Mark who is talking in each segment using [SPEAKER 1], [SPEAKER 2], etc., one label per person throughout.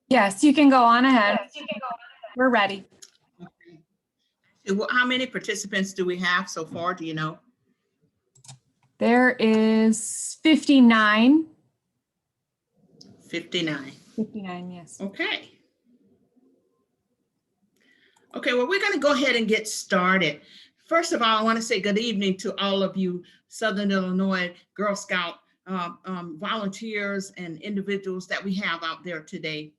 [SPEAKER 1] Yes, you can go on ahead. We're ready.
[SPEAKER 2] Okay. Well, how many participants do we have so far? Do you know?
[SPEAKER 1] There is 59.
[SPEAKER 2] 59.
[SPEAKER 1] 59, yes.
[SPEAKER 2] Okay. Okay, well, we're going to go ahead and get started. First of all, I want to say good evening to all of you Southern Illinois Girl Scout volunteers and individuals that we have out there today.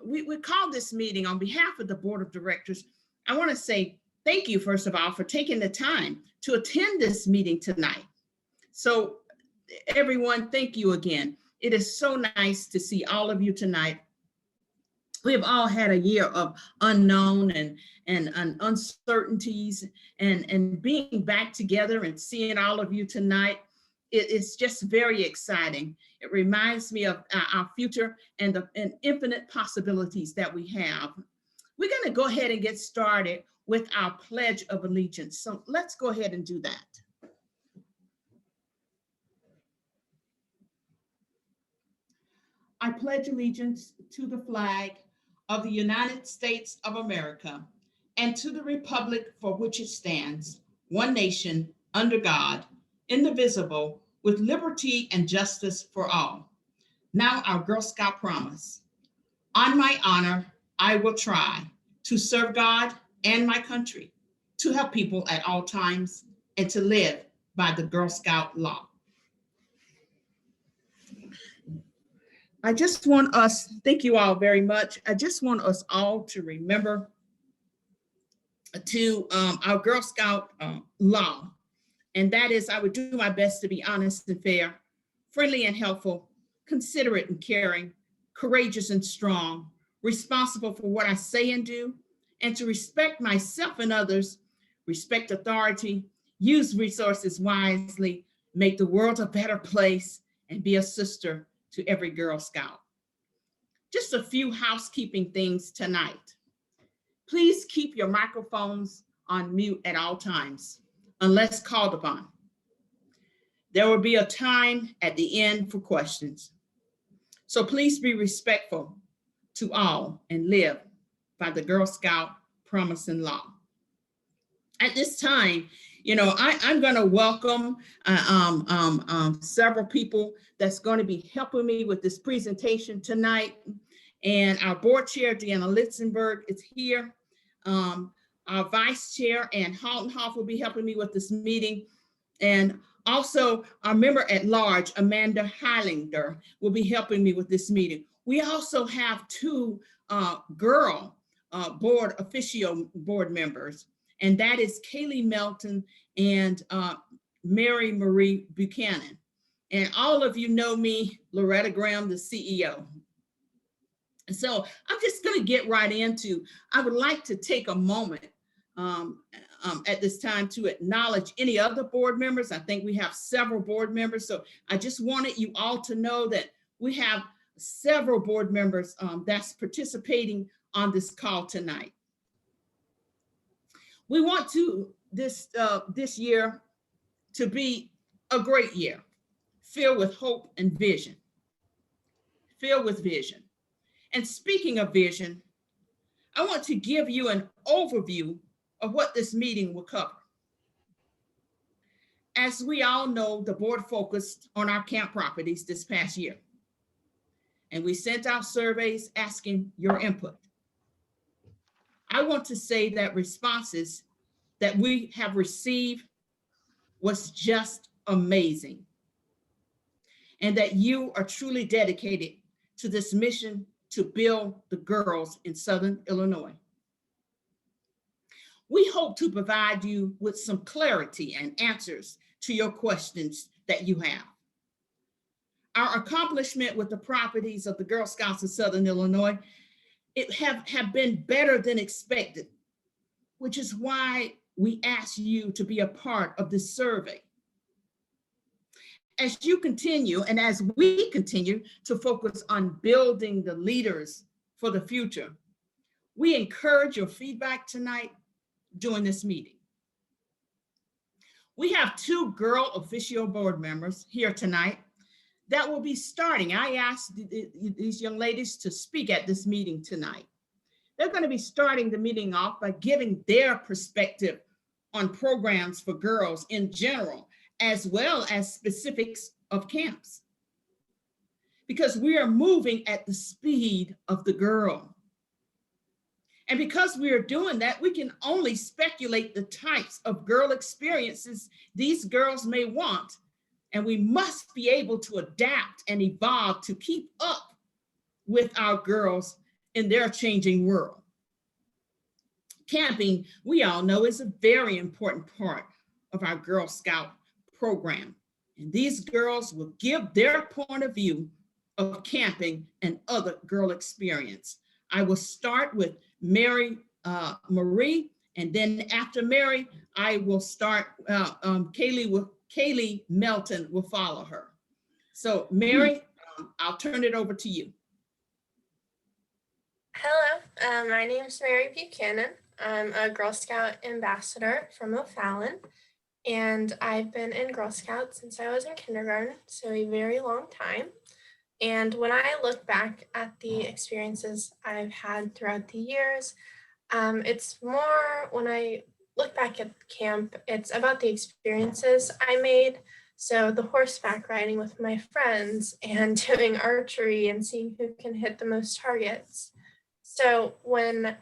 [SPEAKER 2] We called this meeting on behalf of the Board of Directors. I want to say thank you, first of all, for taking the time to attend this meeting tonight. So everyone, thank you again. It is so nice to see all of you tonight. We have all had a year of unknown and uncertainties, and being back together and seeing all of you tonight, it's just very exciting. It reminds me of our future and the infinite possibilities that we have. We're going to go ahead and get started with our Pledge of Allegiance. So let's go ahead and do that. I pledge allegiance to the flag of the United States of America and to the republic for which it stands, one nation, under God, indivisible, with liberty and justice for all. Now our Girl Scout promise. On my honor, I will try to serve God and my country, to help people at all times, and to live by the Girl Scout law. I just want us, thank you all very much. I just want us all to remember to our Girl Scout law. And that is, I would do my best to be honest and fair, friendly and helpful, considerate and caring, courageous and strong, responsible for what I say and do, and to respect myself and others, respect authority, use resources wisely, make the world a better place, and be a sister to every Girl Scout. Just a few housekeeping things tonight. Please keep your microphones on mute at all times, unless called upon. There will be a time at the end for questions. So please be respectful to all and live by the Girl Scout promise and law. At this time, you know, I'm going to welcome several people that's going to be helping me with this presentation tonight. And our board chair, Deanna Litzenberg, is here. Our vice chair, Ann Haltenhoff, will be helping me with this meeting. And also our member at large, Amanda Heilinger, will be helping me with this meeting. We also have two girl board officio board members, and that is Kaylee Melton and Mary Marie Buchanan. And all of you know me, Loretta Graham, the CEO. So I'm just going to get right into, I would like to take a moment at this time to acknowledge any other board members. I think we have several board members. So I just wanted you all to know that we have several board members that's participating on this call tonight. We want to this year to be a great year, filled with hope and vision, filled with vision. And speaking of vision, I want to give you an overview of what this meeting will cover. As we all know, the board focused on our camp properties this past year, and we sent out surveys asking your input. I want to say that responses that we have received was just amazing, and that you are truly dedicated to this mission to build the girls in Southern Illinois. We hope to provide you with some clarity and answers to your questions that you have. Our accomplishment with the properties of the Girl Scouts of Southern Illinois, it have been better than expected, which is why we ask you to be a part of this survey. As you continue, and as we continue to focus on building the leaders for the future, we encourage your feedback tonight during this meeting. We have two girl officio board members here tonight, that will be starting. I asked these young ladies to speak at this meeting tonight. They're going to be starting the meeting off by giving their perspective on programs for girls in general, as well as specifics of camps. Because we are moving at the speed of the girl. And because we are doing that, we can only speculate the types of girl experiences these girls may want. And we must be able to adapt and evolve to keep up with our girls in their changing world. Camping, we all know, is a very important part of our Girl Scout program. And these girls will give their point of view of camping and other girl experience. I will start with Mary Marie, and then after Mary, I will start, Kaylee Melton will follow her. So Mary, I'll turn it over to you.
[SPEAKER 3] Hello, my name is Mary Buchanan. I'm a Girl Scout ambassador from O'Fallon, and I've been in Girl Scouts since I was in kindergarten, so a very long time. And when I look back at the experiences I've had throughout the years, it's more, when I look back at camp, it's about the experiences I made. So the horseback riding with my friends and doing archery and seeing who can hit the most targets. So when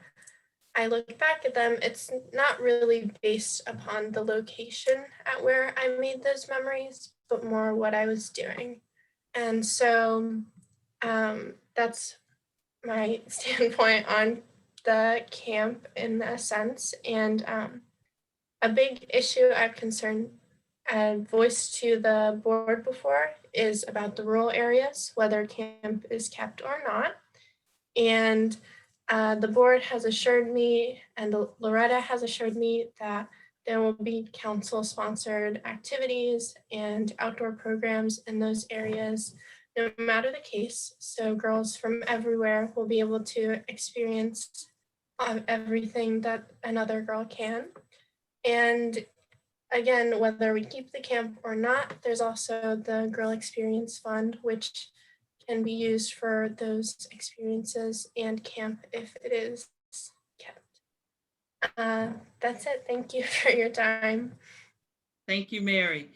[SPEAKER 3] I look back at them, it's not really based upon the location at where I made those memories, but more what I was doing. And so that's my standpoint on the camp in a sense. And a big issue I've voiced to the board before is about the rural areas, whether camp is kept or not. And the board has assured me, and Loretta has assured me, that there will be council-sponsored activities and outdoor programs in those areas, no matter the case. So girls from everywhere will be able to experience everything that another girl can. And again, whether we keep the camp or not, there's also the Girl Experience Fund, which can be used for those experiences and camp if it is kept. That's it. Thank you for your time.
[SPEAKER 2] Thank you, Mary.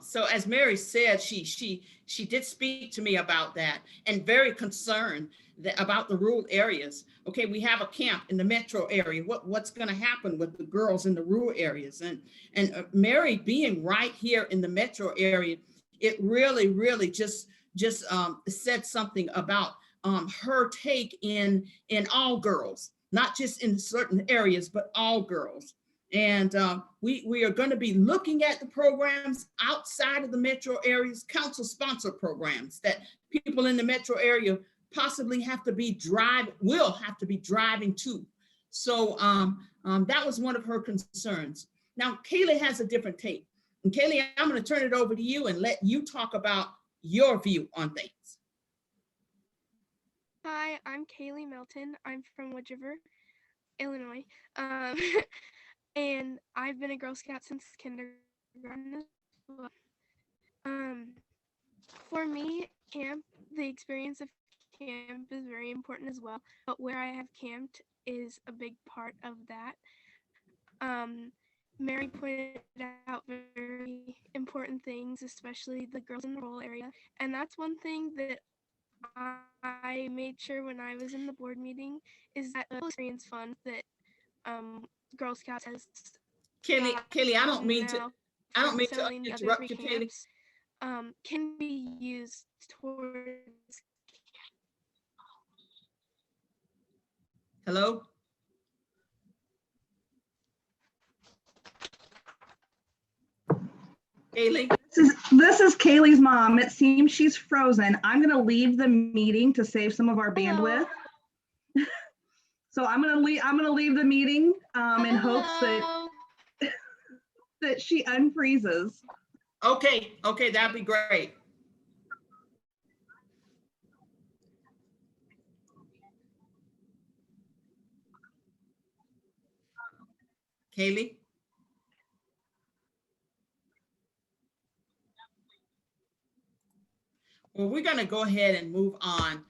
[SPEAKER 2] So as Mary said, she did speak to me about that, and very concerned about the rural areas. Okay, we have a camp in the metro area. What's going to happen with the girls in the rural areas? And Mary being right here in the metro area, it really just said something about her take in all girls, not just in certain areas, but all girls. And we are going to be looking at the programs outside of the metro areas, council-sponsored programs that people in the metro area possibly will have to be driving to. So that was one of her concerns. Now, Kaylee has a different take. And Kaylee, I'm going to turn it over to you and let you talk about your view on things.
[SPEAKER 4] Hi, I'm Kaylee Melton. I'm from Wood River, Illinois. And I've been a Girl Scout since kindergarten as well. For me, the experience of camp is very important as well, but where I have camped is a big part of that. Mary pointed out very important things, especially the girls in the rural area, and that's one thing that I made sure when I was in the board meeting is that the experience fund that Girl Scouts has.
[SPEAKER 2] Kaylee, I don't mean to interrupt you, Kaylee.
[SPEAKER 4] Can be used towards.
[SPEAKER 2] Hello? Kaylee?
[SPEAKER 5] This is Kaylee's mom. It seems she's frozen. I'm going to leave the meeting to save some of our bandwidth. So I'm going to leave the meeting in hopes that she unfreezes.
[SPEAKER 2] Okay, that'd be great. Kaylee? Well, we're gonna go ahead and move on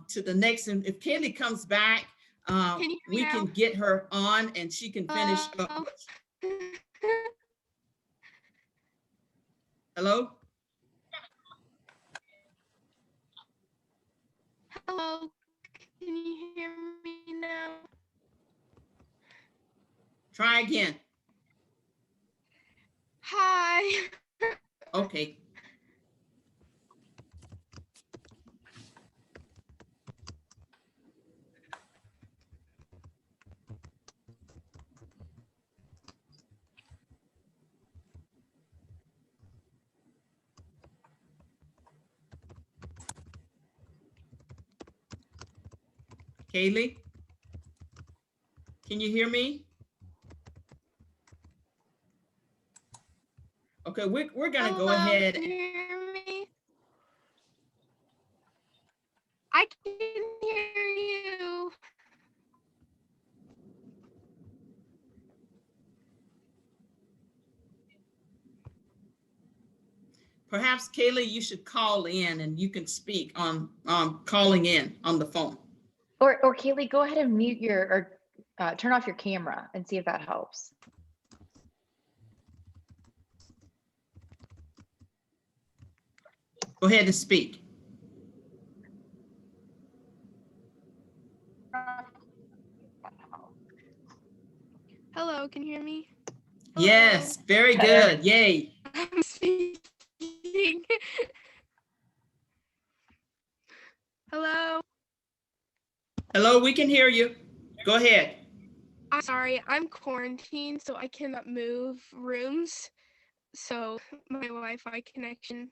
[SPEAKER 2] to the next, and if Kelly comes back,
[SPEAKER 4] Can you hear me
[SPEAKER 2] we
[SPEAKER 4] now?
[SPEAKER 2] can get her on and she can finish up.
[SPEAKER 4] Hello?
[SPEAKER 2] Hello?
[SPEAKER 4] Hello? Can you hear me now?
[SPEAKER 2] Try again.
[SPEAKER 4] Hi.
[SPEAKER 2] Okay. Kaylee? Can you hear me? Okay, we're gonna go
[SPEAKER 4] Hello,
[SPEAKER 2] ahead.
[SPEAKER 4] can you hear me? I can hear you.
[SPEAKER 2] Perhaps Kaylee, you should call in and you can speak on calling in on the phone.
[SPEAKER 6] Or Kaylee, go ahead and mute your or turn off your camera and see if that helps.
[SPEAKER 2] Go ahead and speak.
[SPEAKER 4] Hello, can you hear me?
[SPEAKER 2] Yes, very good. Yay.
[SPEAKER 4] I'm speaking. Hello.
[SPEAKER 2] Hello, we can hear you. Go ahead.
[SPEAKER 4] I'm sorry, I'm quarantined, so I cannot move rooms. So my Wi-Fi connection.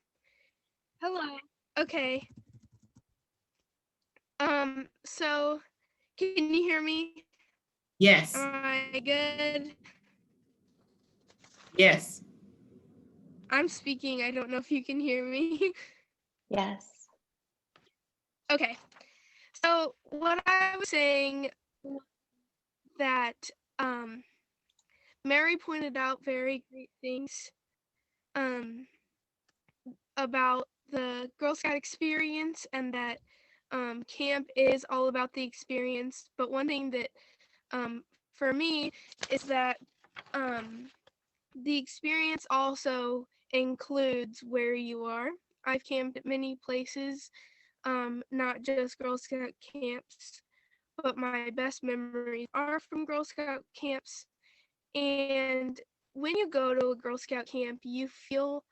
[SPEAKER 4] Hello. Okay. So can you hear me?
[SPEAKER 2] Yes,
[SPEAKER 4] Am I good?
[SPEAKER 2] yes.
[SPEAKER 4] I'm speaking. I don't know if you can hear me.
[SPEAKER 6] Yes.
[SPEAKER 4] Okay. So what I was saying that Mary pointed out very great things about the Girl Scout experience, and that camp is all about the experience. But one thing that for me is that the experience also includes where you are. I've camped at many places, not just Girl Scout camps, but my best memories are from Girl Scout camps. And when you go to a Girl Scout camp, you feel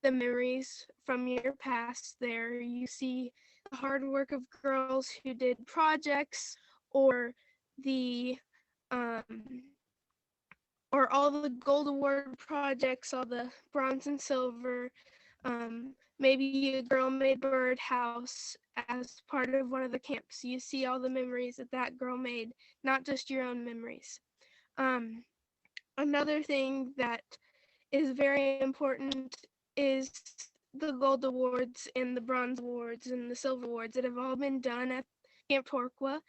[SPEAKER 4] the memories from your past there. You see the hard work of girls who did projects, or the or all the gold award projects, all the bronze and silver. Maybe a girl made birdhouse as part of one of the camps. You see all the memories that that girl made, not just your own memories. Another thing that is very important is the gold awards and the bronze awards and the silver awards that have all been done at Camp Torqua.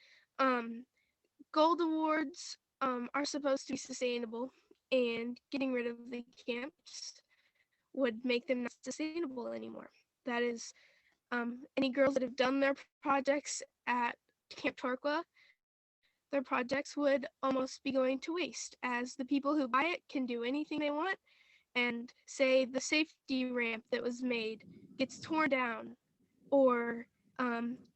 [SPEAKER 4] Gold awards are supposed to be sustainable, and getting rid of the camps would make them not sustainable anymore. That is, any girls that have done their projects at Camp Torqua, their projects would almost be going to waste, as the people who buy it can do anything they want. And say the safety ramp that was made gets torn down, or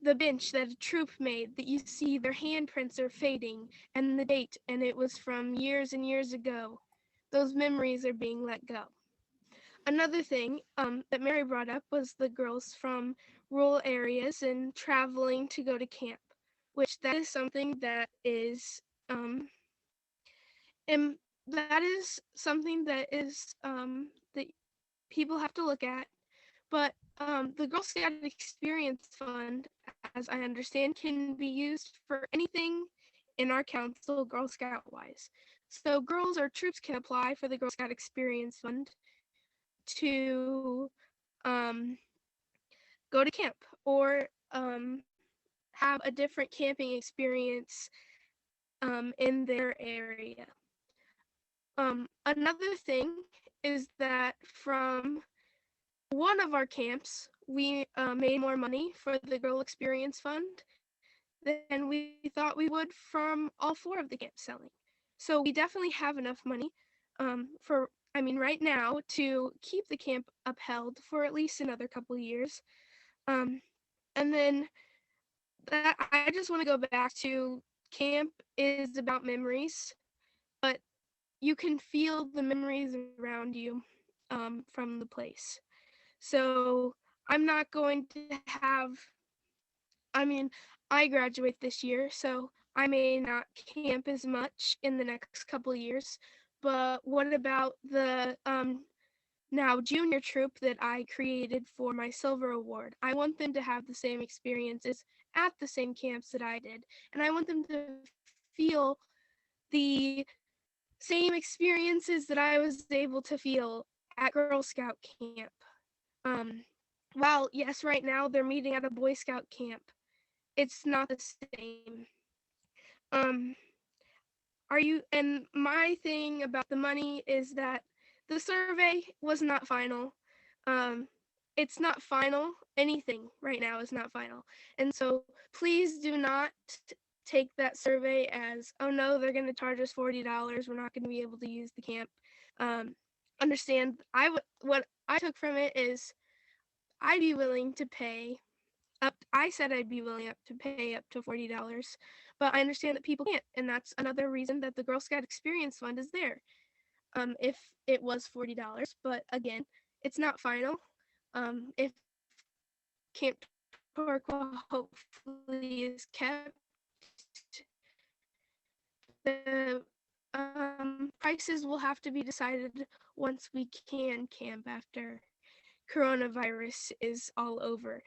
[SPEAKER 4] the bench that a troop made that you see their handprints are fading and the date, and it was from years and years ago. Those memories are being let go. Another thing that Mary brought up was the girls from rural areas and traveling to go to camp, which that is something that is and that is something that is that people have to look at. But the Girl Scout Experience Fund, as I understand, can be used for anything in our council, Girl Scout wise. So girls or troops can apply for the Girl Scout Experience Fund to go to camp, or have a different camping experience in their area. Another thing is that from one of our camps, we made more money for the Girl Experience Fund than we thought we would from all 4 of the camps selling. So we definitely have enough money right now to keep the camp upheld for at least another couple of years. And then I just want to go back to camp is about memories, but you can feel the memories around you from the place. So I'm not going to have, I graduate this year, so I may not camp as much in the next couple of years. But what about the now junior troop that I created for my silver award? I want them to have the same experiences at the same camps that I did. And I want them to feel the same experiences that I was able to feel at Girl Scout camp. While yes, right now they're meeting at a Boy Scout camp, it's not the same. And my thing about the money is that the survey was not final. It's not final. Anything right now is not final. And so please do not take that survey as, oh no, they're going to charge us $40. We're not going to be able to use the camp. Understand, what I took from it is I'd be willing to pay I said I'd be willing to pay up to $40, but I understand that people can't, and that's another reason that the Girl Scout Experience Fund is there. If it was $40, but again, it's not final. If Camp Torqua hopefully is kept, the prices will have to be decided once we can camp after coronavirus is all over.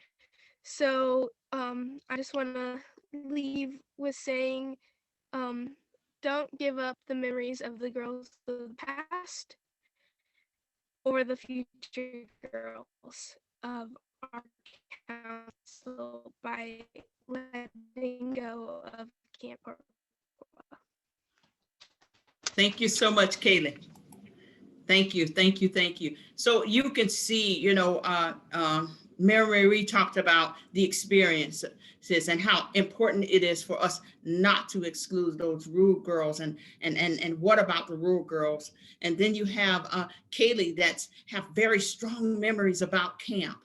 [SPEAKER 4] So I just want to leave with saying, don't give up the memories of the girls of the past or the future girls of our council by letting go of Camp Torqua.
[SPEAKER 2] Thank you so much, Kaylee. Thank you, thank you, thank you. So you can see, Mary Marie talked about the experiences and how important it is for us not to exclude those rural girls, and what about the rural girls? And then you have Kaylee that's have very strong memories about camp.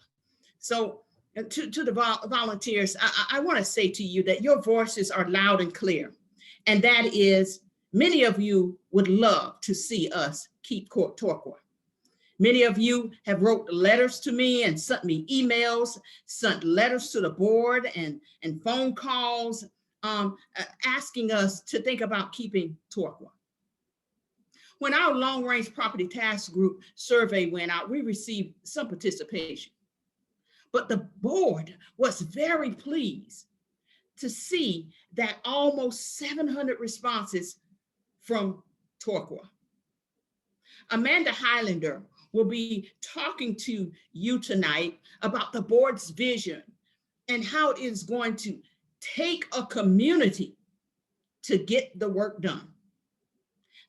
[SPEAKER 2] So to the volunteers, I want to say to you that your voices are loud and clear, and that is, many of you would love to see us keep Torqua. Many of you have wrote letters to me and sent me emails, sent letters to the board and phone calls asking us to think about keeping Torqua. When our long range property task group survey went out, we received some participation, but the board was very pleased to see that almost 700 responses from Torqua. Amanda Highlander will be talking to you tonight about the board's vision and how it is going to take a community to get the work done.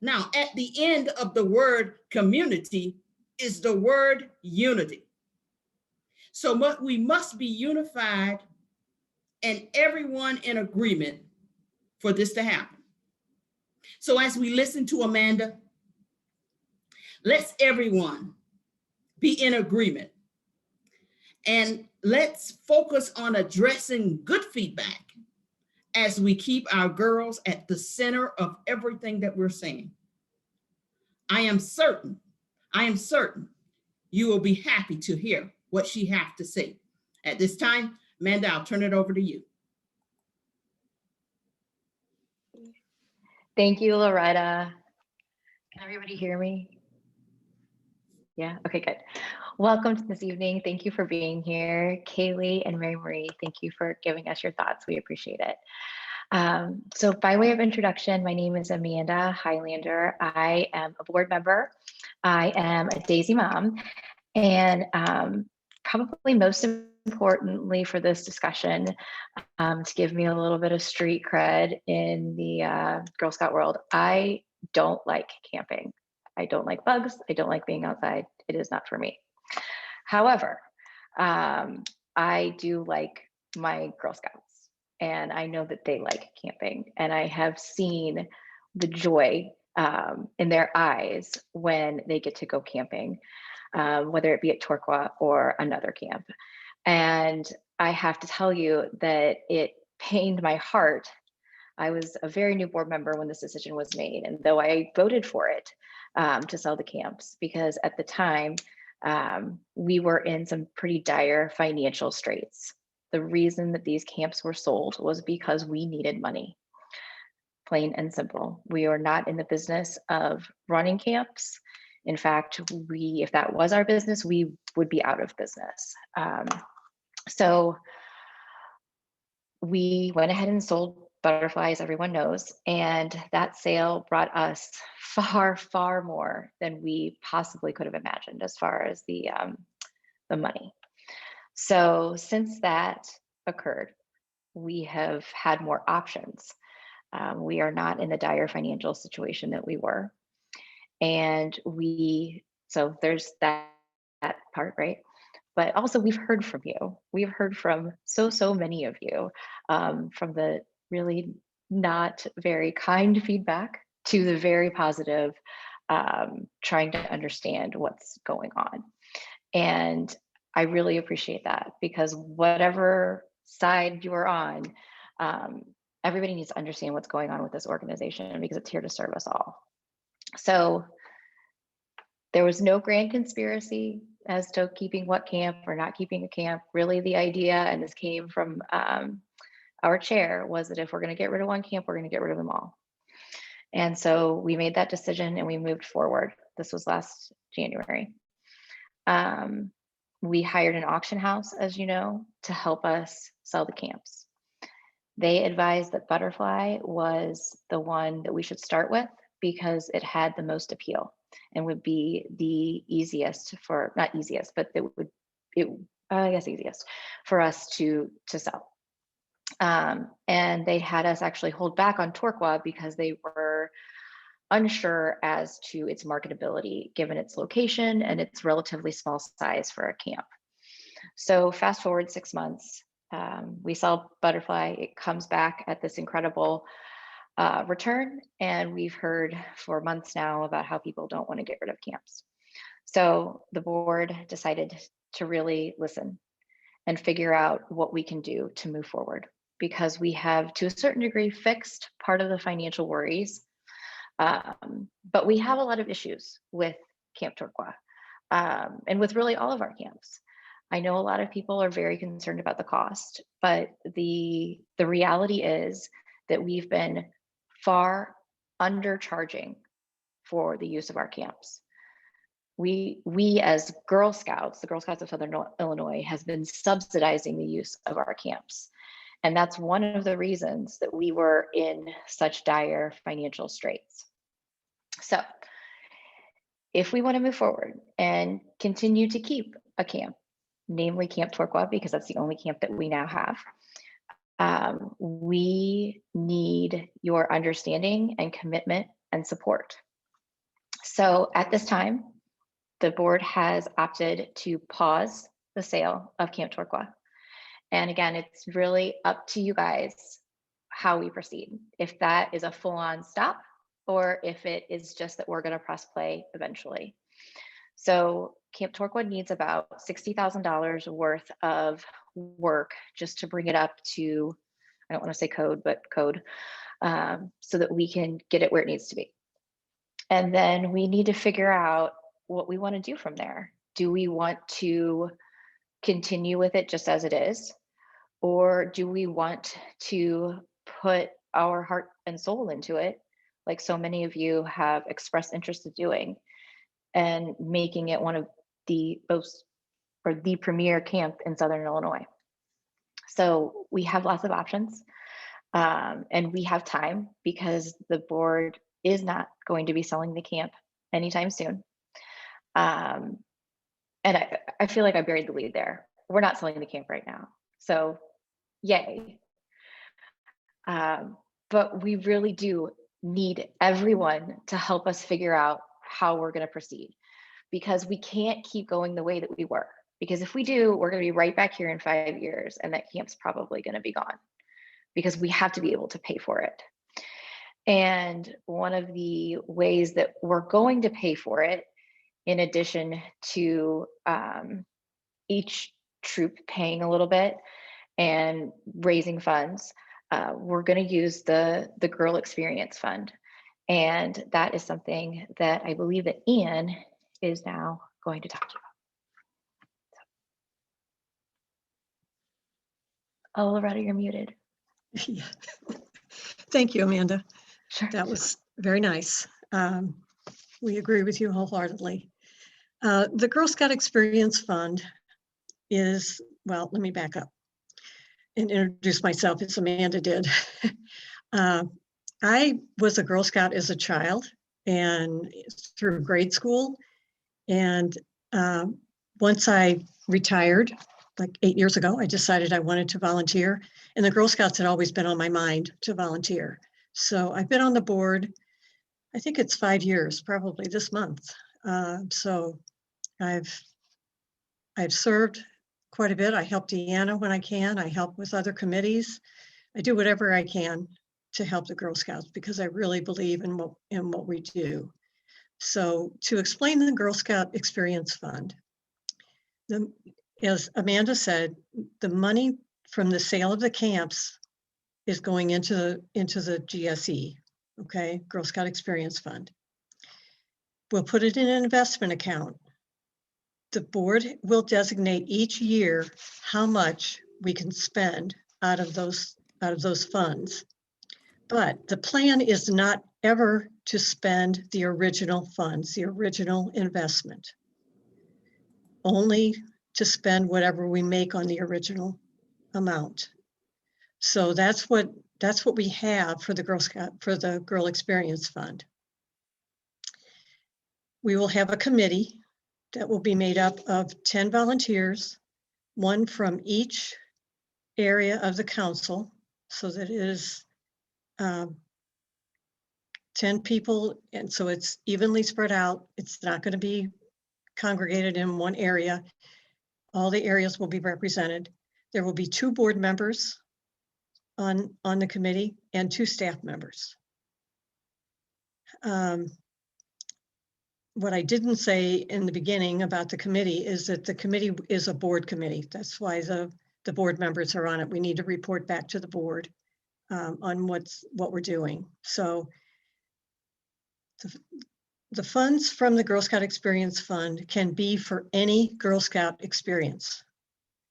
[SPEAKER 2] Now, at the end of the word community is the word unity. So we must be unified and everyone in agreement for this to happen. So as we listen to Amanda, let's everyone be in agreement, and let's focus on addressing good feedback as we keep our girls at the center of everything that we're saying. I am certain you will be happy to hear what she has to say. At this time, Amanda, I'll turn it over to you.
[SPEAKER 6] Thank you, Loretta. Can everybody hear me? Yeah, okay, good. Welcome to this evening. Thank you for being here. Kaylee and Mary Marie, thank you for giving us your thoughts. We appreciate it. So by way of introduction, my name is Amanda Highlander. I am a board member. I am a Daisy mom, and probably most importantly for this discussion, to give me a little bit of street cred in the Girl Scout world, I don't like camping. I don't like bugs. I don't like being outside. It is not for me. However, I do like my Girl Scouts, and I know that they like camping, and I have seen the joy in their eyes when they get to go camping, whether it be at Torqua or another camp. And I have to tell you that it pained my heart. I was a very new board member when this decision was made, and though I voted for it to sell the camps, because at the time we were in some pretty dire financial straits. The reason that these camps were sold was because we needed money, plain and simple. We are not in the business of running camps. In fact, if that was our business, we would be out of business. So we went ahead and sold Butterfly, as everyone knows, and that sale brought us far, far more than we possibly could have imagined as far as the money. So since that occurred, we have had more options. We are not in the dire financial situation that we were. And so there's that part, right? But also we've heard from you. We've heard from so many of you, from the really not very kind feedback to the very positive, trying to understand what's going on. And I really appreciate that, because whatever side you are on, everybody needs to understand what's going on with this organization, because it's here to serve us all. So there was no grand conspiracy as to keeping what camp or not keeping a camp. Really, the idea, and this came from our chair, was that if we're going to get rid of one camp, we're going to get rid of them all. And so we made that decision and we moved forward. This was last January. We hired an auction house, as you know, to help us sell the camps. They advised that Butterfly was the one that we should start with because it had the most appeal and would be the easiest for, not easiest, but I guess easiest for us to sell. And they had us actually hold back on Torqua because they were unsure as to its marketability given its location and its relatively small size for a camp. So fast forward 6 months, we sell Butterfly. It comes back at this incredible return, and we've heard for months now about how people don't want to get rid of camps. So the board decided to really listen and figure out what we can do to move forward, because we have, to a certain degree, fixed part of the financial worries, but we have a lot of issues with Camp Torqua, and with really all of our camps. I know a lot of people are very concerned about the cost, but the reality is that we've been far undercharging for the use of our camps. We as Girl Scouts, the Girl Scouts of Southern Illinois, has been subsidizing the use of our camps. And that's one of the reasons that we were in such dire financial straits. So if we want to move forward and continue to keep a camp, namely Camp Torqua, because that's the only camp that we now have, we need your understanding and commitment and support. So at this time, the board has opted to pause the sale of Camp Torqua. And again, it's really up to you guys how we proceed. If that is a full-on stop, or if it is just that we're going to press play eventually. So Camp Torqua needs about $60,000 worth of work just to bring it up to, I don't want to say code, but code, so that we can get it where it needs to be. And then we need to figure out what we want to do from there. Do we want to continue with it just as it is? Or do we want to put our heart and soul into it, like so many of you have expressed interest in doing, and making it one of the most, or the premier camp in Southern Illinois? So we have lots of options, and we have time because the board is not going to be selling the camp anytime soon. And I feel like I buried the lead there. We're not selling the camp right now. So yay. But we really do need everyone to help us figure out how we're going to proceed, because we can't keep going the way that we were. Because if we do, we're going to be right back here in 5 years, and that camp's probably going to be gone because we have to be able to pay for it. And one of the ways that we're going to pay for it, in addition to each troop paying a little bit and raising funds, we're going to use the Girl Experience Fund. And that is something that I believe that Ian is now going to talk to you about. Oh, Loretta, you're muted.
[SPEAKER 7] Yeah. Thank you, Amanda.
[SPEAKER 6] Sure.
[SPEAKER 7] That was very nice. We agree with you wholeheartedly. The Girl Scout Experience Fund is, well, let me back up and introduce myself as Amanda did. I was a Girl Scout as a child and through grade school. And once I retired, like 8 years ago, I decided I wanted to volunteer. And the Girl Scouts had always been on my mind to volunteer. So I've been on the board, I think it's 5 years, probably this month. So I've served quite a bit. I help Deanna when I can. I help with other committees. I do whatever I can to help the Girl Scouts because I really believe in what we do. So to explain the Girl Scout Experience Fund, as Amanda said, the money from the sale of the camps is going into the GSE, okay, Girl Scout Experience Fund. We'll put it in an investment account. The board will designate each year how much we can spend out of those funds. But the plan is not ever to spend the original funds, the original investment. Only to spend whatever we make on the original amount. So that's what we have for the Girl Experience Fund. We will have a committee that will be made up of 10 volunteers, one from each area of the council, so that it is 10 people, and so it's evenly spread out. It's not going to be congregated in one area. All the areas will be represented. There will be 2 board members on the committee and 2 staff members. What I didn't say in the beginning about the committee is that the committee is a board committee. That's why the board members are on it. We need to report back to the board on what we're doing. So the funds from the Girl Scout Experience Fund can be for any Girl Scout experience.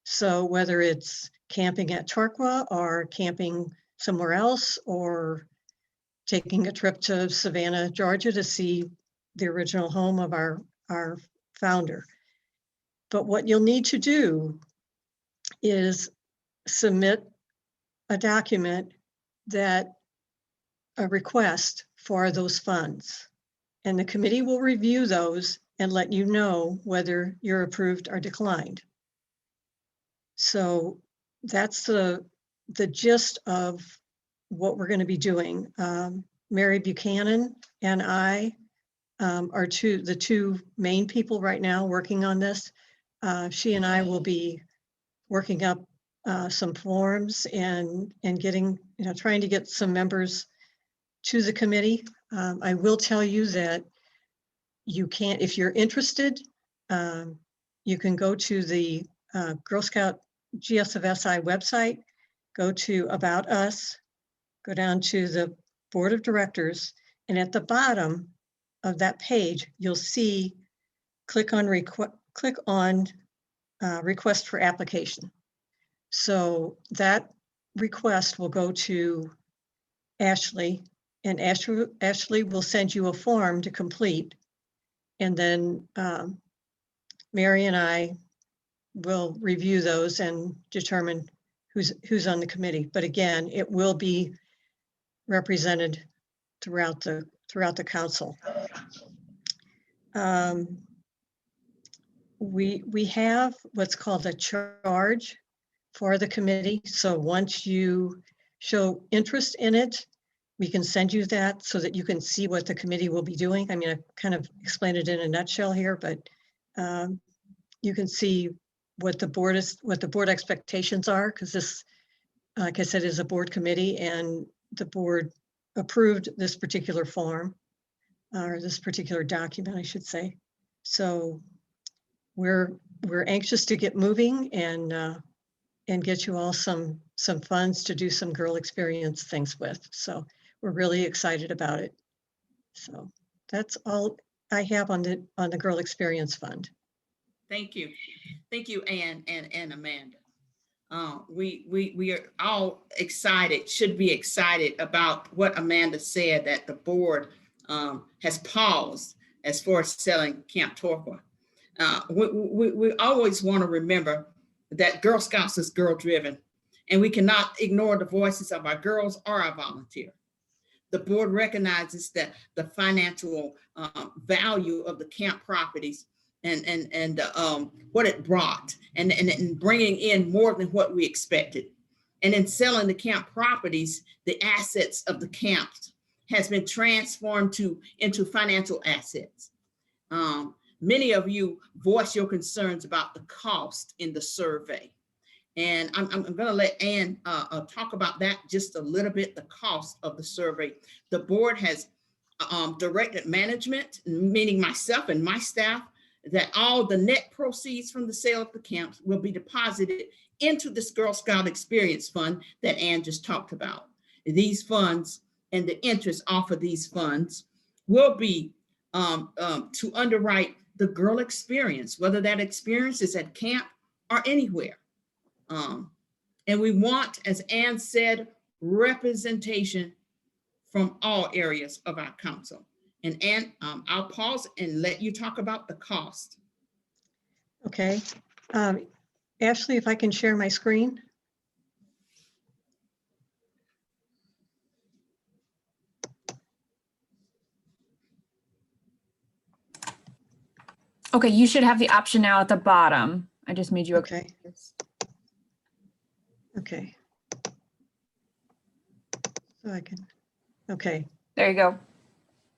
[SPEAKER 7] So whether it's camping at Torqua or camping somewhere else or taking a trip to Savannah, Georgia to see the original home of our founder. But what you'll need to do is submit a document a request for those funds. And the committee will review those and let you know whether you're approved or declined. So that's the gist of what we're going to be doing. Mary Buchanan and I are the two main people right now working on this. She and I will be working up some forms and getting, trying to get some members to the committee. I will tell you that you can't, if you're interested, you can go to the Girl Scout GS of SI website, go to About Us, go down to the Board of Directors, and at the bottom of that page, you'll see, click on request for application. So that request will go to Ashley, and Ashley will send you a form to complete. And then Mary and I will review those and determine who's on the committee. But again, it will be represented throughout the council. We have what's called a charge for the committee. So once you show interest in it, we can send you that so that you can see what the committee will be doing. I mean, I kind of explained it in a nutshell here, but you can see what the board expectations are, because this, like I said, is a board committee, and the board approved this particular form, or this particular document, I should say. So we're anxious to get moving and get you all some funds to do some girl experience things with. So we're really excited about it. So that's all I have on the Girl Experience Fund.
[SPEAKER 2] Thank you. Thank you, Ann and Amanda. We are all excited, should be excited about what Amanda said, that the board has paused as far as selling Camp Torqua. We always want to remember that Girl Scouts is girl driven, and we cannot ignore the voices of our girls or our volunteers. The board recognizes that the financial value of the camp properties and what it brought, and bringing in more than what we expected. And in selling the camp properties, the assets of the camps has been transformed into financial assets. Many of you voice your concerns about the cost in the survey. And I'm going to let Ann talk about that just a little bit, the cost of the survey. The board has directed management, meaning myself and my staff, that all the net proceeds from the sale of the camps will be deposited into this Girl Scout Experience Fund that Ann just talked about. These funds and the interest off of these funds will be to underwrite the girl experience, whether that experience is at camp or anywhere. And we want, as Ann said, representation from all areas of our council. And Ann, I'll pause and let you talk about the cost.
[SPEAKER 7] Okay. Ashley, if I can share my screen.
[SPEAKER 1] Okay, you should have the option now at the bottom. I just made you
[SPEAKER 7] Okay. Okay. So I can, okay,
[SPEAKER 1] There you go.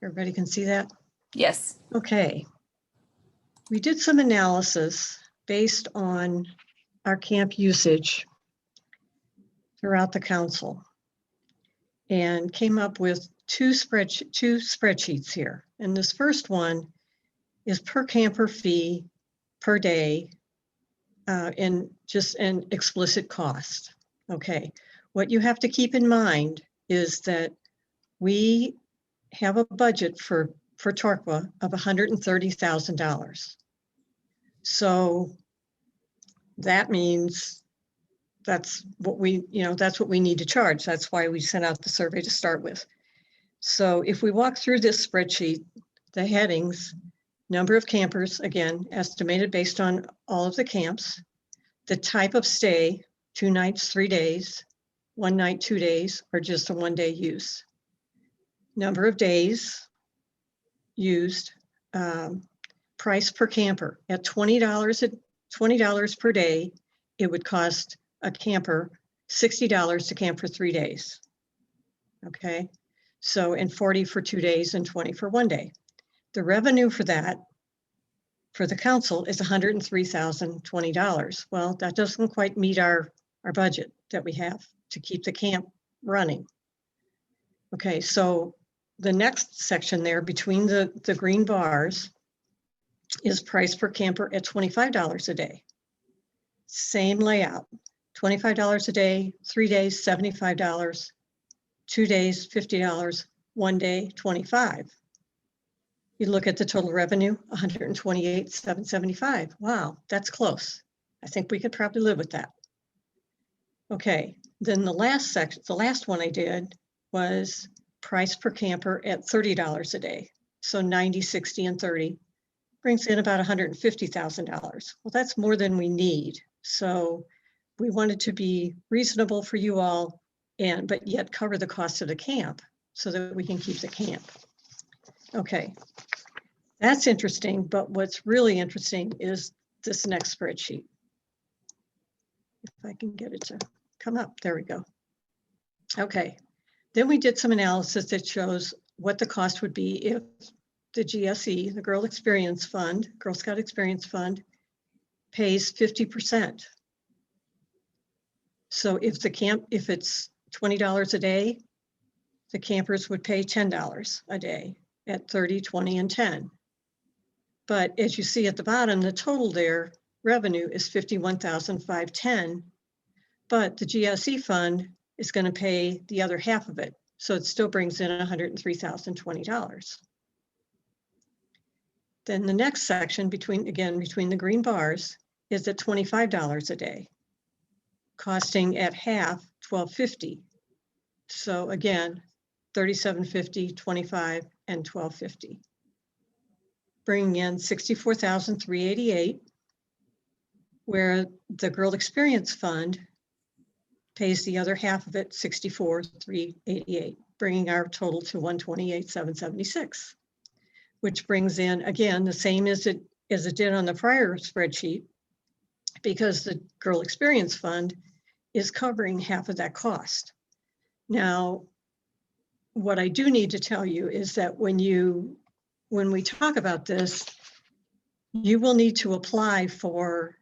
[SPEAKER 7] everybody can see that?
[SPEAKER 1] Yes.
[SPEAKER 7] Okay. We did some analysis based on our camp usage throughout the council and came up with two spreadsheets here. And this first one is per camper fee per day and just an explicit cost. Okay, what you have to keep in mind is that we have a budget for Torqua of $130,000. So that means that's what we need to charge. That's why we sent out the survey to start with. So if we walk through this spreadsheet, the headings, number of campers, again, estimated based on all of the camps, the type of stay, 2 nights, 3 days, 1 night, 2 days, or just a 1-day use. Number of days used, price per camper. At $20 per day, it would cost a camper $60 to camp for 3 days. Okay, so and 40 for 2 days and 20 for 1 day. The revenue for that, for the council, is $103,020. Well, that doesn't quite meet our budget that we have to keep the camp running. Okay, so the next section there between the green bars is price per camper at $25 a day. Same layout, $25 a day, 3 days, $75, 2 days, $50, 1 day, $25. You look at the total revenue, $128,775. Wow, that's close. I think we could probably live with that. Okay, then the last section, the last one I did was price per camper at $30 a day. So 90, 60, and 30 brings in about $150,000. Well, that's more than we need. So we wanted to be reasonable for you all, but yet cover the cost of the camp so that we can keep the camp. Okay, that's interesting, but what's really interesting is this next spreadsheet. If I can get it to come up, there we go. Okay, then we did some analysis that shows what the cost would be if the GSE, the Girl Experience Fund, Girl Scout Experience Fund, pays 50%. So if it's $20 a day, the campers would pay $10 a day at 30, 20, and 10. But as you see at the bottom, the total there revenue is $51,510, but the GSE fund is going to pay the other half of it. So it still brings in $103,020. Then the next section between the green bars is at $25 a day, costing at half $12.50. So again, $37.50, $25, and $12.50, bringing in $64,388, where the Girl Experience Fund pays the other half of it, $64,388, bringing our total to $128,776, which brings in, again, the same as it did on the prior spreadsheet, because the Girl Experience Fund is covering half of that cost. Now, what I do need to tell you is that when we talk about this, you will need to apply for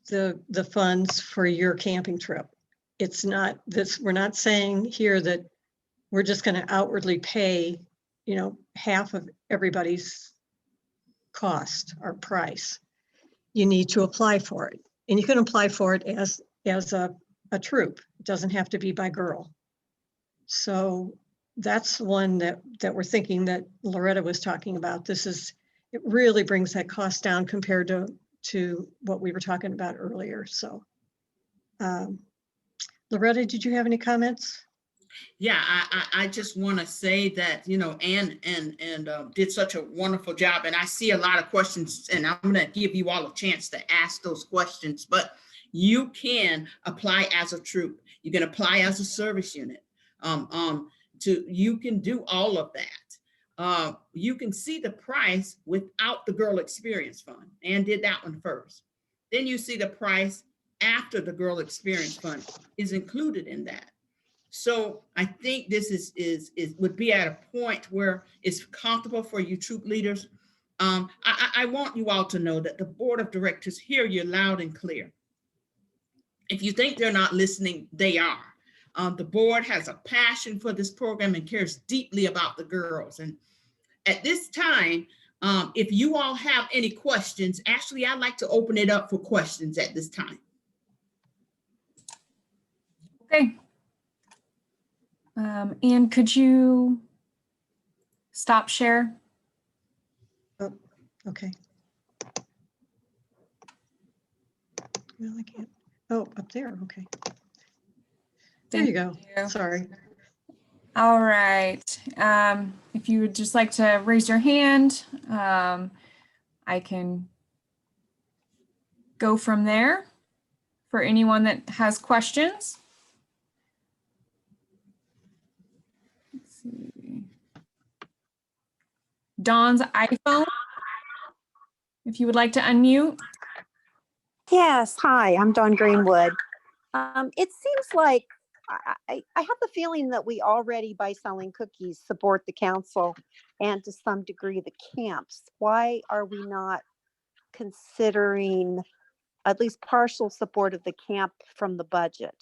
[SPEAKER 7] the funds for your camping trip. It's not this, we're not saying here that we're just going to outwardly pay, half of everybody's cost or price. You need to apply for it, and you can apply for it as a troop. It doesn't have to be by girl. So that's one that we're thinking that Loretta was talking about. It really brings that cost down compared to what we were talking about earlier. So Loretta, did you have any comments?
[SPEAKER 2] Yeah, I just want to say that, Ann did such a wonderful job, and I see a lot of questions, and I'm going to give you all a chance to ask those questions, but you can apply as a troop. You can apply as a service unit. You can do all of that. You can see the price without the Girl Experience Fund, and did that one first. Then you see the price after the Girl Experience Fund is included in that. So I think this would be at a point where it's comfortable for you troop leaders. I want you all to know that the board of directors hear you loud and clear. If you think they're not listening, they are. The board has a passion for this program and cares deeply about the girls. And at this time, if you all have any questions, actually, I'd like to open it up for questions at this time.
[SPEAKER 1] Okay. Anne, could you stop share?
[SPEAKER 7] Oh, okay. Well, I can't. Oh, up there. Okay. There you go. Sorry.
[SPEAKER 1] All right. If you would just like to raise your hand, I can go from there for anyone that has questions. Let's see. Dawn's iPhone, if you would like to unmute.
[SPEAKER 8] Yes, hi, I'm Dawn Greenwood. It seems like I have the feeling that we already, by selling cookies, support the council and to some degree the camps. Why are we not considering at least partial support of the camp from the budget?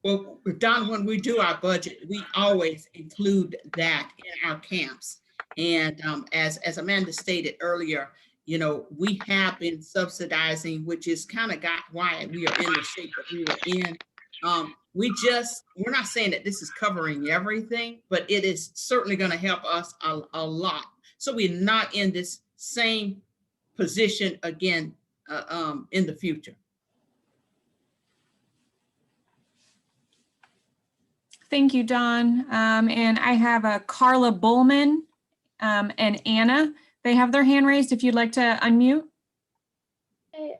[SPEAKER 2] Well, Don, when we do our budget, we always include that in our camps. And as Amanda stated earlier, we have been subsidizing, which is kind of got why we are in the shape that we were in. We're not saying that this is covering everything, but it is certainly going to help us a lot. So we're not in this same position again in the future.
[SPEAKER 1] Thank you, Dawn. And I have a Carla Bullman and Anna. They have their hand raised if you'd like to unmute.
[SPEAKER 9] Hey,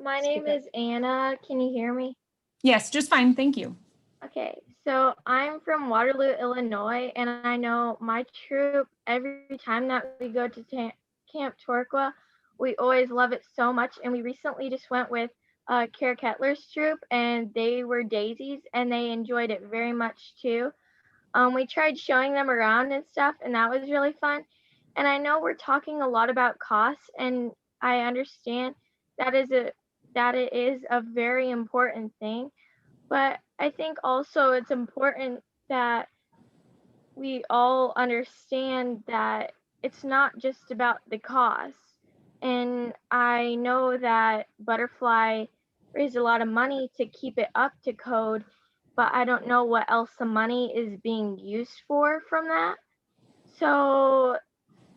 [SPEAKER 9] my name is Anna. Can you hear me?
[SPEAKER 1] Yes, just fine. Thank you.
[SPEAKER 9] Okay, so I'm from Waterloo, Illinois, and I know my troop, every time that we go to Camp Torqua, we always love it so much. And we recently just went with Kara Kettler's troop, and they were daisies, and they enjoyed it very much too. We tried showing them around and stuff, and that was really fun. And I know we're talking a lot about costs, and I understand that it is a very important thing. But I think also it's important that we all understand that it's not just about the cost. And I know that Butterfly raised a lot of money to keep it up to code, but I don't know what else the money is being used for from that. So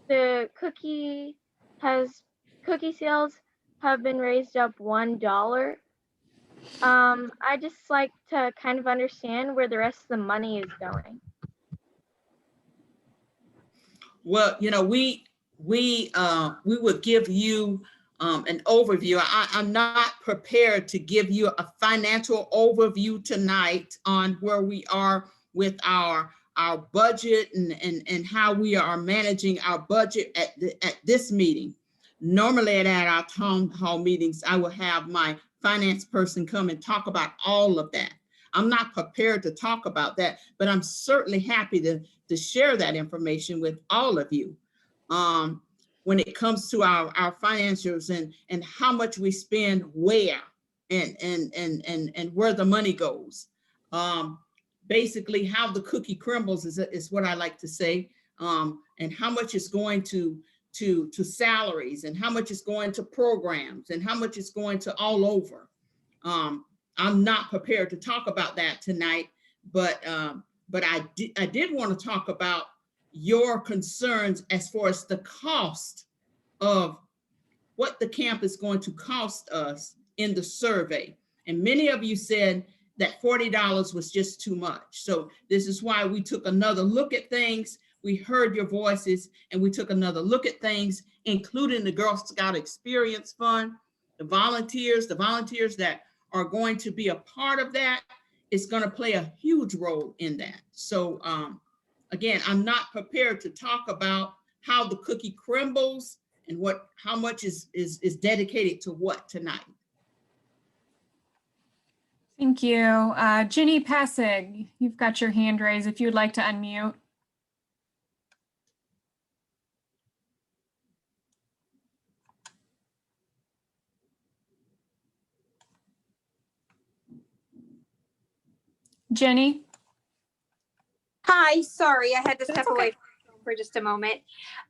[SPEAKER 9] the cookie sales have been raised up $1. I just like to kind of understand where the rest of the money is going.
[SPEAKER 2] Well, you know, we would give you an overview. I'm not prepared to give you a financial overview tonight on where we are with our budget and how we are managing our budget at this meeting. Normally at our town hall meetings, I will have my finance person come and talk about all of that. I'm not prepared to talk about that, but I'm certainly happy to share that information with all of you. When it comes to our financials and how much we spend where and where the money goes. Basically how the cookie crumbles is what I like to say, and how much is going to salaries and how much is going to programs and how much is going to all over. I'm not prepared to talk about that tonight, but I did want to talk about your concerns as far as the cost of what the camp is going to cost us in the survey. And many of you said that $40 was just too much. So this is why we took another look at things. We heard your voices and we took another look at things, including the Girl Scout Experience Fund, the volunteers that are going to be a part of that. Is going to play a huge role in that. So again, I'm not prepared to talk about how the cookie crumbles and how much is dedicated to what tonight.
[SPEAKER 1] Thank you. Jenny Passig, you've got your hand raised if you'd like to unmute. Jenny?
[SPEAKER 10] Hi, sorry, I had to step away for just a moment.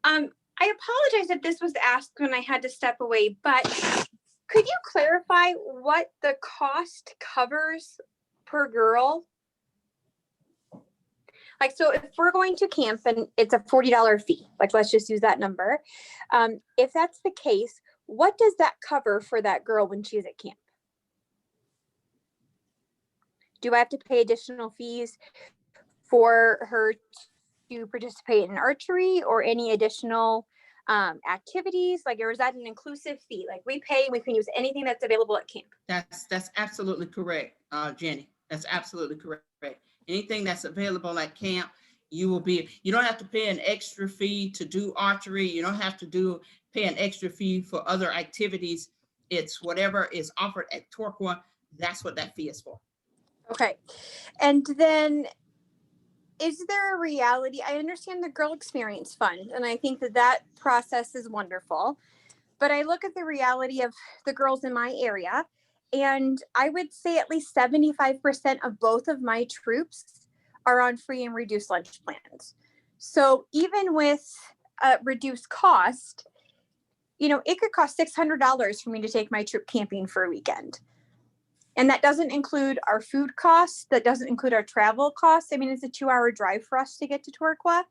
[SPEAKER 10] I apologize if this was asked when I had to step away, but could you clarify what the cost covers per girl? Like, so if we're going to camp and it's a $40 fee, like let's just use that number. If that's the case, what does that cover for that girl when she's at camp? Do I have to pay additional fees for her to participate in archery or any additional activities? Like, or is that an inclusive fee? Like we pay and we can use anything that's available at camp?
[SPEAKER 2] That's absolutely correct, Jenny. That's absolutely correct. Anything that's available at camp, you don't have to pay an extra fee to do archery. You don't have to pay an extra fee for other activities. It's whatever is offered at Torqua. That's what that fee is for.
[SPEAKER 10] Okay. And then is there a reality? I understand the Girl Experience Fund, and I think that process is wonderful. But I look at the reality of the girls in my area, and I would say at least 75% of both of my troops are on free and reduced lunch plans. So even with a reduced cost, it could cost $600 for me to take my troop camping for a weekend. And that doesn't include our food costs. That doesn't include our travel costs. I mean, it's a 2-hour drive for us to get to Torqua.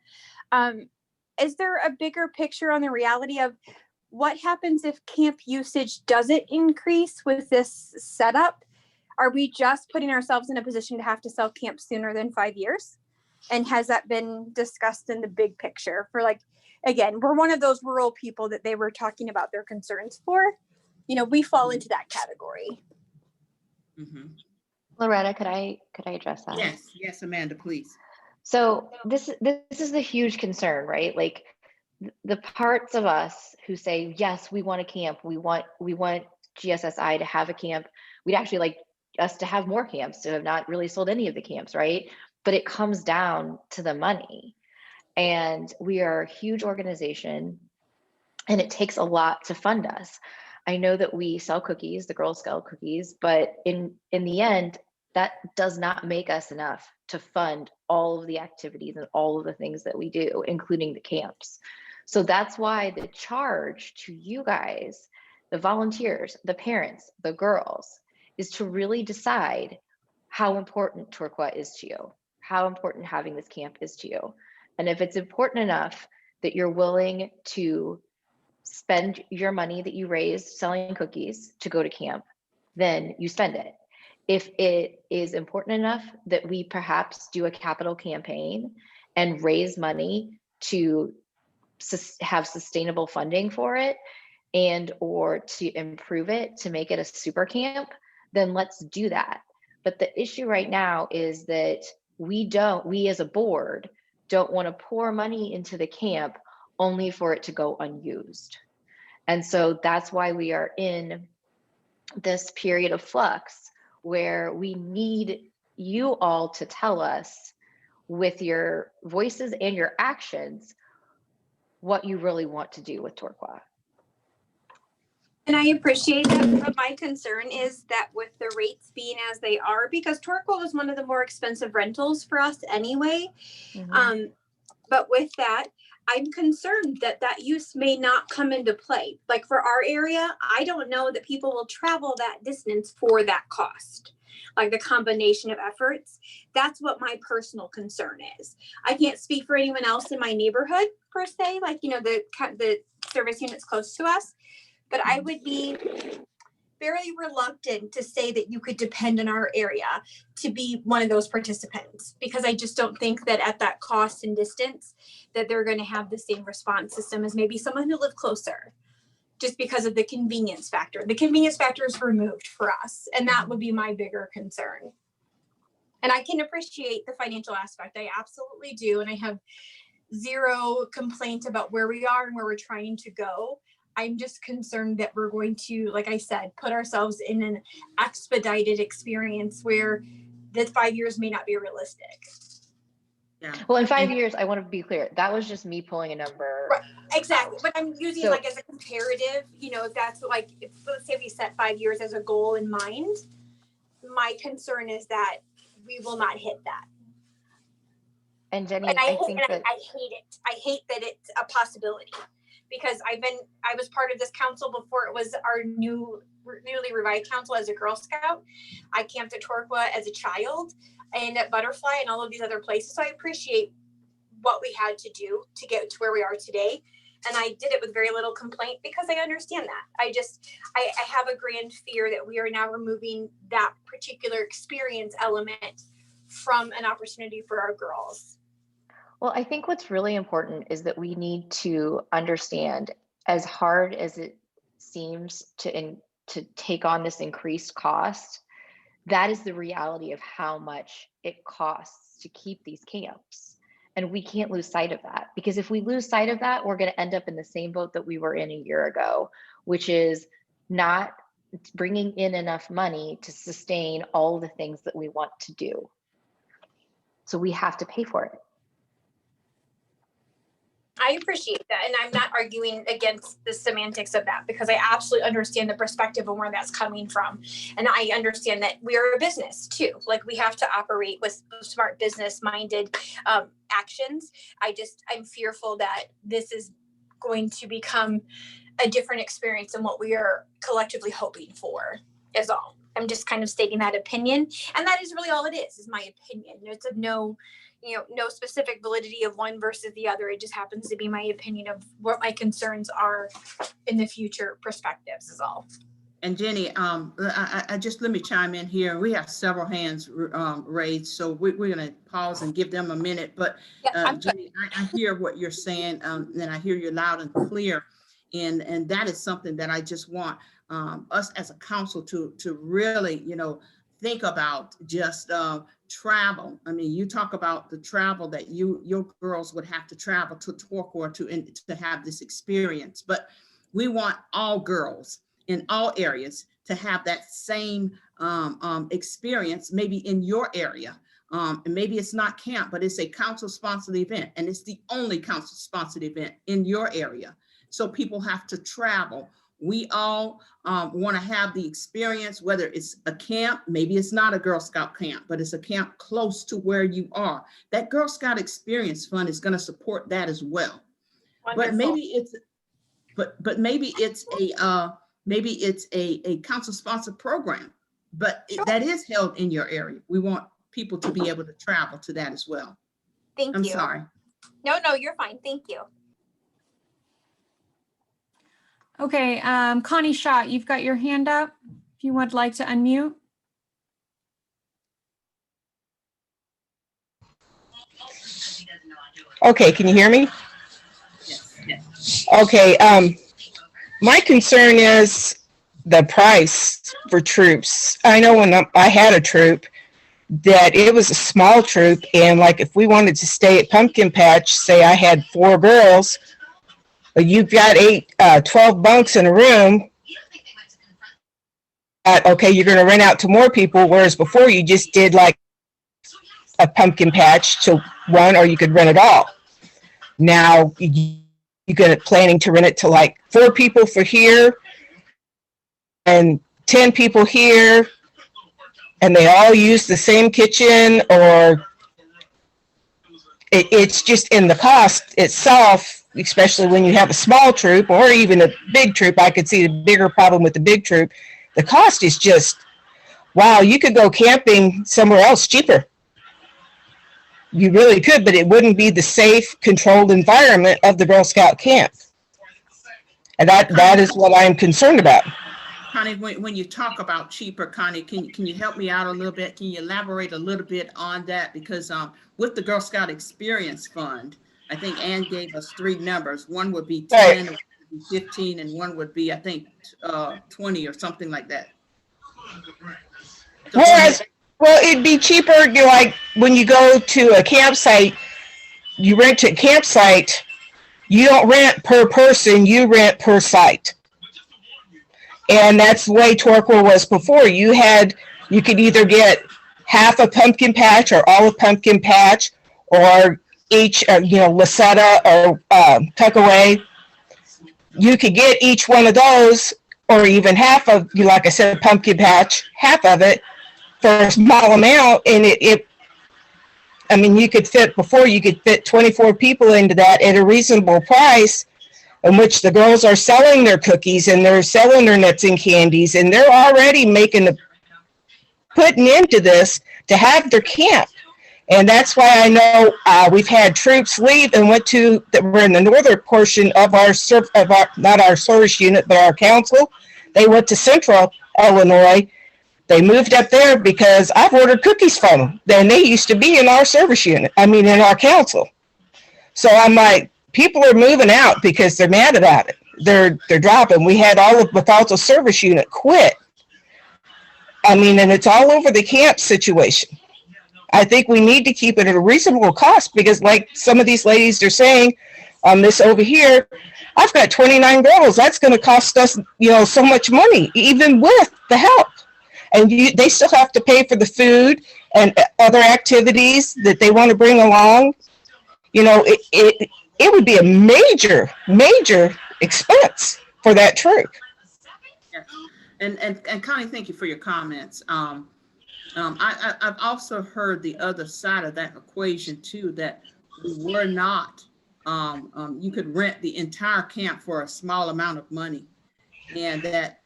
[SPEAKER 10] Is there a bigger picture on the reality of what happens if camp usage doesn't increase with this setup? Are we just putting ourselves in a position to have to sell camp sooner than 5 years? And has that been discussed in the big picture for, like, again, we're one of those rural people that they were talking about their concerns for. We fall into that category.
[SPEAKER 2] Mm-hmm.
[SPEAKER 6] Loretta, could I address that?
[SPEAKER 2] Yes, Amanda, please.
[SPEAKER 6] So this is the huge concern, right? Like the parts of us who say, yes, we want to camp, we want GSSI to have a camp. We'd actually like us to have more camps, to have not really sold any of the camps, right? But it comes down to the money. And we are a huge organization, and it takes a lot to fund us. I know that we sell cookies, the Girl Scout cookies, but in the end, that does not make us enough to fund all of the activities and all of the things that we do, including the camps. So that's why the charge to you guys, the volunteers, the parents, the girls, is to really decide how important Torqua is to you, how important having this camp is to you. And if it's important enough that you're willing to spend your money that you raised selling cookies to go to camp, then you spend it. If it is important enough that we perhaps do a capital campaign and raise money to have sustainable funding for it and or to improve it, to make it a super camp, then let's do that. But the issue right now is that we as a board don't want to pour money into the camp only for it to go unused. And so that's why we are in this period of flux where we need you all to tell us with your voices and your actions what you really want to do with Torqua.
[SPEAKER 10] And I appreciate that, but my concern is that with the rates being as they are, because Torqua was one of the more expensive rentals for us anyway. But with that, I'm concerned that that use may not come into play. Like for our area, I don't know that people will travel that distance for that cost. Like the combination of efforts, that's what my personal concern is. I can't speak for anyone else in my neighborhood per se, like, you know, the service units close to us, but I would be very reluctant to say that you could depend on our area to be one of those participants, because I just don't think that at that cost and distance that they're going to have the same response system as maybe someone who lived closer, just because of the convenience factor. The convenience factor is removed for us, and that would be my bigger concern. And I can appreciate the financial aspect. I absolutely do. And I have zero complaint about where we are and where we're trying to go. I'm just concerned that we're going to, like I said, put ourselves in an expedited experience where the 5 years may not be realistic.
[SPEAKER 2] Yeah.
[SPEAKER 6] Well, in 5 years, I want to be clear, that was just me pulling a number.
[SPEAKER 10] Right, exactly. But I'm using
[SPEAKER 6] So,
[SPEAKER 10] like as a comparative, you know, if that's like, if, let's say we set 5 years as a goal in mind, my concern is that we will not hit that.
[SPEAKER 6] And Jenny,
[SPEAKER 10] And I hate it. I hate that it's a possibility, because I was part of this council before it was our newly revived council as a Girl Scout. I camped at Torqua as a child and at Butterfly and all of these other places. So I appreciate what we had to do to get to where we are today. And I did it with very little complaint because I understand that. I have a grand fear that we are now removing that particular experience element from an opportunity for our girls.
[SPEAKER 6] well, I think what's really important is that we need to understand, as hard as it seems to take on this increased cost, that is the reality of how much it costs to keep these camps. And we can't lose sight of that, because if we lose sight of that, we're going to end up in the same boat that we were in a year ago, which is not bringing in enough money to sustain all the things that we want to do. So we have to pay for it.
[SPEAKER 10] I appreciate that. And I'm not arguing against the semantics of that, because I absolutely understand the perspective and where that's coming from. And I understand that we are a business too. Like, we have to operate with smart business minded actions. I'm fearful that this is going to become a different experience than what we are collectively hoping for, is all. I'm just kind of stating that opinion. And that is really all it is my opinion. It's of no specific validity of one versus the other. It just happens to be my opinion of what my concerns are in the future perspectives, is all.
[SPEAKER 2] And Jenny, I just, let me chime in here. We have several hands raised, so we're going to pause and give them a minute. But Jenny, I hear what you're saying, and I hear you loud and clear. And that is something that I just want us as a council to really, think about, just travel. I mean, you talk about the travel that your girls would have to travel to Torqua to have this experience, but we want all girls in all areas to have that same experience, maybe in your area. And maybe it's not camp, but it's a council-sponsored event, and it's the only council-sponsored event in your area. So people have to travel. We all want to have the experience, whether it's a camp, maybe it's not a Girl Scout camp, but it's a camp close to where you are. That Girl Scout Experience Fund is going to support that as well.
[SPEAKER 10] Wonderful.
[SPEAKER 2] But maybe it's a council-sponsored program, but that is held in your area. We want people to be able to travel to that as well.
[SPEAKER 10] Thank
[SPEAKER 2] I'm
[SPEAKER 10] you.
[SPEAKER 2] sorry.
[SPEAKER 10] No, you're fine. Thank you.
[SPEAKER 1] Okay, Connie Schott, you've got your hand up. If you would like to unmute.
[SPEAKER 11] Okay, can you hear me?
[SPEAKER 2] Yes.
[SPEAKER 11] Okay, my concern is the price for troops. I know when I had a troop that it was a small troop, and like if we wanted to stay at Pumpkin Patch, say I had 4 girls, you've got 12 bunks in a room. Okay, you're going to rent out to more people, whereas before you just did like a Pumpkin Patch to one, or you could rent it all. Now you're going to planning to rent it to like 4 people for here and 10 people here, and they all use the same kitchen, or it's just in the cost itself, especially when you have a small troop or even a big troop. I could see the bigger problem with the big troop. The cost is just, wow, you could go camping somewhere else cheaper. You really could, but it wouldn't be the safe, controlled environment of the Girl Scout camp. And that is what I'm concerned about.
[SPEAKER 2] Connie, when you talk about cheaper, Connie, can you help me out a little bit? Can you elaborate a little bit on that? Because with the Girl Scout Experience Fund, I think Ann gave us 3 numbers. One would be 10, right, 15, and one would be, I think, 20 or something like that. So
[SPEAKER 11] well, it'd be cheaper. You're like when you go to a campsite, you rent a campsite. You don't rent per person, you rent per site. And that's the way Torqua was before. You could either get half a pumpkin patch or all of pumpkin patch, or each, Loretta or Tuckaway. You could get each one of those, or even half of, like I said, pumpkin patch, half of it for a small amount. And you could fit 24 people into that at a reasonable price, in which the girls are selling their cookies and they're selling their nuts and candies, and they're already putting into this to have their camp. And that's why I know we've had troops leave and we're in the northern portion of not our service unit, but our council. They went to Central Illinois. They moved up there because I've ordered cookies from them. And they used to be in our service unit, in our council. So I'm like, people are moving out because they're mad about it. They're dropping. We had all of Bethalto service unit quit. And it's all over the camp situation. I think we need to keep it at a reasonable cost, because like some of these ladies are saying on this over here, I've got 29 girls. That's going to cost us, so much money, even with the help. And they still have to pay for the food and other activities that they want to bring along. It would be a major, major expense for that troop.
[SPEAKER 2] Yes. And Connie, thank you for your comments. I've also heard the other side of that equation too, that we were not, you could rent the entire camp for a small amount of money, and that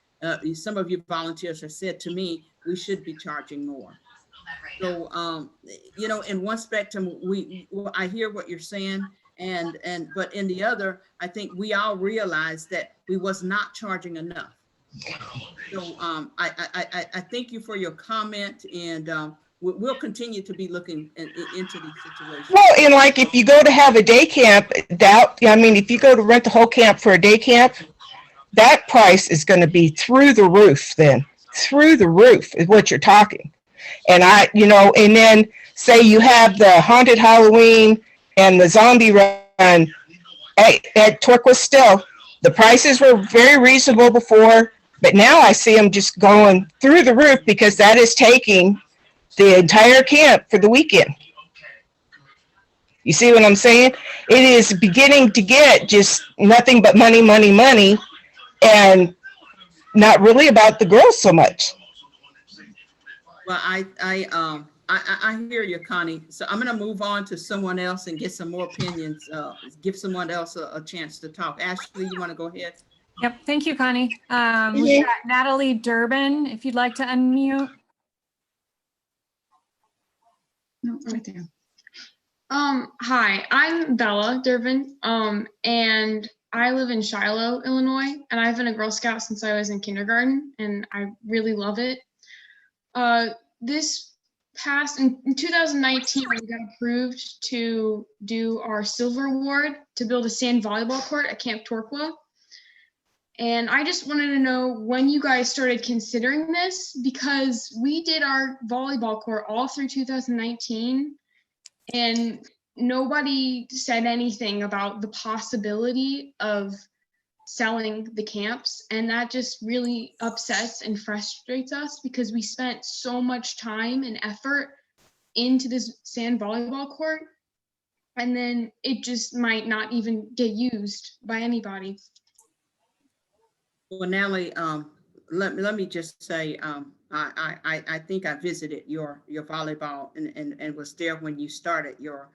[SPEAKER 2] some of you volunteers have said to me, we should be charging more. So, in one spectrum, I hear what you're saying, but in the other, I think we all realize that we was not charging enough. So I thank you for your comment, and we'll continue to be looking into these situations.
[SPEAKER 11] Well, and like if you go to have a day camp, if you go to rent the whole camp for a day camp, that price is going to be through the roof. Then through the roof is what you're talking. And and then say you have the haunted Halloween and the zombie run at Torqua. Still, the prices were very reasonable before. But now I see them just going through the roof because that is taking the entire camp for the weekend. You see what I'm saying? It is beginning to get just nothing but money, money, money, and not really about the girls so much.
[SPEAKER 2] Well, I hear you, Connie. So I'm going to move on to someone else and get some more opinions. Give someone else a chance to talk. Ashley, you want to go ahead?
[SPEAKER 1] Yep, thank you, Connie. We've got Natalie Durbin, if you'd like to unmute.
[SPEAKER 12] No, right there. Hi, I'm Bella Durbin, and I live in Shiloh, Illinois, and I've been a Girl Scout since I was in kindergarten, and I really love it. This past, in 2019, we got approved to do our silver award to build a sand volleyball court at Camp Torqua. And I just wanted to know when you guys started considering this, because we did our volleyball court all through 2019, and nobody said anything about the possibility of selling the camps. And that just really upsets and frustrates us because we spent so much time and effort into this sand volleyball court, and then it just might not even get used by anybody.
[SPEAKER 2] Well, Natalie, let me just say, I think I visited your volleyball and was there when you started your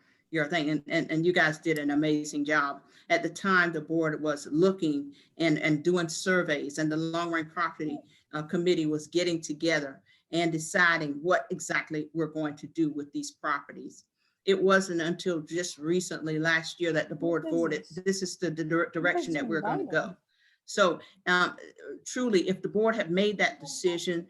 [SPEAKER 2] thing, and you guys did an amazing job. At the time, the board was looking and doing surveys, and the long range property committee was getting together and deciding what exactly we're going to do with these properties. It wasn't until just recently last year that the board voted, this is the direction that we're going to go. So truly, if the board had made that decision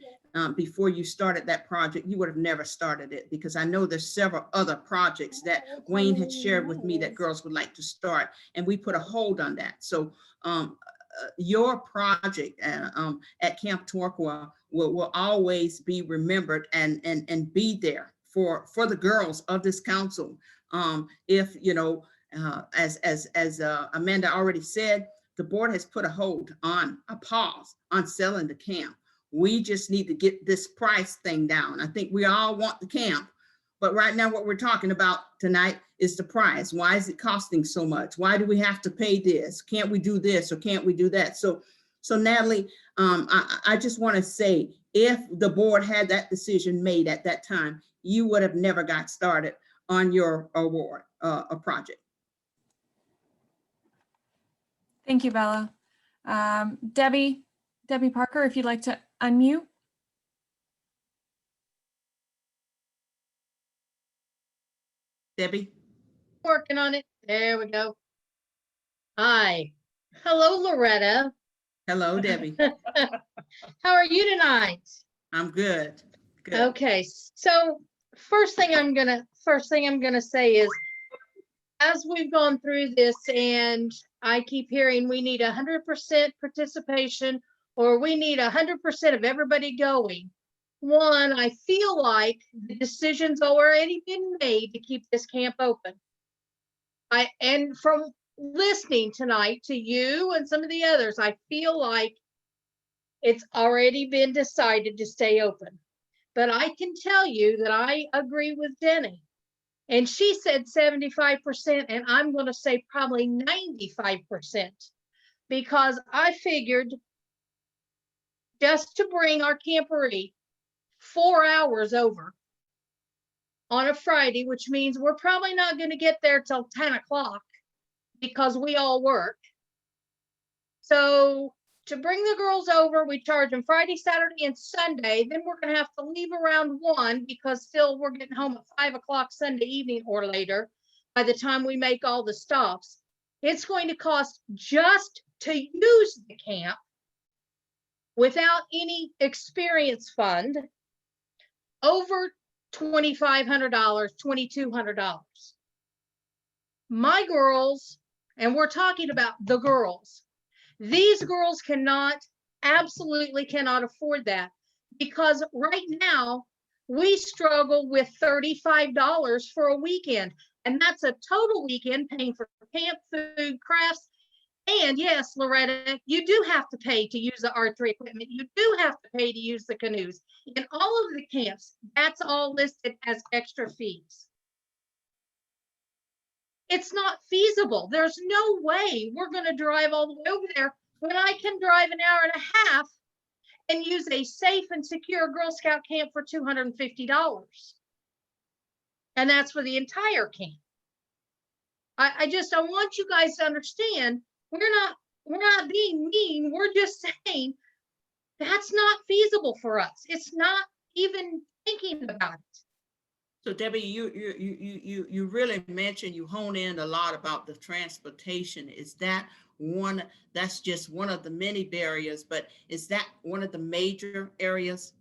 [SPEAKER 2] before you started that project, you would have never started it, because I know there's several other projects that Wayne had shared with me that girls would like to start, and we put a hold on that. So your project at Camp Torqua will always be remembered and be there for the girls of this council. If, you know, as Amanda already said, the board has put a pause on selling the camp. We just need to get this price thing down. I think we all want the camp, but right now what we're talking about tonight is the price. Why is it costing so much? Why do we have to pay this? Can't we do this or can't we do that? So Natalie, I just want to say, if the board had that decision made at that time, you would have never got started on your award, a project.
[SPEAKER 1] Thank you, Bella. Debbie Parker, if you'd like to unmute.
[SPEAKER 2] Debbie?
[SPEAKER 13] Working on it. There we go. Hi. Hello, Loretta.
[SPEAKER 2] Hello, Debbie.
[SPEAKER 13] How are you tonight?
[SPEAKER 2] I'm good. Good.
[SPEAKER 13] Okay, so first thing I'm gonna say is, as we've gone through this, and I keep hearing we need 100% participation, or we need 100% of everybody going. One, I feel like the decision's already been made to keep this camp open. And from listening tonight to you and some of the others, I feel like it's already been decided to stay open. But I can tell you that I agree with Denny. And she said 75%, and I'm going to say probably 95%, because I figured just to bring our camporee 4 hours over on a Friday, which means we're probably not going to get there till 10 o'clock because we all work. So to bring the girls over, we charge them Friday, Saturday, and Sunday. Then we're going to have to leave around 1 because still we're getting home at 5 o'clock Sunday evening or later by the time we make all the stops. It's going to cost just to use the camp without any experience fund over $2,500, $2,200. My girls, and we're talking about the girls, these girls absolutely cannot afford that, because right now we struggle with $35 for a weekend, and that's a total weekend paying for camp, food, crafts, And yes, Loretta, you do have to pay to use the archery equipment. You do have to pay to use the canoes. In all of the camps, that's all listed as extra fees. It's not feasible. There's no way we're going to drive all the way over there when I can drive an hour and a half and use a safe and secure Girl Scout camp for $250. And that's for the entire camp. I want you guys to understand, we're not being mean. We're just saying that's not feasible for us. It's not even thinking about it.
[SPEAKER 2] So Debbie, you really mentioned, you hone in a lot about the transportation. Is that one, that's just one of the many barriers, but is that one of the major areas?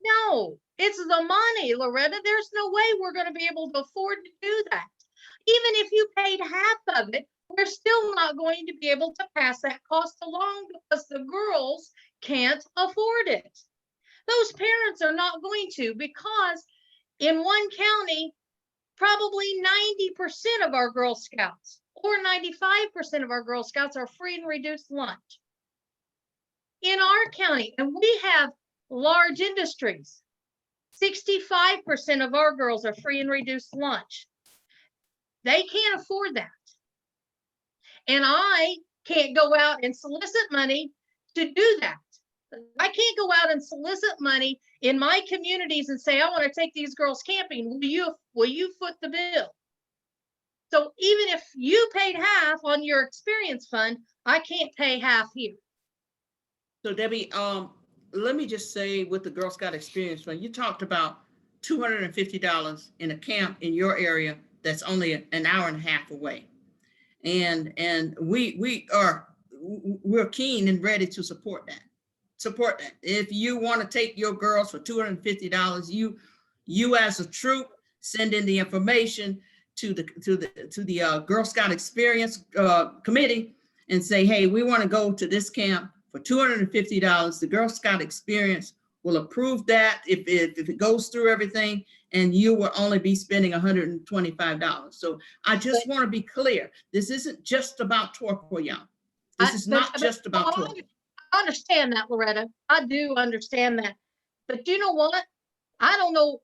[SPEAKER 13] No, it's the money, Loretta. There's no way we're going to be able to afford to do that. Even if you paid half of it, we're still not going to be able to pass that cost along because the girls can't afford it. Those parents are not going to, because in one county, probably 90% of our Girl Scouts or 95% of our Girl Scouts are free and reduced lunch. In our county, and we have large industries, 65% of our girls are free and reduced lunch. They can't afford that. And I can't go out and solicit money to do that. I can't go out and solicit money in my communities and say, I want to take these girls camping. Will you foot the bill? So even if you paid half on your experience fund, I can't pay half here.
[SPEAKER 2] So Debbie, let me just say, with the Girl Scout Experience Fund, you talked about $250 in a camp in your area that's only an hour and a half away. And we're keen and ready to support that. If you want to take your girls for $250, you as a troop send in the information to the Girl Scout Experience Committee and say, hey, we want to go to this camp for $250. The Girl Scout Experience will approve that if it goes through everything, and you will only be spending $125. So I just want to be clear. This isn't just about Torqua, y'all. This is not just about Torqua.
[SPEAKER 13] I understand that, Loretta. I do understand that. But you know what? I don't know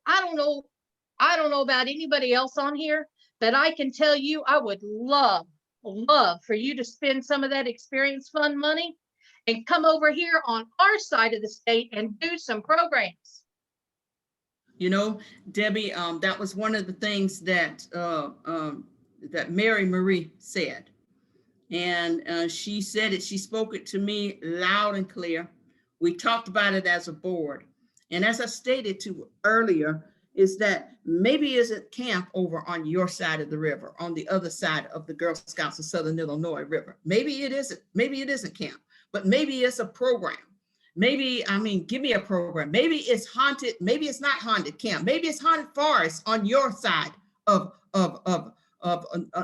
[SPEAKER 13] about anybody else on here, but I can tell you I would love for you to spend some of that experience fund money and come over here on our side of the state and do some programs.
[SPEAKER 2] You know, Debbie, that was one of the things that that Mary Marie said. And she said it, she spoke it to me loud and clear. We talked about it as a board. And as I stated to earlier, is that maybe isn't camp over on your side of the river, on the other side of the Girl Scouts of Southern Illinois River. Maybe it isn't camp, but maybe it's a program. Maybe, I mean, give me a program. Maybe it's haunted, maybe it's not haunted camp. Maybe it's haunted forest on your side of not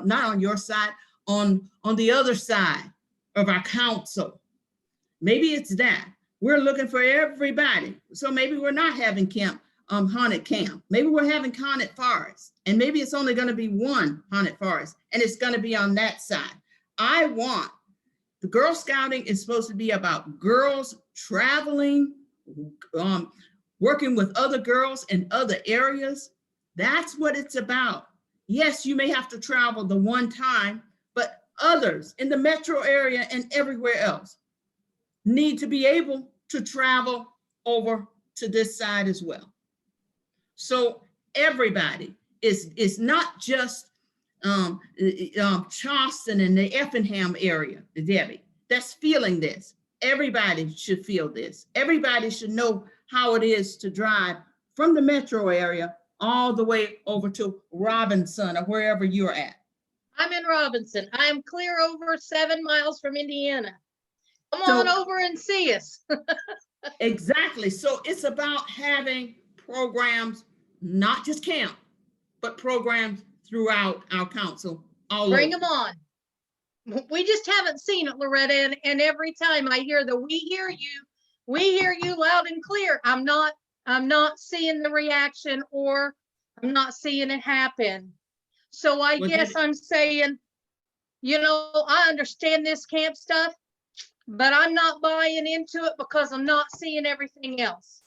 [SPEAKER 2] on your side, on the other side of our council. Maybe it's that. We're looking for everybody. So maybe we're not having haunted camp. Maybe we're having haunted forest, and maybe it's only going to be one haunted forest, and it's going to be on that side. The Girl Scouting is supposed to be about girls traveling, working with other girls in other areas. That's what it's about. Yes, you may have to travel the one time, but others in the metro area and everywhere else need to be able to travel over to this side as well. So everybody is not just Charleston and the Effingham area, Debbie, that's feeling this. Everybody should feel this. Everybody should know how it is to drive from the metro area all the way over to Robinson or wherever you're at.
[SPEAKER 13] I'm in Robinson. I am clear over 7 miles from Indiana. Come on over and see us.
[SPEAKER 2] Exactly. So it's about having programs, not just camp, but programs throughout our council.
[SPEAKER 13] Bring them on. We just haven't seen it, Loretta. And every time I hear we hear you loud and clear. I'm not seeing the reaction, or I'm not seeing it happen. So I guess I'm saying you know, I understand this camp stuff, but I'm not buying into it because I'm not seeing everything else.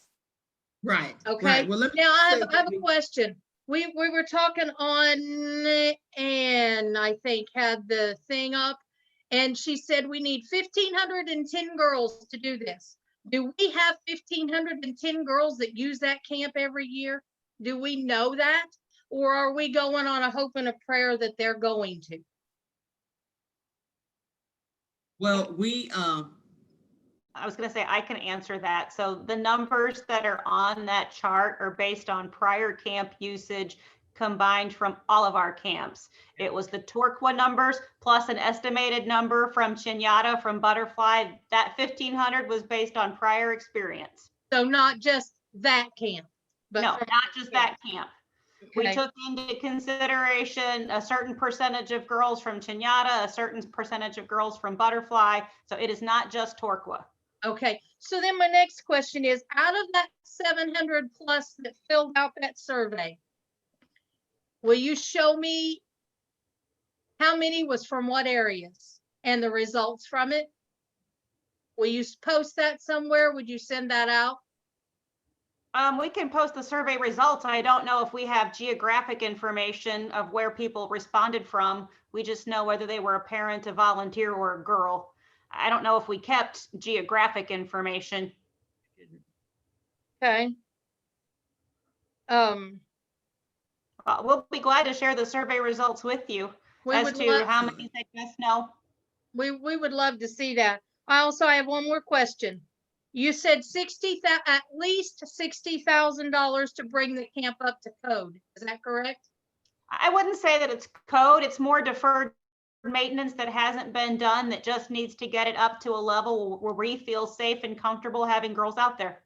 [SPEAKER 2] Right.
[SPEAKER 13] Okay.
[SPEAKER 2] Right. Well, let me
[SPEAKER 13] Now I
[SPEAKER 2] say,
[SPEAKER 13] have a
[SPEAKER 2] Debbie,
[SPEAKER 13] question. We were talking on, and I think had the thing up, and she said we need 1,510 girls to do this. Do we have 1,510 girls that use that camp every year? Do we know that? Or are we going on a hope and a prayer that they're going to?
[SPEAKER 2] well,
[SPEAKER 14] I was going to say I can answer that. So the numbers that are on that chart are based on prior camp usage combined from all of our camps. It was the Torqua numbers plus an estimated number from Chinyata, from Butterfly. That 1,500 was based on prior experience.
[SPEAKER 13] So not just that camp, but
[SPEAKER 14] no,
[SPEAKER 13] from
[SPEAKER 14] not just that camp. We
[SPEAKER 13] Okay.
[SPEAKER 14] took into consideration a certain percentage of girls from Chinyata, a certain percentage of girls from Butterfly. So it is not just Torqua.
[SPEAKER 13] Okay, so then my next question is, out of that 700 plus that filled out that survey, will you show me how many was from what areas and the results from it? Will you post that somewhere? Would you send that out?
[SPEAKER 14] We can post the survey results. I don't know if we have geographic information of where people responded from. We just know whether they were a parent, a volunteer, or a girl. I don't know if we kept geographic information.
[SPEAKER 13] Okay.
[SPEAKER 14] We'll be glad to share the survey results with you as to how many said yes, no.
[SPEAKER 13] We would love to see that. I also have one more question. You said at least $60,000 to bring the camp up to code. Is that correct?
[SPEAKER 14] I wouldn't say that it's code. It's more deferred maintenance that hasn't been done that just needs to get it up to a level where we feel safe and comfortable having girls out there.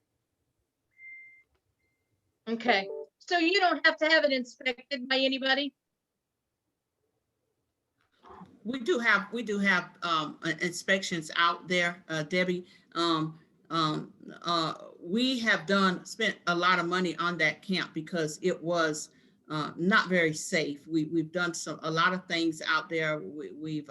[SPEAKER 13] Okay. So you don't have to have it inspected by anybody?
[SPEAKER 2] we do have inspections out there, Debbie. We have spent a lot of money on that camp because it was not very safe. We've done a lot of things out there. We've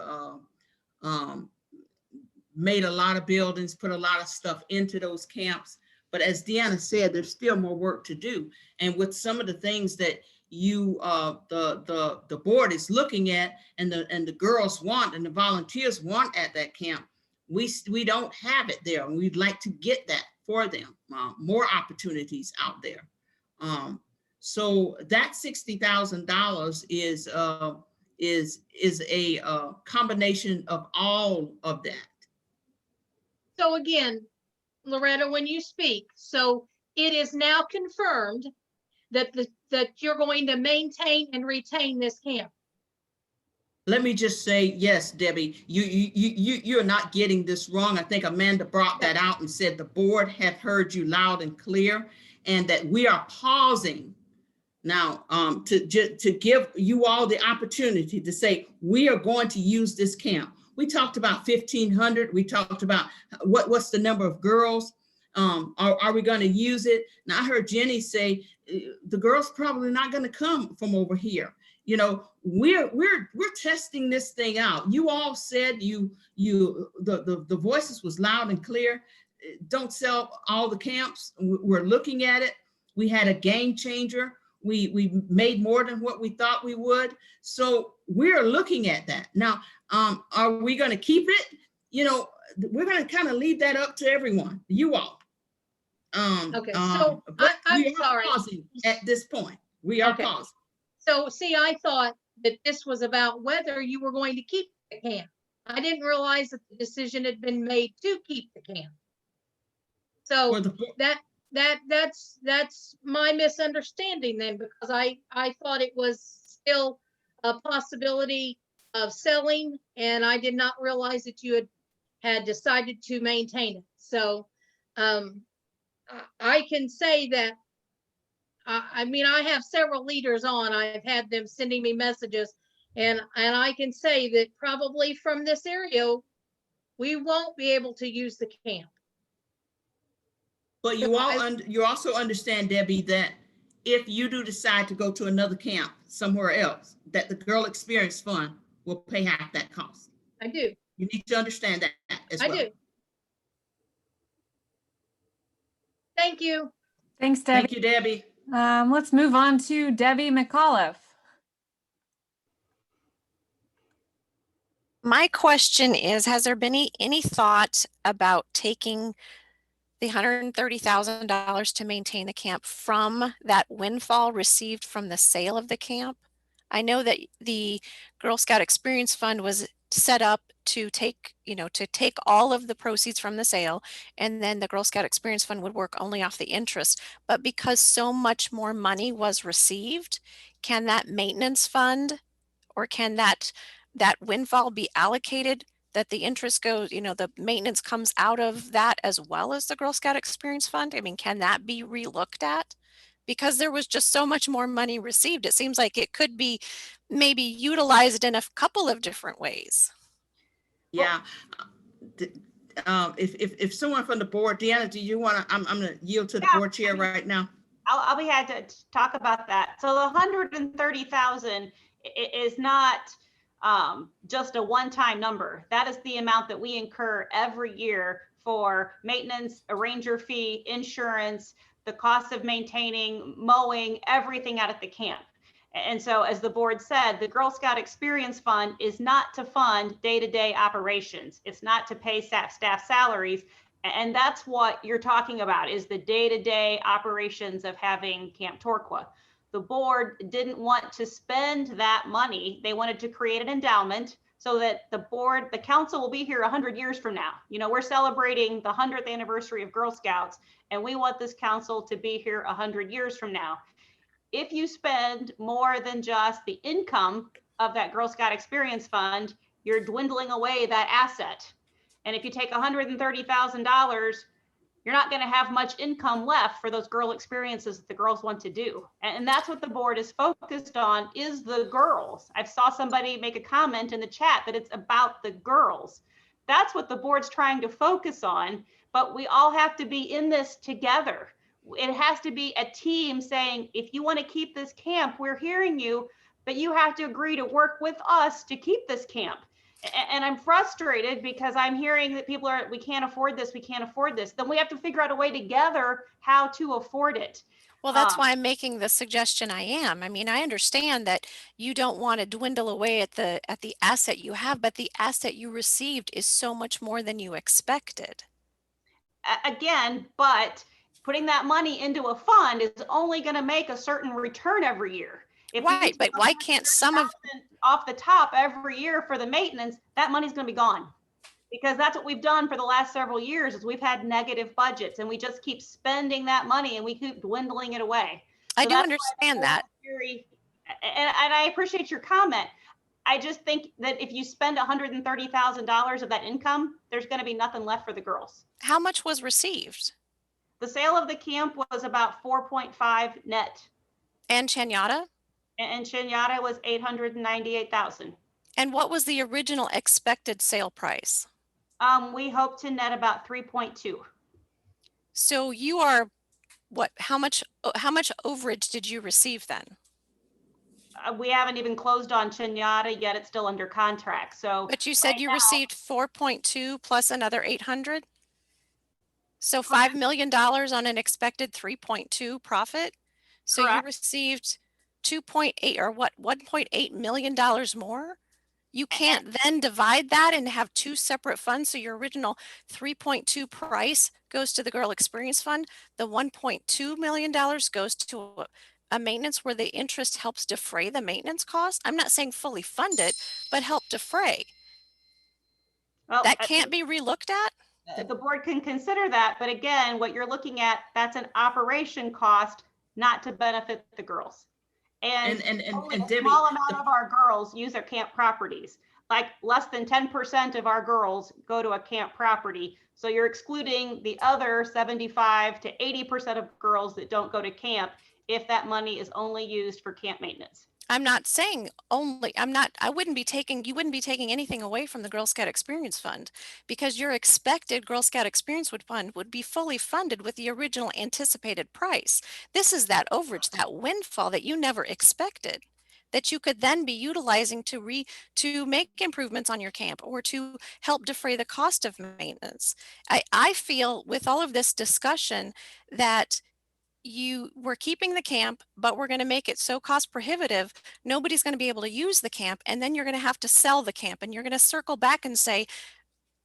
[SPEAKER 2] made a lot of buildings, put a lot of stuff into those camps. But as Deanna said, there's still more work to do. And with some of the things that the board is looking at, and the girls want, and the volunteers want at that camp, we don't have it there, and we'd like to get that for them. More opportunities out there. So that $60,000 is a combination of all of that.
[SPEAKER 13] So again, Loretta, when you speak, so it is now confirmed that that you're going to maintain and retain this camp.
[SPEAKER 2] Let me just say, yes, Debbie, you're not getting this wrong. I think Amanda brought that out and said the board have heard you loud and clear, and that we are pausing now to give you all the opportunity to say, we are going to use this camp. We talked about 1,500. We talked about what's the number of girls. Are we going to use it? Now I heard Jenny say the girls probably not going to come from over here. You know, we're testing this thing out. You all said the voices was loud and clear. Don't sell all the camps. We're looking at it. We had a game changer. We made more than what we thought we would. So we're looking at that. Now, are we going to keep it? You know, we're going to kind of leave that up to everyone, you all.
[SPEAKER 13] Okay, so I'm sorry.
[SPEAKER 2] Pausing at this point. We are pausing.
[SPEAKER 13] So see, I thought that this was about whether you were going to keep the camp. I didn't realize that the decision had been made to keep the camp. So that's my misunderstanding then, because I thought it was still a possibility of selling, and I did not realize that you had decided to maintain it. So I can say that, I mean, I have several leaders on. I've had them sending me messages, and I can say that probably from this area, we won't be able to use the camp.
[SPEAKER 2] But you also understand, Debbie, that if you do decide to go to another camp somewhere else, that the Girl Experience Fund will pay half that cost.
[SPEAKER 13] I do.
[SPEAKER 2] You need to understand that as well.
[SPEAKER 13] I do. Thank you.
[SPEAKER 1] Thanks, Debbie.
[SPEAKER 2] Thank you, Debbie.
[SPEAKER 1] Let's move on to Debbie McAuliffe.
[SPEAKER 15] My question is, has there been any thought about taking the $130,000 to maintain the camp from that windfall received from the sale of the camp? I know that the Girl Scout Experience Fund was set up to take all of the proceeds from the sale, and then the Girl Scout Experience Fund would work only off the interest. But because so much more money was received, can that maintenance fund, or can that windfall be allocated, that the interest goes, the maintenance comes out of that as well as the Girl Scout Experience Fund? I mean, can that be relooked at? Because there was just so much more money received, it seems like it could be maybe utilized in a couple of different ways.
[SPEAKER 2] Yeah. If someone from the board, Deanna, do you want to, I'm going to yield to the board chair right now.
[SPEAKER 14] I'll be happy to talk about that. So the 130,000 is not just a one-time number. That is the amount that we incur every year for maintenance, a ranger fee, insurance, the cost of maintaining, mowing, everything out at the camp. And so, as the board said, the Girl Scout Experience Fund is not to fund day-to-day operations. It's not to pay staff salaries. And that's what you're talking about, is the day-to-day operations of having Camp Torqua. The board didn't want to spend that money. They wanted to create an endowment so that the council will be here 100 years from now. We're celebrating the 100th anniversary of Girl Scouts, and we want this council to be here 100 years from now. If you spend more than just the income of that Girl Scout Experience Fund, you're dwindling away that asset. And if you take $130,000, you're not going to have much income left for those girl experiences that the girls want to do. And that's what the board is focused on, is the girls. I saw somebody make a comment in the chat that it's about the girls. That's what the board's trying to focus on, but we all have to be in this together. It has to be a team saying, if you want to keep this camp, we're hearing you, but you have to agree to work with us to keep this camp. And I'm frustrated because I'm hearing that people are, we can't afford this, we can't afford this. Then we have to figure out a way together how to afford it.
[SPEAKER 15] Well, that's why I'm making the suggestion I am. I mean, I understand that you don't want to dwindle away at the asset you have, but the asset you received is so much more than you expected.
[SPEAKER 14] Again, but putting that money into a fund is only going to make a certain return every year.
[SPEAKER 15] Right, but why can't some of
[SPEAKER 14] off the top every year for the maintenance, that money's going to be gone, because that's what we've done for the last several years, is we've had negative budgets and we just keep spending that money and we keep dwindling it away.
[SPEAKER 15] I do understand that.
[SPEAKER 14] And I appreciate your comment. I just think that if you spend $130,000 of that income, there's going to be nothing left for the girls.
[SPEAKER 15] How much was received?
[SPEAKER 14] The sale of the camp was about 4.5 net.
[SPEAKER 15] And Chanyata?
[SPEAKER 14] And Chanyata was 898,000.
[SPEAKER 15] And what was the original expected sale price?
[SPEAKER 14] We hope to net about 3.2.
[SPEAKER 15] So you are what? How much overage did you receive then?
[SPEAKER 14] We haven't even closed on Chanyata yet. It's still under contract. So,
[SPEAKER 15] but you said you received 4.2 plus another 800. So $5 million on an expected 3.2 profit. So
[SPEAKER 14] correct.
[SPEAKER 15] You received 2.8 or what, $1.8 million more. You can't then divide that and have two separate funds. So your original 3.2 price goes to the Girl Experience Fund. The $1.2 million goes to a maintenance where the interest helps defray the maintenance cost. I'm not saying fully fund it, but help defray. Well, that can't be relooked at.
[SPEAKER 14] The board can consider that, but again, what you're looking at, that's an operation cost, not to benefit the girls. And only a
[SPEAKER 2] Debbie,
[SPEAKER 14] small amount of our girls use their camp properties. Like less than 10% of our girls go to a camp property. So you're excluding the other 75 to 80% of girls that don't go to camp if that money is only used for camp maintenance.
[SPEAKER 15] I'm not saying only, you wouldn't be taking anything away from the Girl Scout Experience Fund, because your expected Girl Scout Experience Fund would be fully funded with the original anticipated price. This is that overage, that windfall that you never expected. that you could then be utilizing to make improvements on your camp or to help defray the cost of maintenance. I feel with all of this discussion that we're keeping the camp, but we're going to make it so cost prohibitive, nobody's going to be able to use the camp. And then you're going to have to sell the camp, and you're going to circle back and say,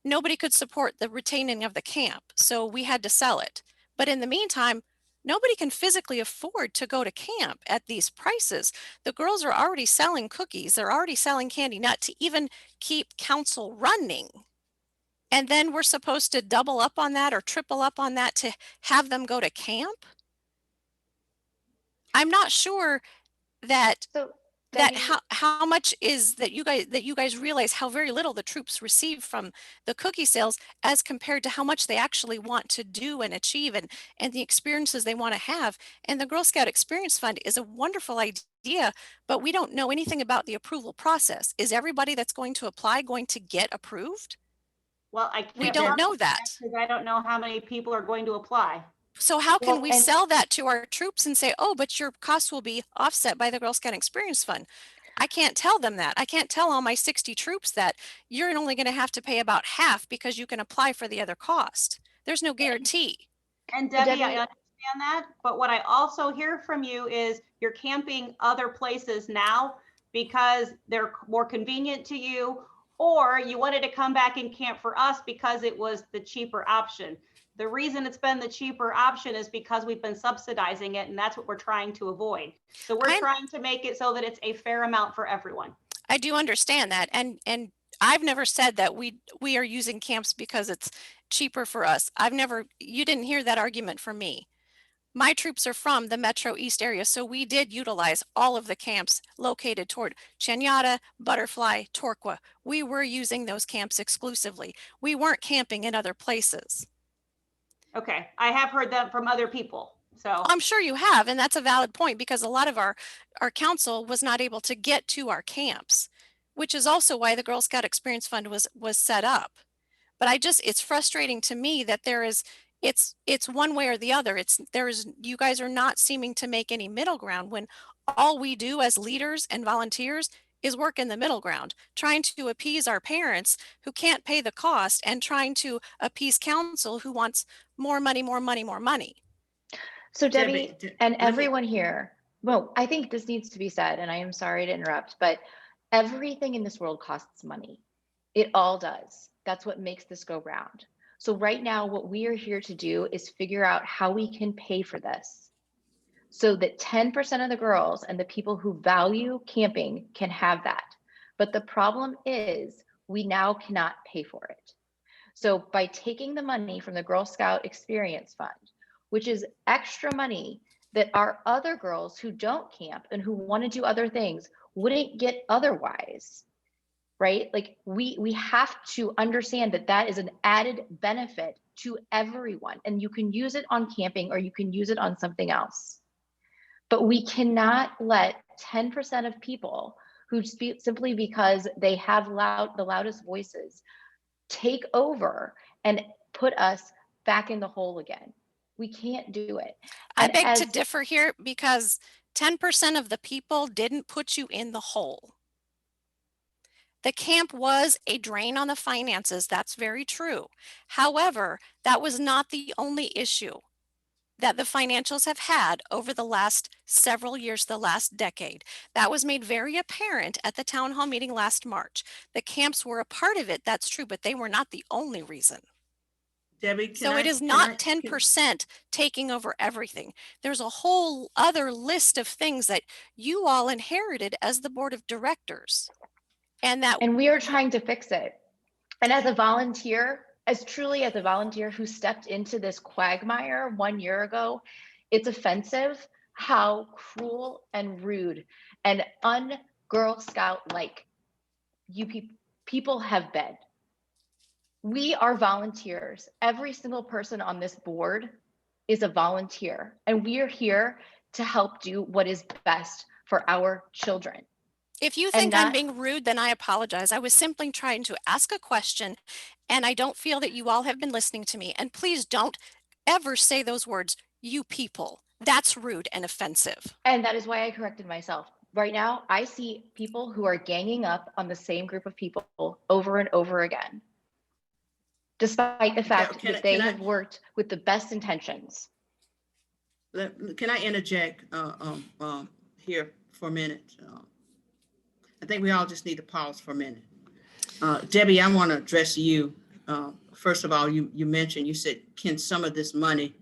[SPEAKER 15] nobody could support the retaining of the camp, so we had to sell it. But in the meantime, nobody can physically afford to go to camp at these prices. The girls are already selling cookies. They're already selling candy nut to even keep council running. And then we're supposed to double up on that or triple up on that to have them go to camp. I'm not sure that how much is that you guys realize how very little the troops receive from the cookie sales as compared to how much they actually want to do and achieve and the experiences they want to have. And the Girl Scout Experience Fund is a wonderful idea, but we don't know anything about the approval process. Is everybody that's going to apply going to get approved?
[SPEAKER 14] Well, I can't.
[SPEAKER 15] We don't know that.
[SPEAKER 14] Because I don't know how many people are going to apply.
[SPEAKER 15] So how can we sell that to our troops and say, oh, but your costs will be offset by the Girl Scout Experience Fund? I can't tell them that. I can't tell all my 60 troops that you're only going to have to pay about half because you can apply for the other cost. There's no guarantee.
[SPEAKER 14] And Debbie, I understand that, but what I also hear from you is you're camping other places now because they're more convenient to you, or you wanted to come back and camp for us because it was the cheaper option. The reason it's been the cheaper option is because we've been subsidizing it, and that's what we're trying to avoid. So we're trying to make it so that it's a fair amount for everyone.
[SPEAKER 15] I do understand that. And I've never said that we are using camps because it's cheaper for us. You didn't hear that argument from me. My troops are from the Metro East area, so we did utilize all of the camps located toward Chanyata, Butterfly, Torqua. We were using those camps exclusively. We weren't camping in other places.
[SPEAKER 14] Okay, I have heard that from other people. So
[SPEAKER 15] I'm sure you have, and that's a valid point because a lot of our council was not able to get to our camps, which is also why the Girl Scout Experience Fund was set up. But it's frustrating to me that it's one way or the other. You guys are not seeming to make any middle ground when all we do as leaders and volunteers is work in the middle ground, trying to appease our parents who can't pay the cost and trying to appease council who wants more money, more money, more money.
[SPEAKER 6] So Debbie and everyone here, well, I think this needs to be said, and I am sorry to interrupt, but everything in this world costs money. It all does. That's what makes this go round. So right now, what we are here to do is figure out how we can pay for this so that 10% of the girls and the people who value camping can have that. But the problem is we now cannot pay for it. So by taking the money from the Girl Scout Experience Fund, which is extra money that our other girls who don't camp and who want to do other things wouldn't get otherwise, right? Like we have to understand that that is an added benefit to everyone, and you can use it on camping or you can use it on something else. But we cannot let 10% of people who speak simply because they have the loudest voices take over and put us back in the hole again. We can't do it.
[SPEAKER 15] I beg to differ here because 10% of the people didn't put you in the hole. The camp was a drain on the finances. That's very true. However, that was not the only issue that the financials have had over the last several years, the last decade. That was made very apparent at the town hall meeting last March. The camps were a part of it, that's true, but they were not the only reason.
[SPEAKER 2] Debbie,
[SPEAKER 15] so it is not 10% taking over everything. There's a whole other list of things that you all inherited as the board of directors. And
[SPEAKER 6] we are trying to fix it. And as a volunteer, as a volunteer who stepped into this quagmire 1 year ago, it's offensive how cruel and rude and un-Girl Scout-like you people have been. We are volunteers. Every single person on this board is a volunteer, and we are here to help do what is best for our children.
[SPEAKER 15] If you think I'm being rude, then I apologize. I was simply trying to ask a question, and I don't feel that you all have been listening to me. And please don't ever say those words, you people. That's rude and offensive.
[SPEAKER 6] And that is why I corrected myself. right now, I see people who are ganging up on the same group of people over and over again, despite the fact
[SPEAKER 2] Can
[SPEAKER 6] that
[SPEAKER 2] I-
[SPEAKER 6] they
[SPEAKER 2] can I-
[SPEAKER 6] have worked with the best intentions.
[SPEAKER 2] Can I interject here for a minute? I think we all just need to pause for a minute. Debbie, I want to address you. First of all, you mentioned, you said, can some of this money,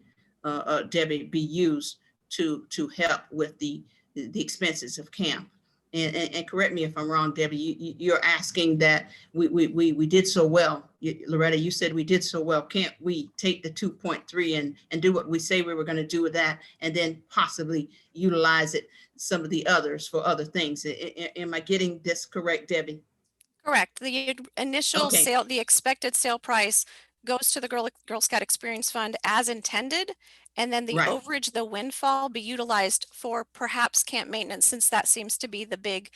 [SPEAKER 2] Debbie, be used to help with the expenses of camp? And correct me if I'm wrong, Debbie, you're asking that we did so well. Loretta, you said we did so well. Can't we take the 2.3 and do what we say we were going to do with that, and then possibly utilize it, some of the others, for other things? Am I getting this correct, Debbie?
[SPEAKER 15] Correct. The initial
[SPEAKER 2] Okay.
[SPEAKER 15] sale, the expected sale price goes to the Girl Scout Experience Fund as intended. And then the
[SPEAKER 2] Right.
[SPEAKER 15] overage, the windfall, be utilized for perhaps camp maintenance, since that seems to be the big.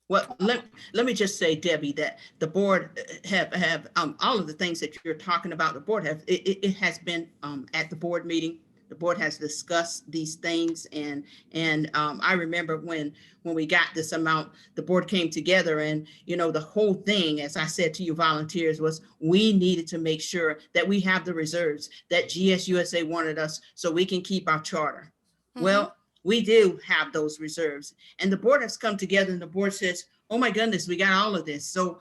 [SPEAKER 2] Well, let me just say, Debbie, that the board have all of the things that you're talking about. The board it has been at the board meeting. The board has discussed these things, and I remember when we got this amount, the board came together, and the whole thing, as I said to you volunteers, was we needed to make sure that we have the reserves that GSUSA wanted us, so we can keep our charter. Well, we do have those reserves, and the board has come together, and the board says, oh my goodness, we got all of this. So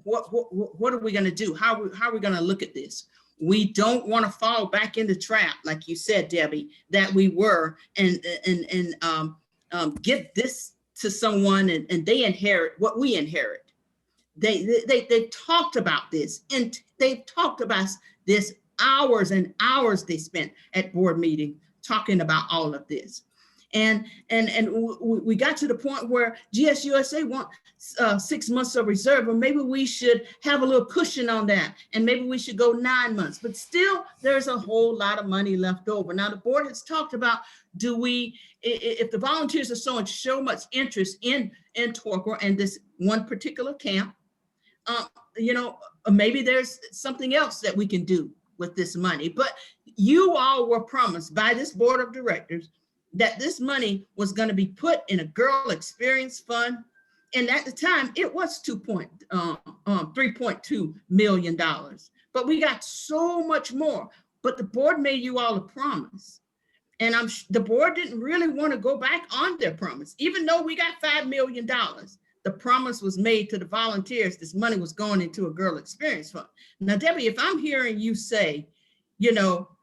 [SPEAKER 2] what are we going to do? How are we going to look at this? We don't want to fall back in the trap, like you said, Debbie, that we were, and give this to someone and they inherit what we inherit. They talked about this, and they've talked about this hours and hours they spent at board meeting talking about all of this. And we got to the point where GSUSA want 6 months of reserve, or maybe we should have a little cushion on that, and maybe we should go 9 months. But still, there's a whole lot of money left over. Now, the board has talked about, if the volunteers are showing so much interest in Torqua and this one particular camp, maybe there's something else that we can do with this money. But you all were promised by this board of directors that this money was going to be put in a Girl Experience Fund. And at the time, it was $3.2 million. But we got so much more. But the board made you all a promise. And the board didn't really want to go back on their promise. Even though we got $5 million, the promise was made to the volunteers. This money was going into a Girl Experience Fund. Now, Debbie, if I'm hearing you say,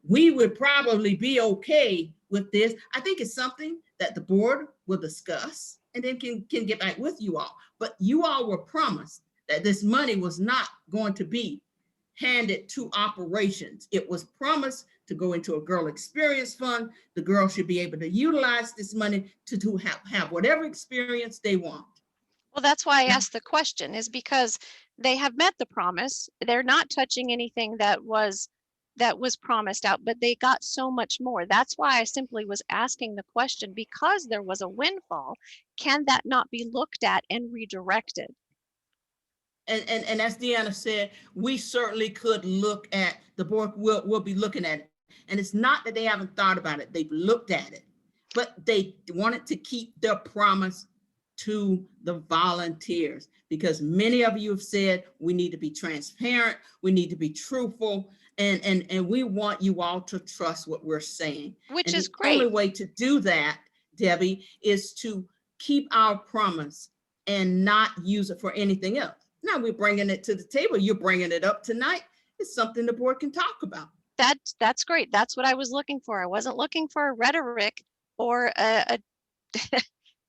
[SPEAKER 2] we would probably be okay with this, I think it's something that the board will discuss and then can get back with you all. But you all were promised that this money was not going to be handed to operations. It was promised to go into a Girl Experience Fund. The girls should be able to utilize this money to have whatever experience they want.
[SPEAKER 15] Well, that's why I asked the question, is because they have met the promise. They're not touching anything that was promised out, but they got so much more. That's why I simply was asking the question, because there was a windfall, can that not be looked at and redirected?
[SPEAKER 2] And as Deanna said, we certainly could look at, the board will be looking at it. And it's not that they haven't thought about it, they've looked at it, but they wanted to keep their promise to the volunteers, because many of you have said we need to be transparent, we need to be truthful, and we want you all to trust what we're saying.
[SPEAKER 15] Which
[SPEAKER 2] and
[SPEAKER 15] is
[SPEAKER 2] the
[SPEAKER 15] great.
[SPEAKER 2] only way to do that, Debbie, is to keep our promise and not use it for anything else. Now we're bringing it to the table. You're bringing it up tonight. It's something the board can talk about.
[SPEAKER 15] That's great. That's what I was looking for. I wasn't looking for a rhetoric or a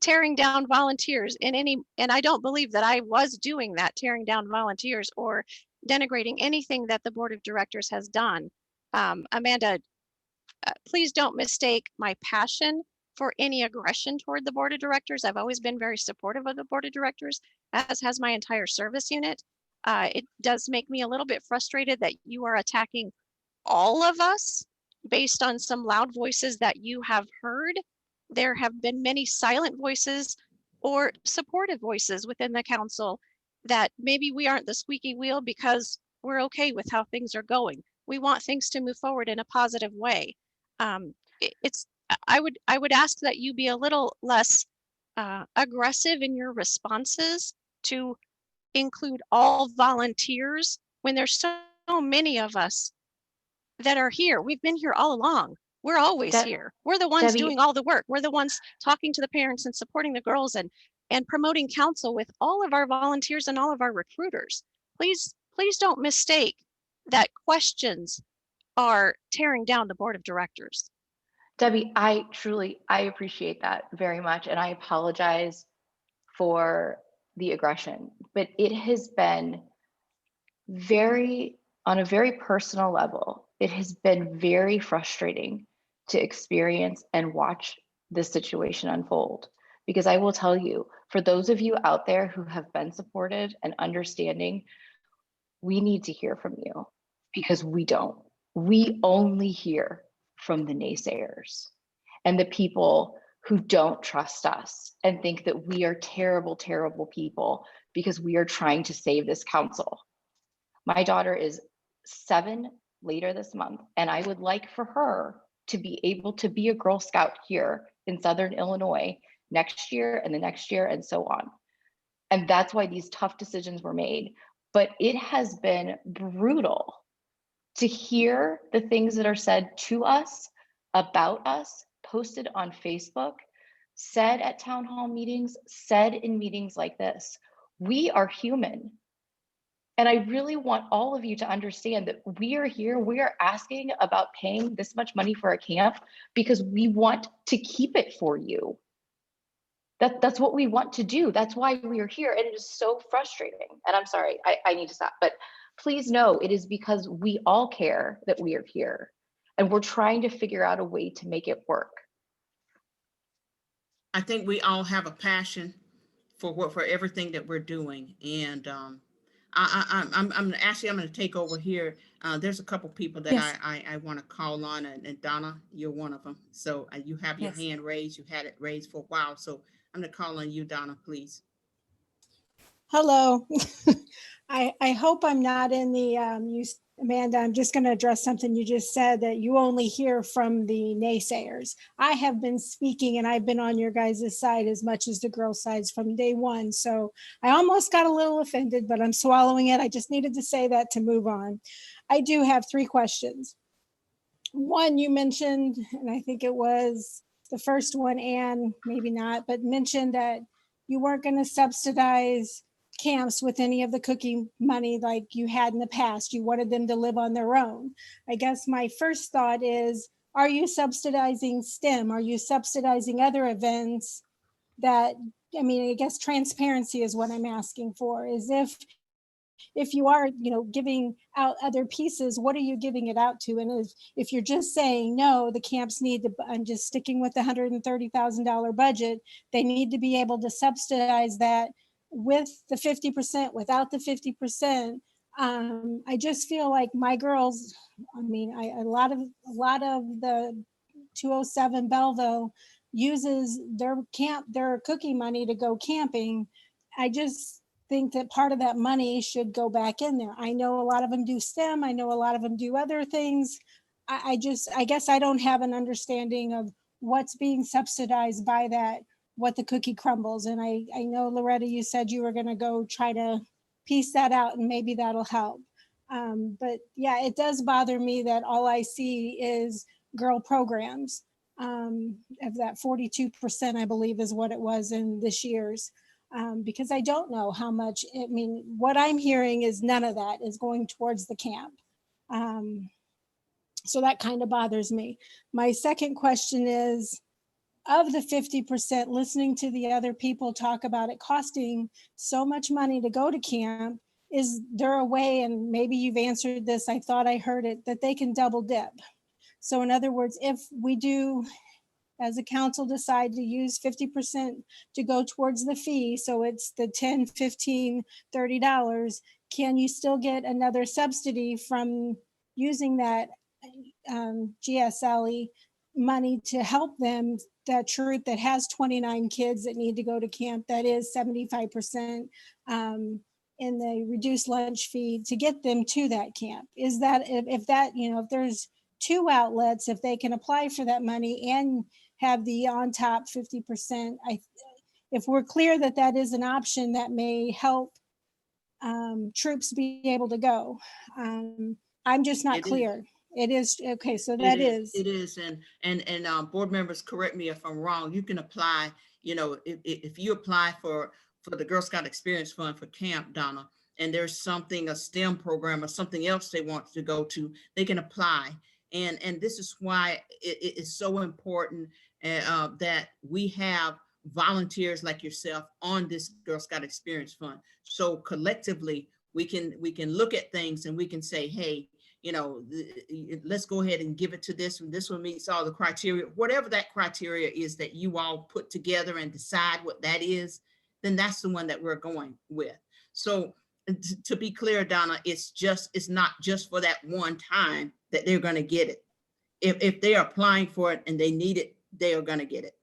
[SPEAKER 15] tearing down volunteers and I don't believe that I was doing that, tearing down volunteers or denigrating anything that the board of directors has done. Amanda, please don't mistake my passion for any aggression toward the board of directors. I've always been very supportive of the board of directors, as has my entire service unit. It does make me a little bit frustrated that you are attacking all of us based on some loud voices that you have heard. There have been many silent voices or supportive voices within the council that maybe we aren't the squeaky wheel because we're okay with how things are going. We want things to move forward in a positive way. I would ask that you be a little less aggressive in your responses to include all volunteers when there's so many of us that are here. We've been here all along. We're always here. We're the ones
[SPEAKER 6] Debbie,
[SPEAKER 15] doing all the work. We're the ones talking to the parents and supporting the girls and promoting counsel with all of our volunteers and all of our recruiters. Please don't mistake that questions are tearing down the board of directors.
[SPEAKER 6] Debbie, I appreciate that very much. And I apologize for the aggression, but it has been on a very personal level, it has been very frustrating to experience and watch this situation unfold. Because I will tell you, for those of you out there who have been supportive and understanding, we need to hear from you because we don't. We only hear from the naysayers and the people who don't trust us and think that we are terrible, terrible people because we are trying to save this council. My daughter is 7 later this month, and I would like for her to be able to be a Girl Scout here in Southern Illinois next year and the next year and so on. And that's why these tough decisions were made. But it has been brutal to hear the things that are said to us, about us, posted on Facebook, said at town hall meetings, said in meetings like this. We are human. And I really want all of you to understand that we are here, we are asking about paying this much money for a camp because we want to keep it for you. That's what we want to do. That's why we are here. And it is so frustrating. And I'm sorry, I need to stop. But please know it is because we all care that we are here. And we're trying to figure out a way to make it work.
[SPEAKER 2] I think we all have a passion for everything that we're doing. And I'm going to take over here. There's a couple people that
[SPEAKER 1] Yes.
[SPEAKER 2] I want to call on, and Donna, you're one of them. So you have your
[SPEAKER 1] Yes.
[SPEAKER 2] hand raised. You had it raised for a while. So I'm going to call on you, Donna, please.
[SPEAKER 16] Hello. I hope I'm not in the, Amanda, I'm just going to address something you just said, that you only hear from the naysayers. I have been speaking and I've been on your guys' side as much as the girl sides from day one. So I almost got a little offended, but I'm swallowing it. I just needed to say that to move on. I do have 3 questions. One, you mentioned, and I think it was the first one, and maybe not, but mentioned that you weren't going to subsidize camps with any of the cookie money like you had in the past. You wanted them to live on their own. I guess my first thought is, are you subsidizing STEM? Are you subsidizing other events that, I mean, I guess transparency is what I'm asking for, is if you are, giving out other pieces, what are you giving it out to? And if you're just saying, no, the camps need to, I'm just sticking with the $130,000 budget, they need to be able to subsidize that with the 50%, without the 50%. I just feel like my girls, I mean, a lot of the 207 Belleville uses their cookie money to go camping. I just think that part of that money should go back in there. I know a lot of them do STEM. I know a lot of them do other things. I guess I don't have an understanding of what's being subsidized by that, what the cookie crumbles. And I know, Loretta, you said you were going to go try to piece that out and maybe that'll help. But yeah, it does bother me that all I see is girl programs. Of that 42%, I believe is what it was in this year's. Because I don't know how much, I mean, what I'm hearing is none of that is going towards the camp. So that kind of bothers me. My second question is, of the 50%, listening to the other people talk about it costing so much money to go to camp, is there a way, and maybe you've answered this, I thought I heard it, that they can double dip? So in other words, if we do, as a council, decide to use 50% to go towards the fee, so it's the $10, $15, $30, can you still get another subsidy from using that GSLE money to help them, that troop that has 29 kids that need to go to camp, that is 75% in the reduced lunch fee to get them to that camp? Is that, if that, if there's 2 outlets, if they can apply for that money and have the on top 50%, if we're clear that that is an option that may help troops be able to go. I'm just not
[SPEAKER 2] It is.
[SPEAKER 16] clear. It is, okay, so that is.
[SPEAKER 2] It is, and board members, correct me if I'm wrong, you can apply, you know, if you apply for the Girl Scout Experience Fund for camp, Donna, and there's something, a STEM program or something else they want to go to, they can apply. And this is why it is so important that we have volunteers like yourself on this Girl Scout Experience Fund. So collectively, we can look at things and we can say, hey, you know, let's go ahead and give it to this one. This one meets all the criteria, whatever that criteria is that you all put together and decide what that is, then that's the one that we're going with. So to be clear, Donna, it's not just for that one time that they're going to get it. If they're applying for it and they need it, they are going to get it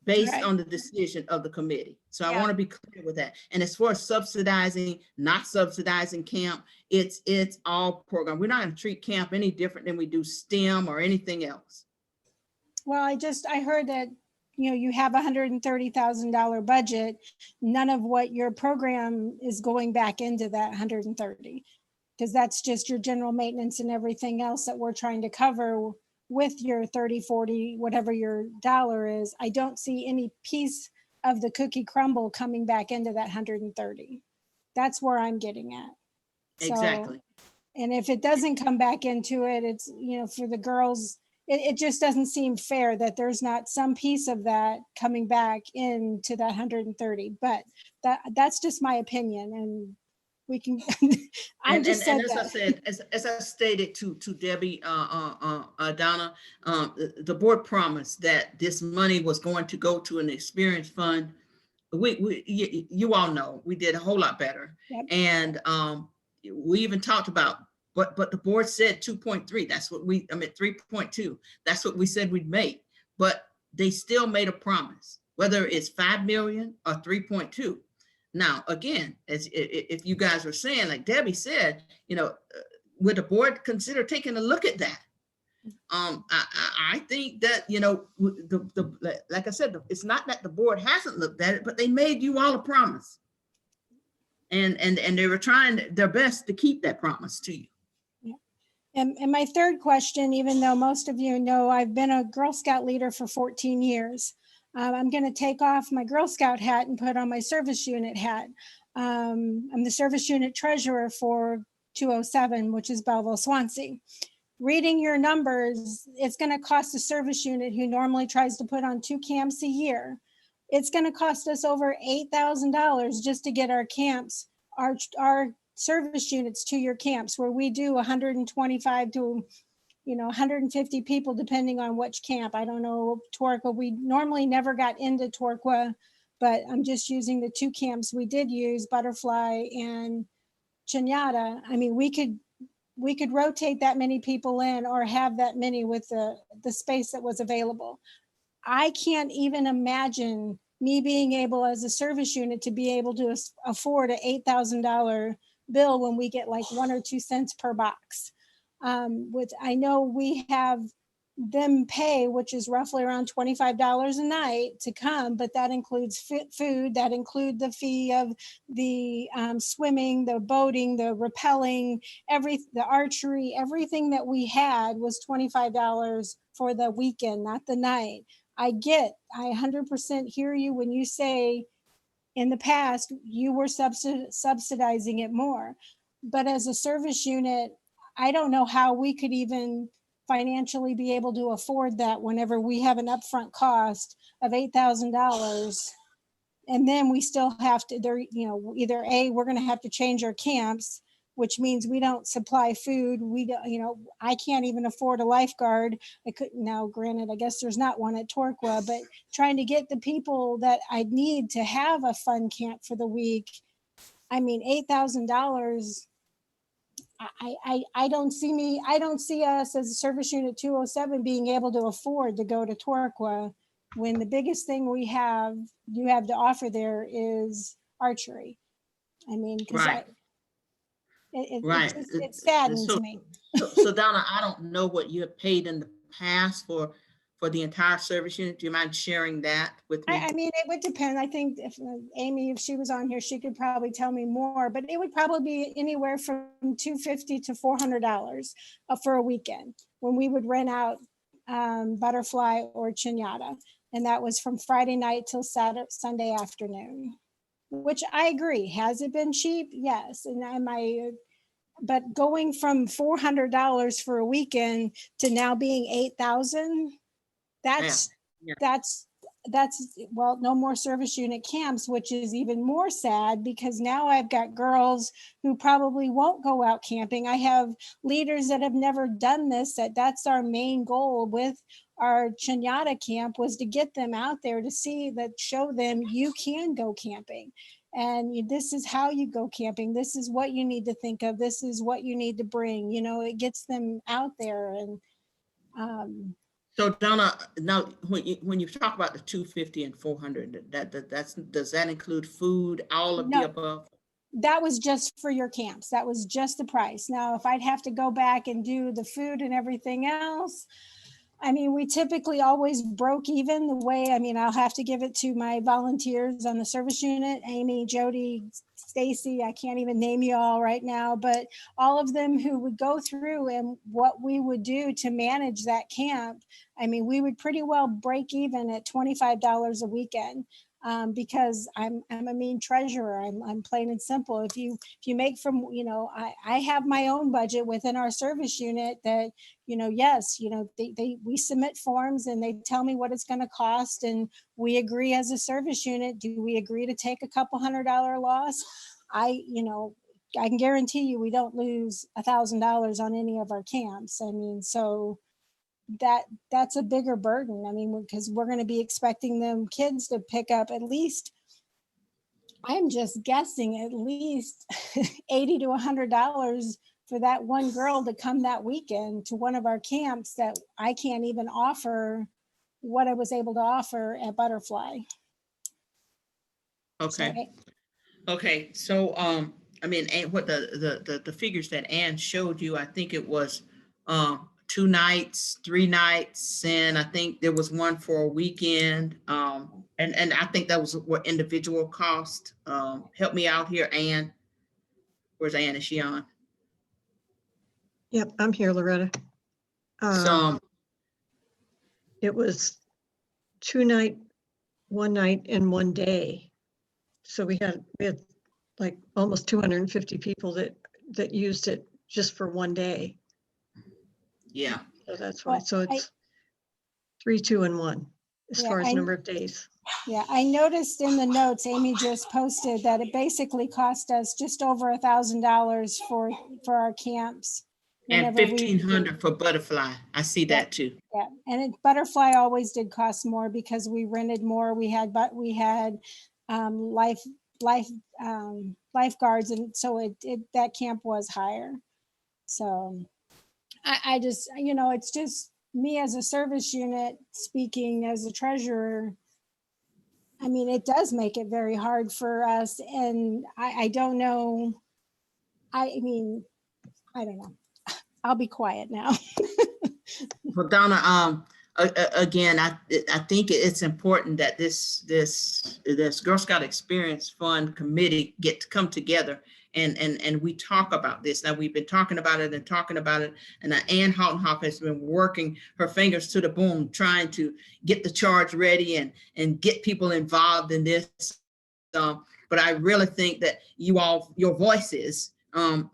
[SPEAKER 2] based on the decision of the committee. So I want to be clear with that. And as far as subsidizing, not subsidizing camp, it's all program. We're not going to treat camp any different than we do STEM or anything else.
[SPEAKER 16] Well, I heard that, you know, you have $130,000 budget. None of what your program is going back into that 130, because that's just your general maintenance and everything else that we're trying to cover with your 30, 40, whatever your dollar is. I don't see any piece of the cookie crumble coming back into that 130. That's where I'm getting at.
[SPEAKER 2] Exactly.
[SPEAKER 16] So, and if it doesn't come back into it, it's, you know, for the girls, it just doesn't seem fair that there's not some piece of that coming back into that 130. But that's just my opinion, and we can.
[SPEAKER 2] And as I said, as I stated to Debbie, Donna, the board promised that this money was going to go to an experience fund. You all know we did a whole lot better, and we even talked about. But the board said 2.3. That's what 3.2. That's what we said we'd make. But they still made a promise, whether it's 5 million or 3.2. Now, again, as if you guys were saying, like Debbie said, you know, would the board consider taking a look at that? I think that, you know, like I said, it's not that the board hasn't looked at it, but they made you all a promise, and they were trying their best to keep that promise to you.
[SPEAKER 16] And my third question, even though most of you know I've been a Girl Scout leader for 14 years, I'm going to take off my Girl Scout hat and put on my service unit hat. I'm the service unit treasurer for 207, which is Belleville Swansea. Reading your numbers, it's going to cost a service unit who normally tries to put on 2 camps a year. It's going to cost us over $8,000 just to get our camps, our service units to your camps, where we do 125 to 150 people depending on which camp. I don't know, Torqua, we normally never got into Torqua, but I'm just using the 2 camps we did use, Butterfly and Chinyata. I mean, we could rotate that many people in, or have that many with the space that was available. I can't even imagine me being able as a service unit to be able to afford an $8,000 bill when we get like 1 or 2 cents per box. I know we have them pay, which is roughly around $25 a night to come, but that includes food, that include the fee of the swimming, the boating, the rappelling, the archery, everything that we had was $25 for the weekend, not the night. I 100% hear you when you say in the past you were subsidizing it more, but as a service unit, I don't know how we could even financially be able to afford that whenever we have an upfront cost of $8,000. And then we still have to, either A, we're going to have to change our camps, which means we don't supply food. We don't, I can't even afford a lifeguard. I couldn't, now granted, I guess there's not one at Torqua, but trying to get the people that I need to have a fun camp for the week. I mean, $8,000. I don't see us as a service unit 207 being able to afford to go to Torqua when the biggest thing you have to offer there is archery. I mean, because it saddens me.
[SPEAKER 2] So Donna, I don't know what you have paid in the past for for the entire service unit? Do you mind sharing that with me?
[SPEAKER 16] I mean, it would depend. I think if Amy, if she was on here, she could probably tell me more, but it would probably be anywhere from $250 to $400 for a weekend when we would rent out Butterfly or Chinata. And that was from Friday night till Sunday afternoon, which I agree. Has it been cheap? Yes. But going from $400 for a weekend to now being $8,000, that's well, no more service unit camps, which is even more sad because now I've got girls who probably won't go out camping. I have leaders that have never done this, that's our main goal with our Chinata camp, was to get them out there to show them you can go camping. And this is how you go camping. This is what you need to think of. This is what you need to bring. It gets them out there. And
[SPEAKER 2] so Donna, now when you talk about the 250 and 400, does that include food, all of the above?
[SPEAKER 16] That was just for your camps. That was just the price. Now, if I'd have to go back and do the food and everything else, I mean, we typically always broke even the way, I'll have to give it to my volunteers on the service unit, Amy, Jody, Stacy, I can't even name you all right now, but all of them who would go through and what we would do to manage that camp. We would pretty well break even at $25 a weekend. Because I'm a mean treasurer. I'm plain and simple. If you make from, I have my own budget within our service unit that, yes, we submit forms and they tell me what it's going to cost. And we agree as a service unit, do we agree to take a couple $100 loss? I can guarantee you we don't lose $1,000 on any of our camps. So that's a bigger burden. Because we're going to be expecting them kids to pick up at least, I'm just guessing, at least $80 to $100 for that one girl to come that weekend to one of our camps that I can't even offer what I was able to offer at Butterfly.
[SPEAKER 2] Okay. Okay. So, what the figures that Ann showed you, I think it was 2 nights, 3 nights, and I think there was one for a weekend. And I think that was what individual cost. Help me out here, Ann. Where's Ann? Is she on?
[SPEAKER 7] Yep, I'm here, Loretta. It was 2 night, 1 night, and 1 day. So we had like almost 250 people that used it just for 1 day.
[SPEAKER 2] Yeah.
[SPEAKER 7] So that's why. So it's 3, 2, and 1 as far as number of days.
[SPEAKER 16] Yeah, I noticed in the notes Amy just posted that it basically cost us just over $1,000 for our camps.
[SPEAKER 2] And $1,500 for Butterfly. I see that too.
[SPEAKER 16] Yeah, and Butterfly always did cost more because we rented more. We had lifeguards, and so that camp was higher. So I just, it's just me as a service unit speaking as a treasurer. It does make it very hard for us. And I don't know. I don't know. I'll be quiet now.
[SPEAKER 2] Well, Donna, again, I think it's important that this Girl Scout Experience Fund committee get to come together and we talk about this. Now we've been talking about it, and Ann Houghtonhoff has been working her fingers to the bone, trying to get the charge ready and get people involved in this. But I really think that your voices,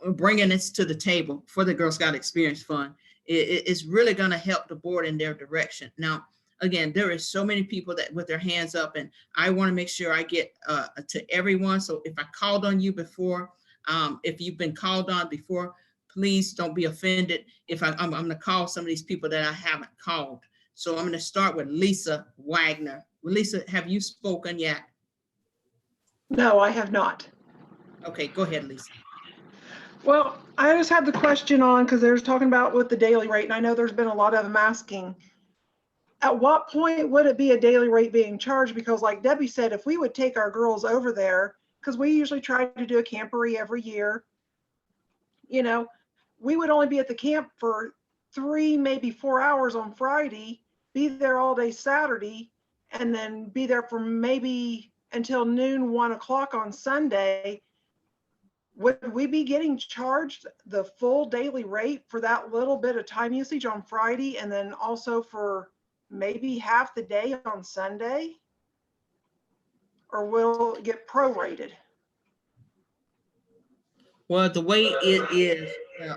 [SPEAKER 2] bringing this to the table for the Girl Scout Experience Fund is really going to help the board in their direction. Now, again, there is so many people that with their hands up, and I want to make sure I get to everyone. So if I called on you before, if you've been called on before, please don't be offended if I'm going to call some of these people that I haven't called. So I'm going to start with Lisa Wagner. Well, Lisa, have you spoken yet?
[SPEAKER 17] No, I have not.
[SPEAKER 2] Okay, go ahead, Lisa.
[SPEAKER 17] Well, I just had the question on because they were talking about with the daily rate, and I know there's been a lot of them asking, at what point would it be a daily rate being charged? Because like Debbie said, if we would take our girls over there, because we usually try to do a camporee every year, we would only be at the camp for 3, maybe 4 hours on Friday be there all day Saturday and then be there for maybe until noon, 1 o'clock on Sunday, would we be getting charged the full daily rate for that little bit of time usage on Friday and then also for maybe half the day on Sunday? Or will it get prorated?
[SPEAKER 2] Well, the way it is,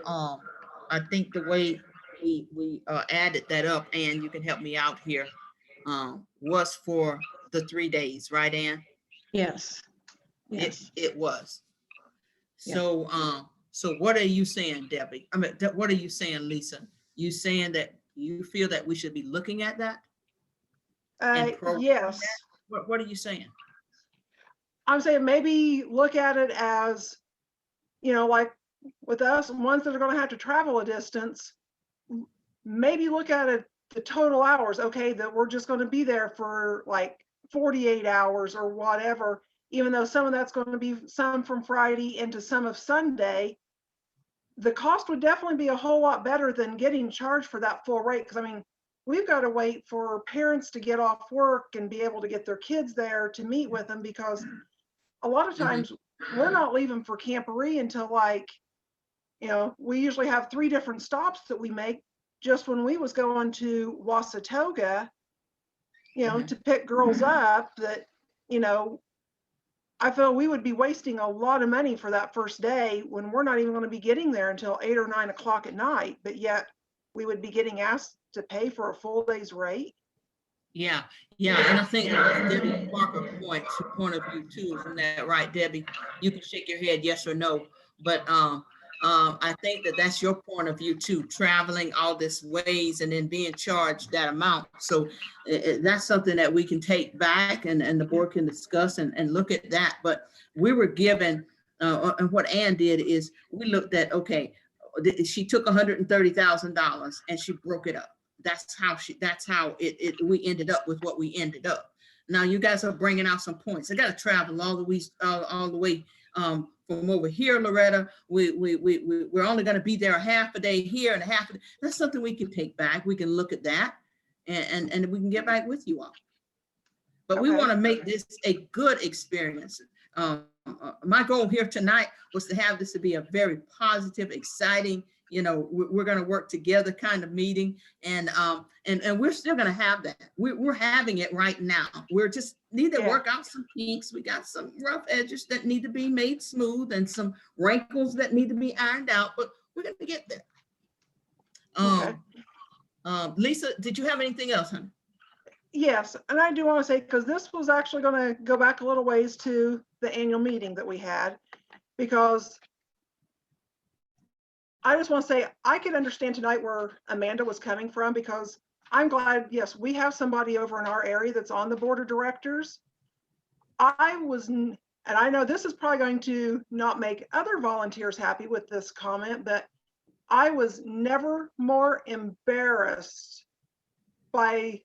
[SPEAKER 2] I think the way we added that up, and you can help me out here, was for the 3 days, right, Ann?
[SPEAKER 7] Yes. Yes.
[SPEAKER 2] It was.
[SPEAKER 7] Yeah.
[SPEAKER 2] So what are you saying, Debbie? I mean, what are you saying, Lisa? You saying that you feel that we should be looking at that?
[SPEAKER 17] Yes.
[SPEAKER 2] What are you saying?
[SPEAKER 17] I'm saying maybe look at it as, you know, like with us, ones that are going to have to travel a distance, maybe look at it, the total hours, okay, that we're just going to be there for like 48 hours or whatever, even though some of that's going to be some from Friday into some of Sunday. The cost would definitely be a whole lot better than getting charged for that full rate. Because I mean, we've got to wait for parents to get off work and be able to get their kids there to meet with them, because a lot of times we're not leaving for Camporee until like, you know, we usually have 3 different stops that we make. Just when we was going to Wasatoga, you know, to pick girls up, that, you know, I feel we would be wasting a lot of money for that first day when we're not even going to be getting there until 8 or 9 o'clock at night, but yet we would be getting asked to pay for a full day's rate.
[SPEAKER 2] Yeah, and I think that's Debbie Parker's point of view too. Isn't that right, Debbie? You can shake your head yes or no, but I think that that's your point of view too, traveling all this ways and then being charged that amount. So that's something that we can take back and the board can discuss and look at that. But we were given, and what Ann did is we looked at, okay, she took $130,000 and she broke it up. That's how we ended up with what we ended up. Now you guys are bringing out some points. I got to travel all the way from over here, Loretta. We're only going to be there a half a day here and a half a day. That's something we can take back. We can look at that and we can get back with you all. But we want to make this a good experience. My goal here tonight was to have this to be a very positive, exciting, you know, we're going to work together kind of meeting, and we're still going to have that. We're having it right now. We're just need to work out some kinks. We got some rough edges that need to be made smooth and some wrinkles that need to be ironed out, but we're going to get there. Lisa, did you have anything else, honey?
[SPEAKER 17] Yes, and I do want to say, because this was actually going to go back a little ways to the annual meeting that we had, because I just want to say I could understand tonight where Amanda was coming from, because I'm glad, yes, we have somebody over in our area that's on the board of directors. And I know this is probably going to not make other volunteers happy with this comment, but I was never more embarrassed by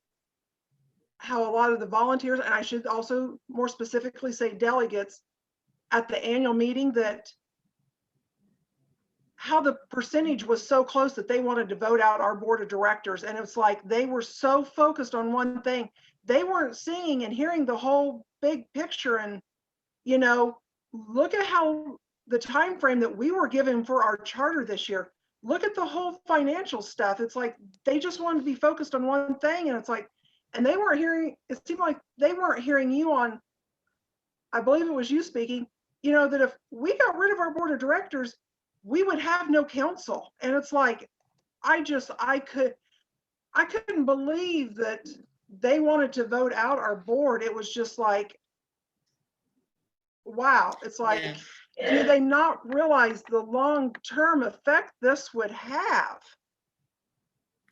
[SPEAKER 17] how a lot of the volunteers, and I should also more specifically say delegates at the annual meeting, that how the percentage was so close that they wanted to vote out our board of directors. And it's like they were so focused on one thing. They weren't seeing and hearing the whole big picture. And, you know, look at how the time frame that we were given for our charter this year. Look at the whole financial stuff. It's like they just wanted to be focused on one thing. And it's like, and they weren't hearing, it seemed like they weren't hearing you on, I believe it was you speaking, you know, that if we got rid of our board of directors, we would have no council. And it's like, I couldn't believe that they wanted to vote out our board. It was just like, wow. It's like, do they not realize the long-term effect this would have?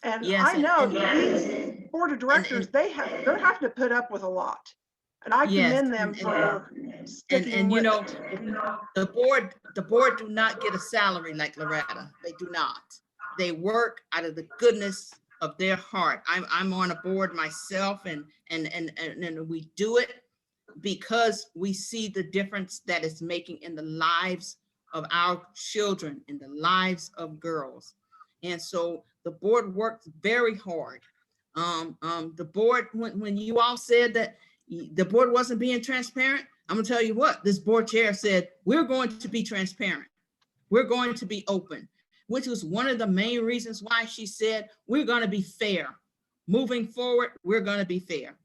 [SPEAKER 17] And I know these board of directors, they're having to put up with a lot. And I commend them for sticking with
[SPEAKER 2] you know,
[SPEAKER 17] it.
[SPEAKER 2] the board do not get a salary like Loretta. They do not. They work out of the goodness of their heart. I'm on a board myself, and we do it because we see the difference that it's making in the lives of our children, in the lives of girls. And so the board works very hard The board, when you all said that the board wasn't being transparent, I'm gonna tell you what, this board chair said, we're going to be transparent. We're going to be open, which was one of the main reasons why she said, we're gonna be fair. Moving forward, we're gonna be fair.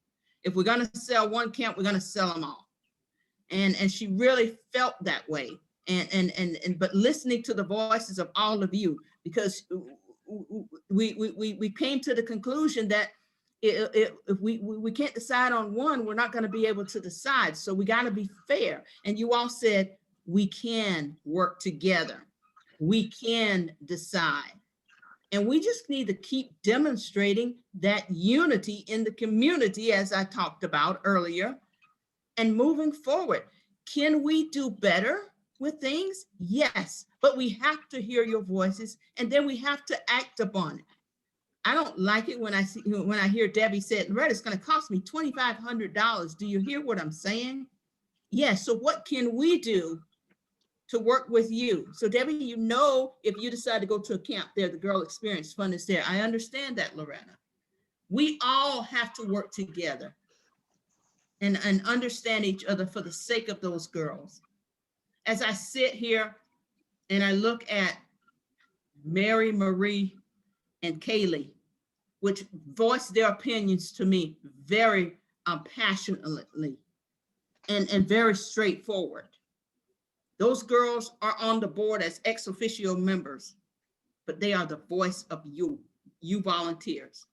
[SPEAKER 2] If we're gonna sell one camp, we're gonna sell them all. And she really felt that way. But listening to the voices of all of you, because we came to the conclusion that if we can't decide on one, we're not going to be able to decide. So we got to be fair. And you all said we can work together. We can decide. And we just need to keep demonstrating that unity in the community, as I talked about earlier, and moving forward. Can we do better with things? Yes, but we have to hear your voices, and then we have to act upon it. I don't like it when I hear Debbie said, Loretta, it's going to cost me $2,500. Do you hear what I'm saying? Yes. So what can we do to work with you? So Debbie, you know, if you decide to go to a camp there, the Girl Experience Fund is there. I understand that, Loretta. We all have to work together and understand each other for the sake of those girls. As I sit here and I look at Mary, Marie, and Kaylee, which voiced their opinions to me very passionately and very straightforward. Those girls are on the board as ex officio members, but they are the voice of you volunteers.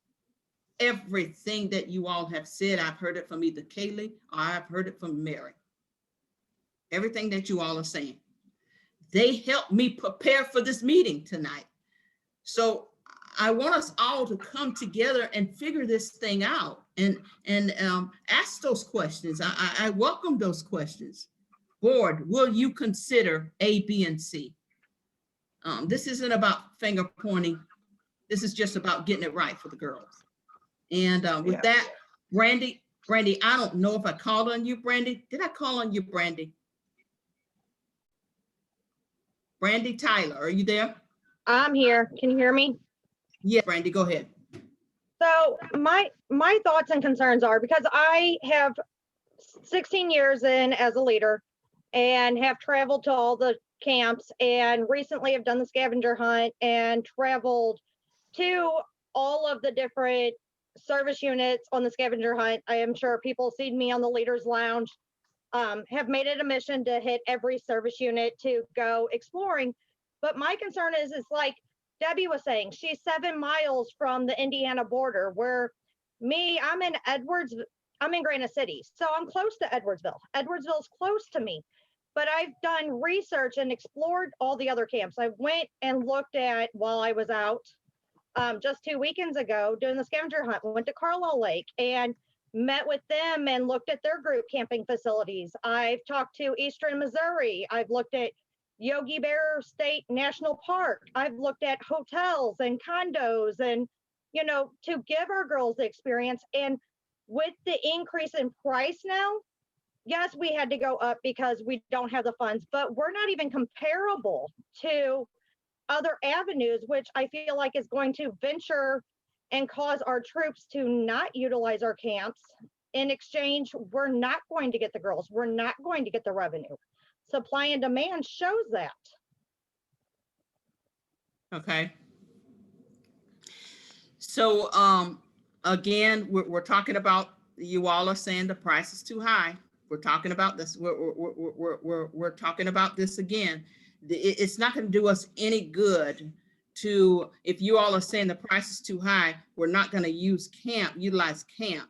[SPEAKER 2] Everything that you all have said, I've heard it from either Kaylee or I've heard it from Mary. Everything that you all are saying. They helped me prepare for this meeting tonight. So I want us all to come together and figure this thing out and ask those questions. I welcome those questions. Board, will you consider A, B, and C? This isn't about finger pointing. This is just about getting it right for the girls. And with that, Brandy, I don't know if I called on you, Brandy. Did I call on you, Brandy? Brandy Tyler, are you there?
[SPEAKER 18] I'm here. Can you hear me?
[SPEAKER 2] Yeah, Brandy, go ahead.
[SPEAKER 18] So my thoughts and concerns are, because I have 16 years in as a leader and have traveled to all the camps, and recently have done the scavenger hunt and traveled to all of the different service units on the scavenger hunt. I am sure people see me on the Leaders Lounge. Have made it a mission to hit every service unit to go exploring. But my concern is like Debbie was saying, she's 7 miles from the Indiana border, where I'm in Granite City. So I'm close to Edwardsville. Edwardsville's close to me, but I've done research and explored all the other camps. I went and looked at, while I was out just 2 weekends ago doing the scavenger hunt, went to Carlisle Lake and met with them and looked at their group camping facilities. I've talked to Eastern Missouri. I've looked at Yogi Bear State National Park. I've looked at hotels and condos, and, you know, to give our girls the experience. And with the increase in price now, yes, we had to go up because we don't have the funds, but we're not even comparable to other avenues, which I feel like is going to venture and cause our troops to not utilize our camps. In exchange, we're not going to get the girls. We're not going to get the revenue. Supply and demand shows that.
[SPEAKER 2] Okay. So again, we're talking about, you all are saying the price is too high. We're talking about this. We're talking about this again. It's not going to do us any good to, if you all are saying the price is too high, we're not going to utilize camp.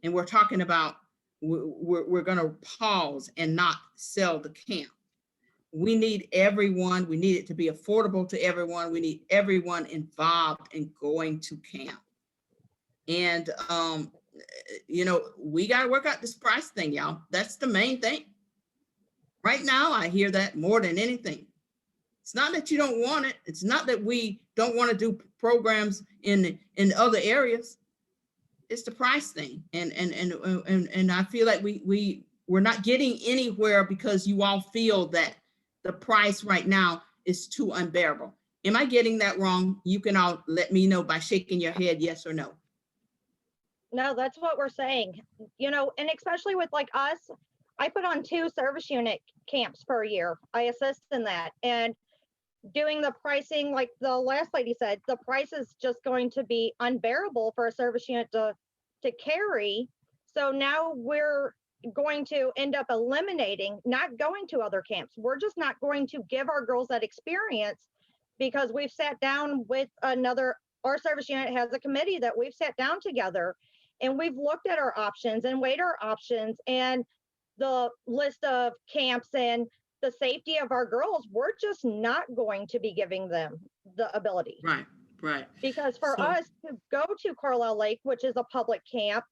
[SPEAKER 2] And we're talking about, we're going to pause and not sell the camp. We need everyone. We need it to be affordable to everyone. We need everyone involved in going to camp. And, you know, we got to work out this price thing, y'all. That's the main thing. Right now, I hear that more than anything. It's not that you don't want it. It's not that we don't want to do programs in other areas. It's the price thing. And I feel like we're not getting anywhere because you all feel that the price right now is too unbearable. Am I getting that wrong? You can all let me know by shaking your head, yes or no.
[SPEAKER 18] No, that's what we're saying. You know, and especially with like us, I put on 2 service unit camps per year. I assist in that. And doing the pricing, like the last lady said, the price is just going to be unbearable for a service unit to carry. So now we're going to end up eliminating, not going to other camps. We're just not going to give our girls that experience because we've sat down with our service unit has a committee that we've sat down together and we've looked at our options and weighed our options and the list of camps and the safety of our girls. We're just not going to be giving them the ability.
[SPEAKER 2] Right.
[SPEAKER 18] Because for us to go to Carlisle Lake, which is a public camp,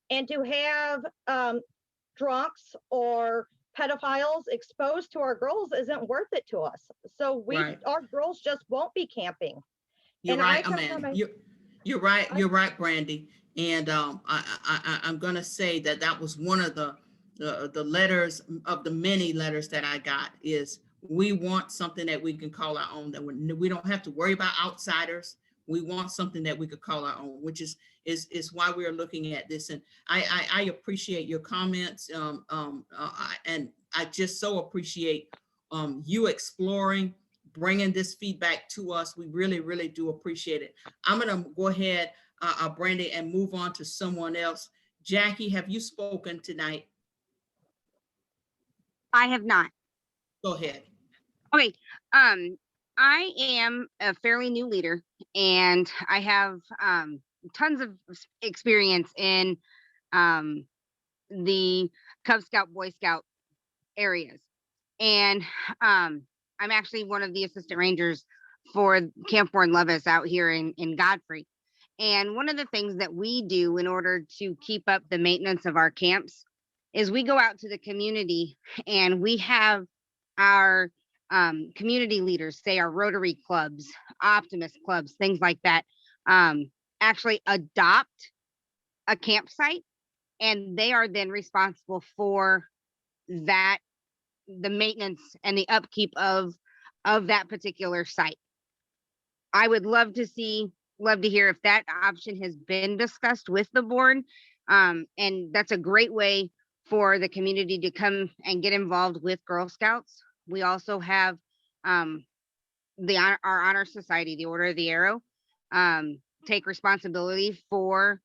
[SPEAKER 18] and to have drunks or pedophiles exposed to our girls isn't worth it to us. So our girls just won't be camping.
[SPEAKER 2] You're
[SPEAKER 18] And
[SPEAKER 2] right, Amanda. You're right, Brandy. And I'm gonna say that was one of the letters of the many letters that I got is we want something that we can call our own, that we don't have to worry about outsiders. We want something that we could call our own, which is why we are looking at this. And I appreciate your comments. And I just so appreciate you exploring, bringing this feedback to us. We really, really do appreciate it. I'm gonna go ahead, Brandy, and move on to someone else. Jackie, have you spoken tonight?
[SPEAKER 19] I have not.
[SPEAKER 2] Go ahead.
[SPEAKER 19] Okay. I am a fairly new leader and I have tons of experience in the Cub Scout, Boy Scout areas. And I'm actually one of the assistant rangers for Camp Warren Levis out here in Godfrey. And one of the things that we do in order to keep up the maintenance of our camps is we go out to the community and we have our community leaders, say our Rotary clubs, Optimist clubs, things like that, actually adopt a campsite, and they are then responsible for that, the maintenance and the upkeep of that particular site. I would love to hear if that option has been discussed with the board, and that's a great way for the community to come and get involved with Girl Scouts. We also have our honor society, the Order of the Arrow, take responsibility for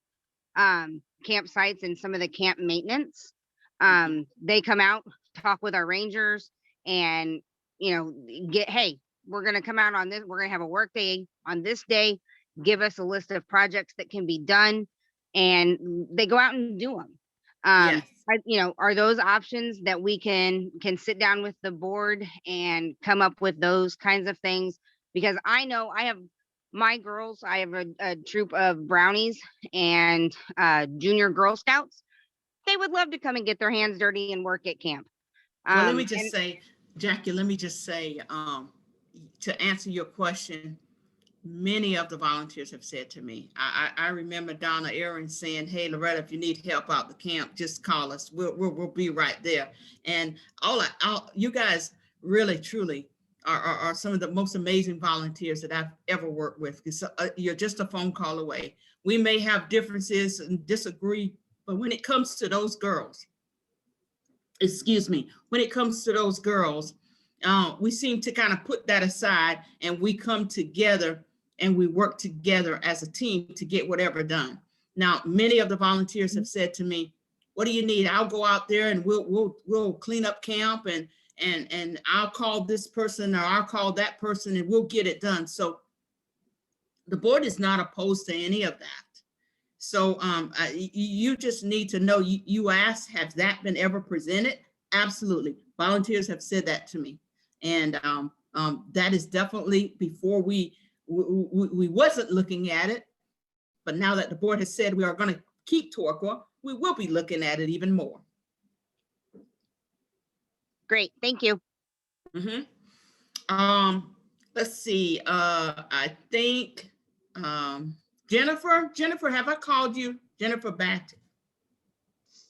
[SPEAKER 19] campsites and some of the camp maintenance. They come out, talk with our rangers, and hey, we're going to come out on this. We're going to have a work day on this day. Give us a list of projects that can be done, and they go out and do them.
[SPEAKER 2] Yes.
[SPEAKER 19] Are those options that we can sit down with the board and come up with those kinds of things? Because I know I have my girls, I have a troop of brownies and junior Girl Scouts. They would love to come and get their hands dirty and work at camp.
[SPEAKER 2] Well, let me just say, Jackie, to answer your question, many of the volunteers have said to me, I remember Donna Aaron saying, hey, Loretta, if you need help out the camp, just call us. We'll be right there. And you guys really, truly are some of the most amazing volunteers that I've ever worked with. You're just a phone call away. We may have differences and disagree, but when it comes to those girls, we seem to kind of put that aside and we come together and we work together as a team to get whatever done. Now, many of the volunteers have said to me, what do you need? I'll go out there and we'll clean up camp and I'll call this person or I'll call that person and we'll get it done. So the board is not opposed to any of that. So you just need to know, you asked, has that been ever presented? Absolutely. Volunteers have said that to me. And that is definitely before we wasn't looking at it. But now that the board has said we are going to keep Torqua, we will be looking at it even more.
[SPEAKER 19] Great. Thank you.
[SPEAKER 2] Let's see. I think Jennifer, have I called you? Jennifer back.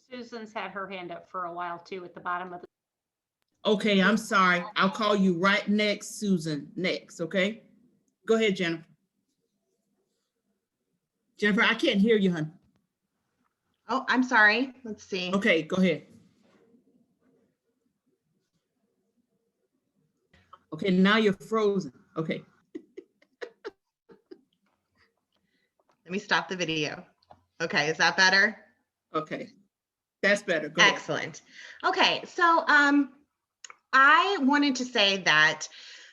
[SPEAKER 14] Susan's had her hand up for a while too at the bottom of the.
[SPEAKER 2] Okay, I'm sorry. I'll call you right next, Susan. Next, okay? Go ahead, Jennifer. Jennifer, I can't hear you, hon.
[SPEAKER 20] Oh, I'm sorry. Let's see.
[SPEAKER 2] Okay, go ahead. Okay, now you're frozen. Okay.
[SPEAKER 20] Let me stop the video. Okay, is that better?
[SPEAKER 2] Okay, that's better. Go ahead.
[SPEAKER 20] Excellent. Okay, so I wanted to say that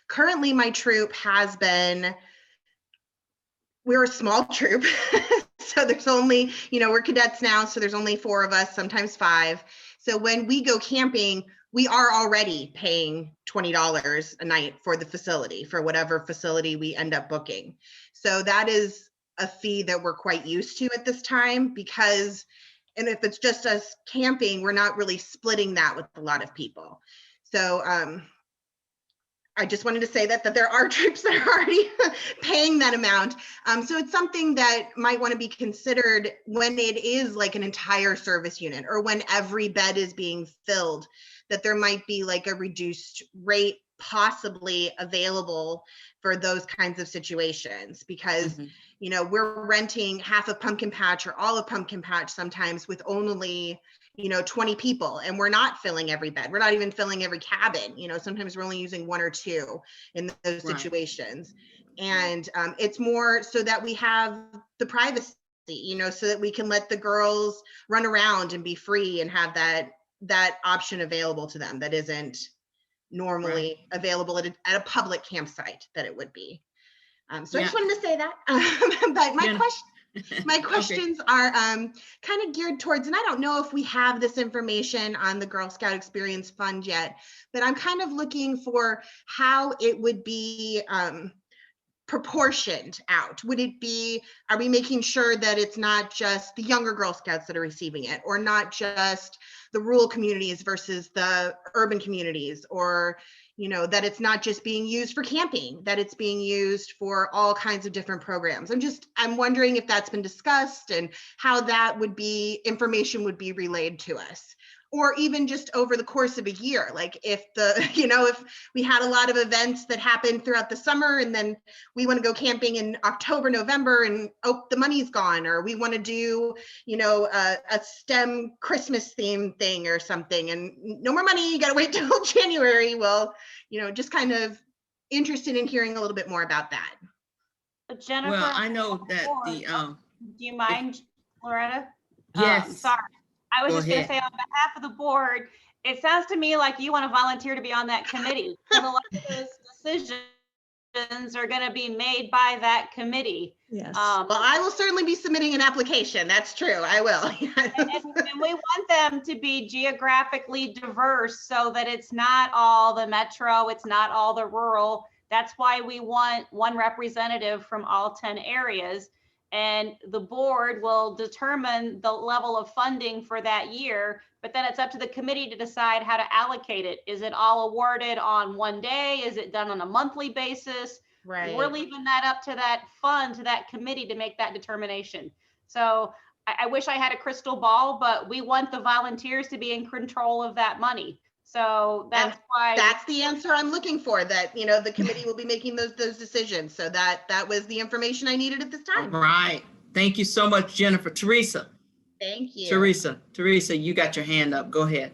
[SPEAKER 20] currently my troop has been, we're a small troop. So there's only, we're cadets now, so there's only 4 of us, sometimes 5. So when we go camping, we are already paying $20 a night for the facility, for whatever facility we end up booking. So that is a fee that we're quite used to at this time because, and if it's just us camping, we're not really splitting that with a lot of people. So I just wanted to say that there are troops that are already paying that amount. So it's something that might want to be considered when it is like an entire service unit or when every bed is being filled, that there might be like a reduced rate possibly available for those kinds of situations because, we're renting half of pumpkin patch or all of pumpkin patch sometimes with only 20 people, and we're not filling every bed. We're not even filling every cabin. Sometimes we're only using 1 or 2 in those situations. And it's more so that we have the privacy, so that we can let the girls run around and be free and have that option available to them that isn't normally available at a public campsite that it would be. So I just wanted to say that. But my questions are kind of geared towards, and I don't know if we have this information on the Girl Scout Experience Fund yet, but I'm kind of looking for how it would be proportioned out. Would it be, are we making sure that it's not just the younger Girl Scouts that are receiving it, or not just the rural communities versus the urban communities, or that it's not just being used for camping, that it's being used for all kinds of different programs? I'm wondering if that's been discussed and how that would be, information would be relayed to us, or even just over the course of a year. Like if if we had a lot of events that happened throughout the summer and then we want to go camping in October, November, and the money's gone, or we want to do, a STEM Christmas theme thing or something, and no more money, you got to wait till January. Well, just kind of interested in hearing a little bit more about that.
[SPEAKER 14] Jennifer,
[SPEAKER 2] well, I know that the
[SPEAKER 14] do you mind, Loretta?
[SPEAKER 2] Yes.
[SPEAKER 14] Sorry, I was
[SPEAKER 2] Go
[SPEAKER 14] just going to
[SPEAKER 2] ahead.
[SPEAKER 14] say on behalf of the board, it sounds to me like you want to volunteer to be on that committee. And a lot of those decisions are going to be made by that committee.
[SPEAKER 7] Yes.
[SPEAKER 20] Well, I will certainly be submitting an application. That's true. I will.
[SPEAKER 14] and we want them to be geographically diverse so that it's not all the metro, it's not all the rural. That's why we want 1 representative from all 10 areas. And the board will determine the level of funding for that year, but then it's up to the committee to decide how to allocate it. Is it all awarded on one day? Is it done on a monthly basis?
[SPEAKER 20] Right.
[SPEAKER 14] We're leaving that up to that fund, to that committee to make that determination. So I wish I had a crystal ball, but we want the volunteers to be in control of that money. So that's why.
[SPEAKER 20] That's the answer I'm looking for, that, the committee will be making those decisions. So that was the information I needed at this time.
[SPEAKER 2] All right. Thank you so much, Jennifer. Teresa.
[SPEAKER 20] Thank you.
[SPEAKER 2] Teresa, you got your hand up. Go ahead.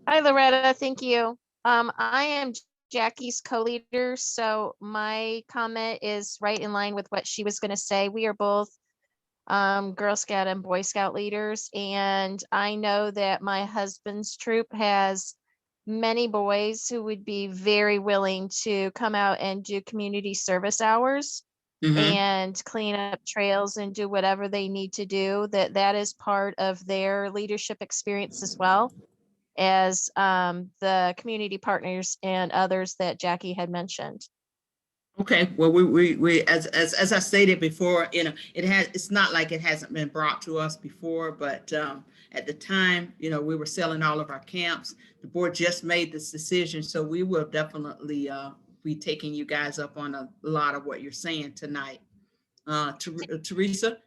[SPEAKER 21] Hi, Loretta. Thank you. I am Jackie's co-leader, so my comment is right in line with what she was going to say. We are both Girl Scout and Boy Scout leaders, and I know that my husband's troop has many boys who would be very willing to come out and do community service hours and clean up trails and do whatever they need to do. That is part of their leadership experience as well as the community partners and others that Jackie had mentioned.
[SPEAKER 2] Okay, well, we as I stated before, it's not like it hasn't been brought to us before, but at the time, we were selling all of our camps. The board just made this decision, so we will definitely be taking you guys up on a lot of what you're saying tonight. Teresa?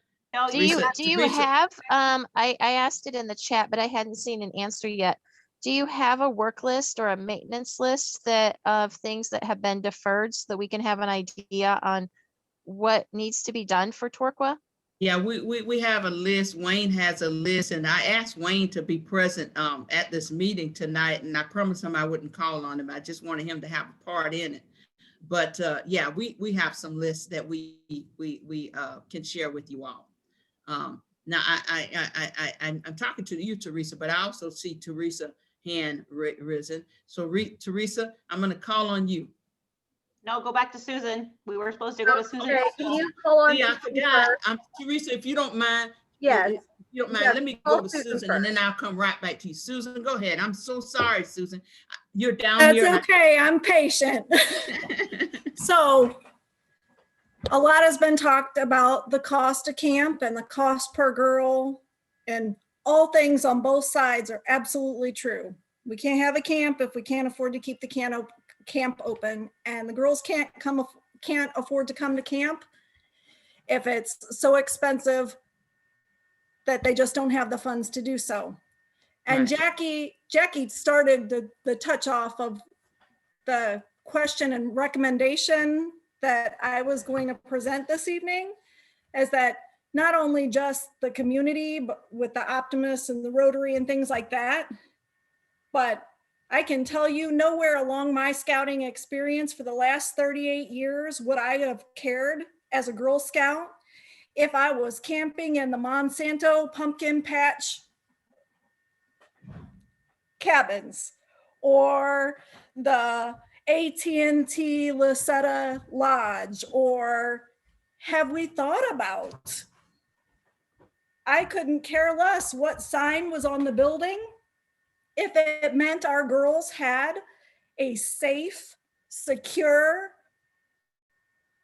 [SPEAKER 21] Do you have, I asked it in the chat, but I hadn't seen an answer yet. Do you have a work list or a maintenance list of things that have been deferred so that we can have an idea on what needs to be done for Torqua?
[SPEAKER 2] Yeah, we have a list. Wayne has a list, and I asked Wayne to be present at this meeting tonight, and I promised him I wouldn't call on him. I just wanted him to have a part in it. But yeah, we have some lists that we can share with you all. Now I'm talking to you, Teresa, but I also see Teresa hand risen. So Teresa, I'm going to call on you.
[SPEAKER 14] No, go back to Susan. We were supposed to go to Susan.
[SPEAKER 18] Okay, can you call on
[SPEAKER 2] See, I
[SPEAKER 18] Susan
[SPEAKER 2] forgot.
[SPEAKER 18] first?
[SPEAKER 2] Teresa, if you don't mind.
[SPEAKER 18] Yes.
[SPEAKER 2] If you don't mind,
[SPEAKER 18] Yes,
[SPEAKER 2] let me
[SPEAKER 18] call
[SPEAKER 2] go to
[SPEAKER 18] Susan
[SPEAKER 2] Susan and then I'll come right back to you. Susan, go ahead. I'm so sorry, Susan. You're down
[SPEAKER 3] That's
[SPEAKER 2] here.
[SPEAKER 3] okay. I'm patient. So a lot has been talked about the cost of camp and the cost per girl, and all things on both sides are absolutely true. We can't have a camp if we can't afford to keep the camp open, and the girls can't afford to come to camp if it's so expensive that they just don't have the funds to do so. And
[SPEAKER 2] Right.
[SPEAKER 3] Jackie started the touch off of the question and recommendation that I was going to present this evening, is that not only just the community, but with the Optimists and the Rotary and things like that, but I can tell you nowhere along my scouting experience for the last 38 years would I have cared as a Girl Scout if I was camping in the Monsanto pumpkin patch cabins or the AT&T Lucetta Lodge, or have we thought about? I couldn't care less what sign was on the building if it meant our girls had a safe, secure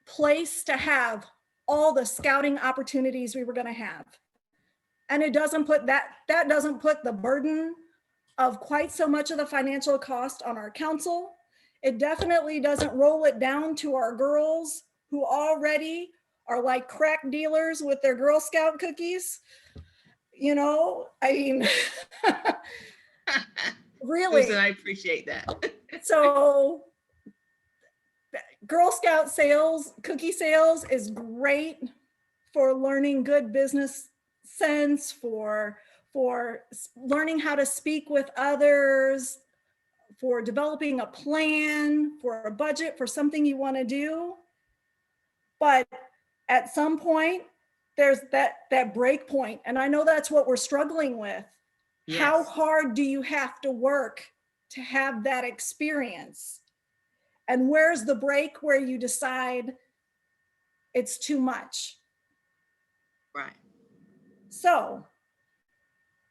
[SPEAKER 3] place to have all the scouting opportunities we were going to have. And it doesn't put that doesn't put the burden of quite so much of the financial cost on our council. It definitely doesn't roll it down to our girls who already are like crack dealers with their Girl Scout cookies. You know, I mean, really.
[SPEAKER 2] Susan, I appreciate that.
[SPEAKER 3] So Girl Scout sales, cookie sales is great for learning good business sense, for learning how to speak with others, for developing a plan, for a budget, for something you want to do. But at some point, there's that break point. And I know that's what we're struggling with. Yes. How hard do you have to work to have that experience? And where's the break where you decide it's too much?
[SPEAKER 2] Right.
[SPEAKER 3] So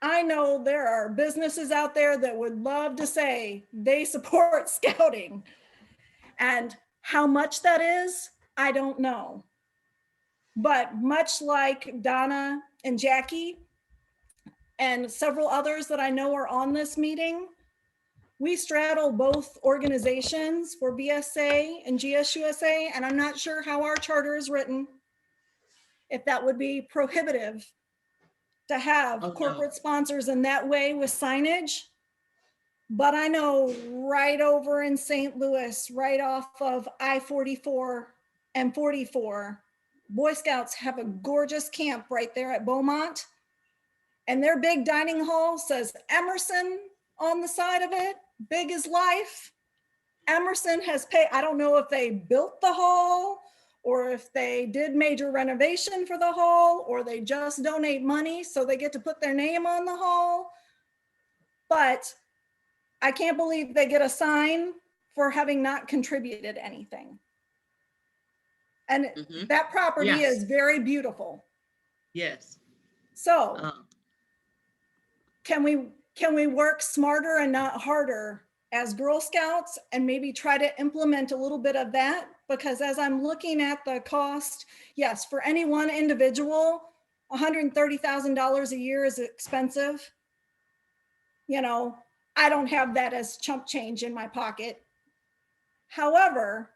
[SPEAKER 3] I know there are businesses out there that would love to say they support scouting, and how much that is, I don't know. But much like Donna and Jackie and several others that I know are on this meeting, we straddle both organizations for BSA and GSUSA, and I'm not sure how our charter is written, if that would be prohibitive to have corporate sponsors in that way with signage. But I know right over in St. Louis, right off of I-44 and 44, Boy Scouts have a gorgeous camp right there at Beaumont. And their big dining hall says Emerson on the side of it, big as life. Emerson has paid, I don't know if they built the hall or if they did major renovation for the hall, or they just donate money so they get to put their name on the hall. But I can't believe they get a sign for having not contributed anything. And that property is very beautiful.
[SPEAKER 2] Yes.
[SPEAKER 3] So can we work smarter and not harder as Girl Scouts and maybe try to implement a little bit of that? Because as I'm looking at the cost, yes, for any one individual, $130,000 a year is expensive. You know, I don't have that as chump change in my pocket. However,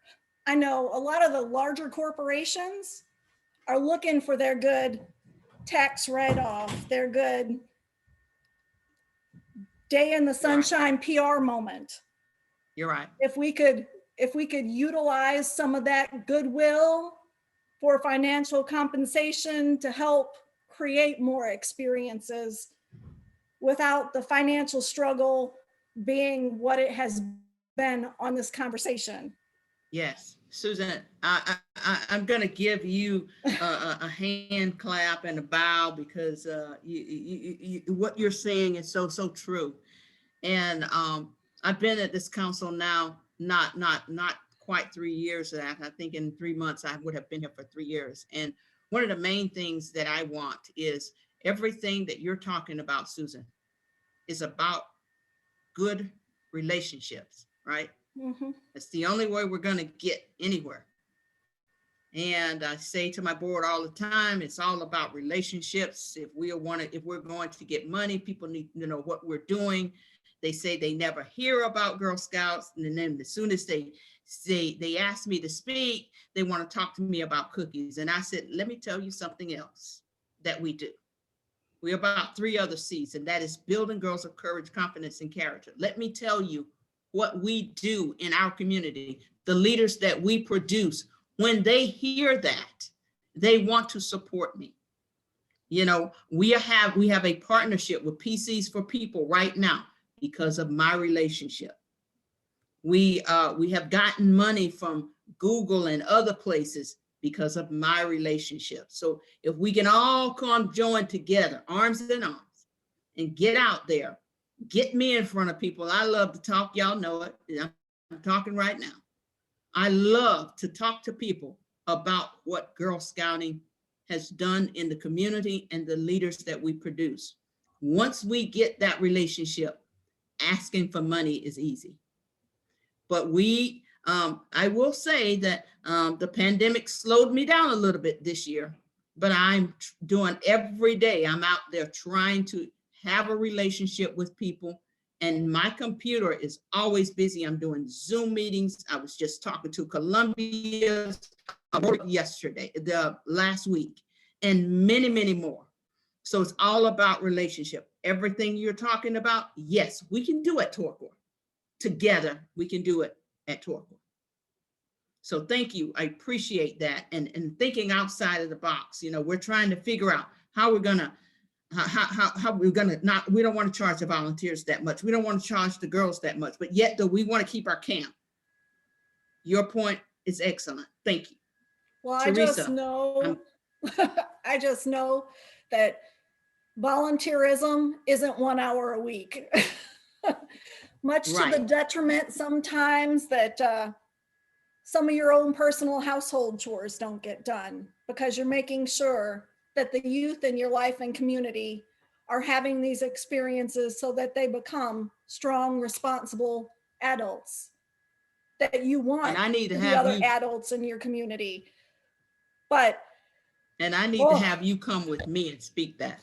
[SPEAKER 3] I know a lot of the larger corporations are looking for their good tax write-off, their good day in the sunshine PR moment.
[SPEAKER 2] You're right.
[SPEAKER 3] If we could utilize some of that goodwill for financial compensation to help create more experiences without the financial struggle being what it has been on this conversation.
[SPEAKER 2] Yes, Susan, I'm going to give you a hand clap and a bow because what you're saying is so true. And I've been at this council now, not quite 3 years. I think in 3 months I would have been here for 3 years. And one of the main things that I want is everything that you're talking about, Susan, is about good relationships, right?
[SPEAKER 3] Mm-hmm.
[SPEAKER 2] It's the only way we're going to get anywhere. And I say to my board all the time, it's all about relationships. If we're going to get money, people need to know what we're doing. They say they never hear about Girl Scouts, and then as soon as they ask me to speak, they want to talk to me about cookies. And I said, let me tell you something else that we do. We're about 3 other C's, and that is building girls of courage, confidence, and character. Let me tell you what we do in our community, the leaders that we produce. When they hear that, they want to support me. You know, we have a partnership with PCs for People right now because of my relationship. We have gotten money from Google and other places because of my relationship. So if we can all come join together, arms in arms, and get out there, get me in front of people. I love to talk, y'all know it. I'm talking right now. I love to talk to people about what Girl Scouting has done in the community and the leaders that we produce. Once we get that relationship, asking for money is easy. But I will say that the pandemic slowed me down a little bit this year, but I'm doing every day. I'm out there trying to have a relationship with people, and my computer is always busy. I'm doing Zoom meetings. I was just talking to Columbia yesterday, the last week, and many, many more. So it's all about relationship. Everything you're talking about, yes, we can do at Torqua. Together, we can do it at Torqua. So thank you. I appreciate that. And thinking outside of the box, you know, we're trying to figure out how we're going to, we don't want to charge the volunteers that much. We don't want to charge the girls that much, but yet though we want to keep our camp. Your point is excellent. Thank you.
[SPEAKER 3] Well,
[SPEAKER 2] Teresa,
[SPEAKER 3] I just know that volunteerism isn't 1 hour a week. Much to the detriment sometimes that some of your own personal household chores don't get done because you're making sure that the youth in your life and community are having these experiences so that they become strong, responsible adults that you want
[SPEAKER 2] and I need to
[SPEAKER 3] the
[SPEAKER 2] have
[SPEAKER 3] other
[SPEAKER 2] you,
[SPEAKER 3] adults in your community.
[SPEAKER 2] And I need to have you come with me and speak that.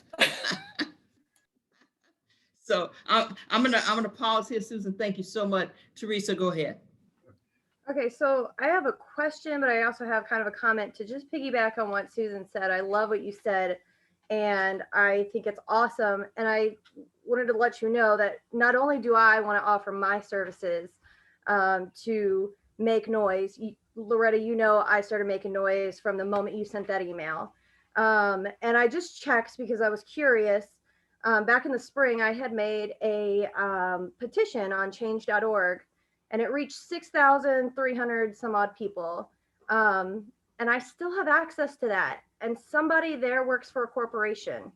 [SPEAKER 2] So I'm gonna pause here, Susan. Thank you so much. Teresa, go ahead.
[SPEAKER 9] Okay, so I have a question, but I also have kind of a comment to just piggyback on what Susan said. I love what you said, and I think it's awesome. And I wanted to let you know that not only do I want to offer my services to make noise, Loretta, you know, I started making noise from the moment you sent that email. And I just checked because I was curious. Back in the spring, I had made a petition on change.org, and it reached 6,300 some odd people. And I still have access to that. And somebody there works for a corporation.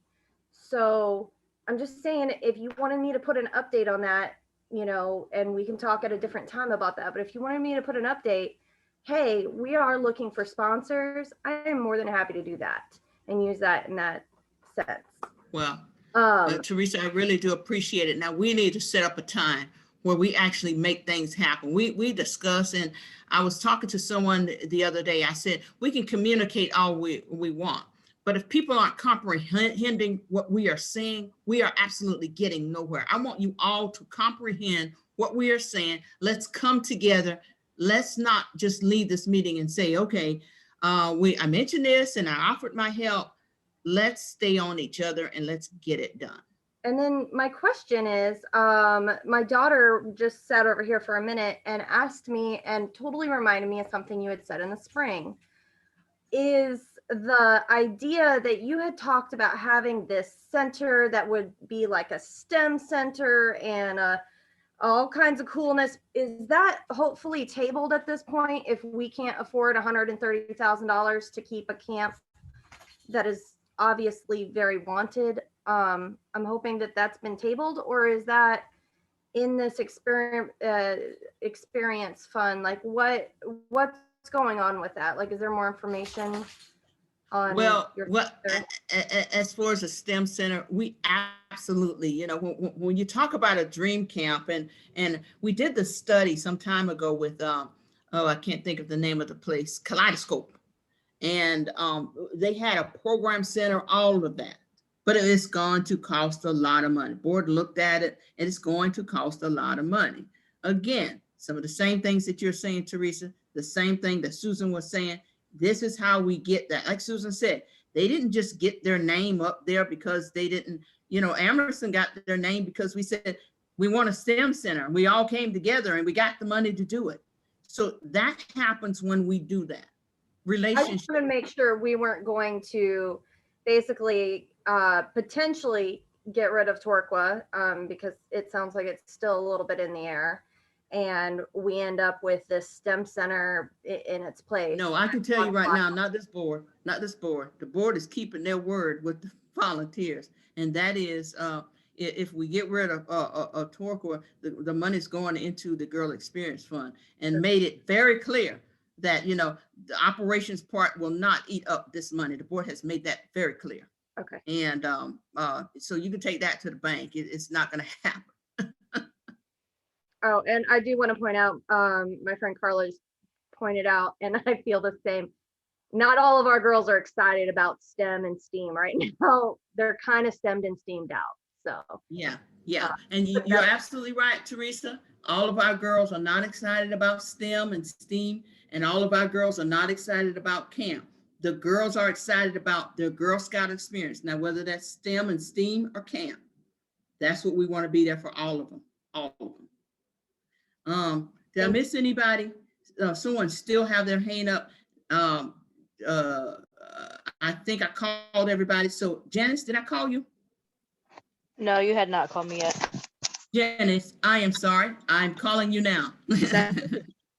[SPEAKER 9] So I'm just saying, if you wanted me to put an update on that, you know, and we can talk at a different time about that. But if you wanted me to put an update, hey, we are looking for sponsors, I am more than happy to do that and use that in that sense.
[SPEAKER 2] Well, Teresa, I really do appreciate it. Now we need to set up a time where we actually make things happen. We discuss, and I was talking to someone the other day. I said, we can communicate all we want, but if people aren't comprehending what we are saying, we are absolutely getting nowhere. I want you all to comprehend what we are saying. Let's come together. Let's not just leave this meeting and say, okay, I mentioned this and I offered my help. Let's stay on each other and let's get it done.
[SPEAKER 9] And then my question is, my daughter just sat over here for a minute and asked me and totally reminded me of something you had said in the spring.
[SPEAKER 18] is the idea that you had talked about having this center that would be like a STEM center and all kinds of coolness. Is that hopefully tabled at this point if we can't afford $130,000 to keep a camp that is obviously very wanted? I'm hoping that that's been tabled, or is that in this experience fund? Like what's going on with that? Like, is there more information on
[SPEAKER 2] as far as a STEM center, we absolutely, you know, when you talk about a dream camp, and we did the study some time ago with I can't think of the name of the place, Kaleidoscope, and they had a program center, all of that, but it's going to cost a lot of money. Board looked at it, and it's going to cost a lot of money. Again, some of the same things that you're saying, Teresa, the same thing that Susan was saying. This is how we get that. Like Susan said, they didn't just get their name up there because they didn't, you know, Emerson got their name because we said, we want a STEM center. We all came together and we got the money to do it. So that happens when we do that. Relationship.
[SPEAKER 18] I just want to make sure we weren't going to basically potentially get rid of Torqua because it sounds like it's still a little bit in the air. And we end up with this STEM center in its place.
[SPEAKER 2] No, I can tell you right now, not this board. The board is keeping their word with the volunteers. And that is, if we get rid of Torqua, the money's going into the Girl Experience Fund, and made it very clear that, you know, the operations part will not eat up this money. The board has made that very clear.
[SPEAKER 18] Okay.
[SPEAKER 2] And so you can take that to the bank. It's not going to happen.
[SPEAKER 18] Oh, and I do want to point out, my friend Carla's pointed out, and I feel the same. Not all of our girls are excited about STEM and STEAM right now. They're kind of STEMmed and STEAmed out. So
[SPEAKER 2] yeah. And you're absolutely right, Teresa. All of our girls are not excited about STEM and STEAM, and all of our girls are not excited about camp. The girls are excited about their Girl Scout experience. Now, whether that's STEM and STEAM or camp, that's what we want to be there for, all of them. Did I miss anybody? Someone still have their hand up. I think I called everybody. So Janice, did I call you?
[SPEAKER 5] No, you had not called me yet.
[SPEAKER 2] Janice, I am sorry. I'm calling you now.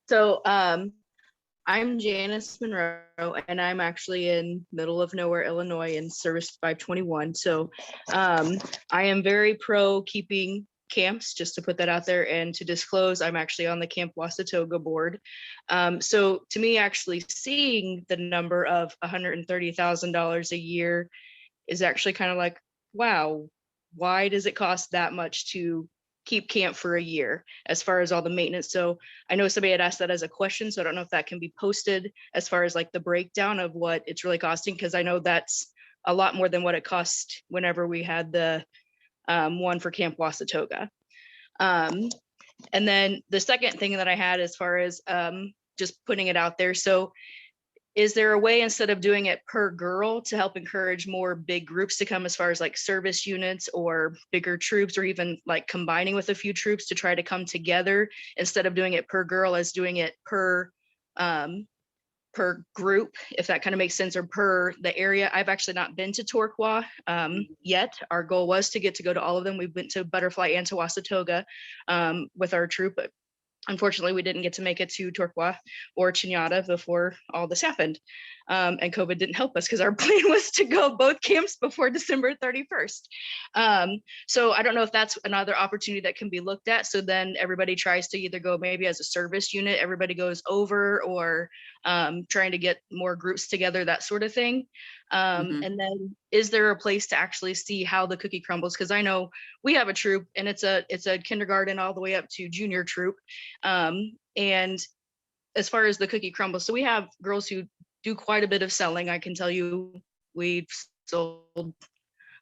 [SPEAKER 5] So I'm Janice Monroe, and I'm actually in middle of nowhere, Illinois, in Service 521. So I am very pro keeping camps, just to put that out there, and to disclose, I'm actually on the Camp Wasatoga board. So to me, actually seeing the number of $130,000 a year is actually kind of like, wow, why does it cost that much to keep camp for a year as far as all the maintenance? So I know somebody had asked that as a question, so I don't know if that can be posted as far as like the breakdown of what it's really costing, because I know that's a lot more than what it cost whenever we had the one for Camp Wasatoga. And then the second thing that I had as far as just putting it out there. So is there a way, instead of doing it per girl, to help encourage more big groups to come, as far as like service units or bigger troops, or even like combining with a few troops to try to come together, instead of doing it per girl, as doing it per group, if that kind of makes sense, or per the area? I've actually not been to Torqua yet. Our goal was to get to go to all of them. We went to Butterfly and to Wasatoga with our troop, but unfortunately we didn't get to make it to Torqua or Chinyata before all this happened. And COVID didn't help us, because our plan was to go both camps before December 31st. So I don't know if that's another opportunity that can be looked at. So then everybody tries to either go maybe as a service unit, everybody goes over, or trying to get more groups together, that sort of thing. And then is there a place to actually see how the cookie crumbles? Because I know we have a troop, and it's a kindergarten all the way up to junior troop. And as far as the cookie crumbles, so we have girls who do quite a bit of selling. I can tell you we've sold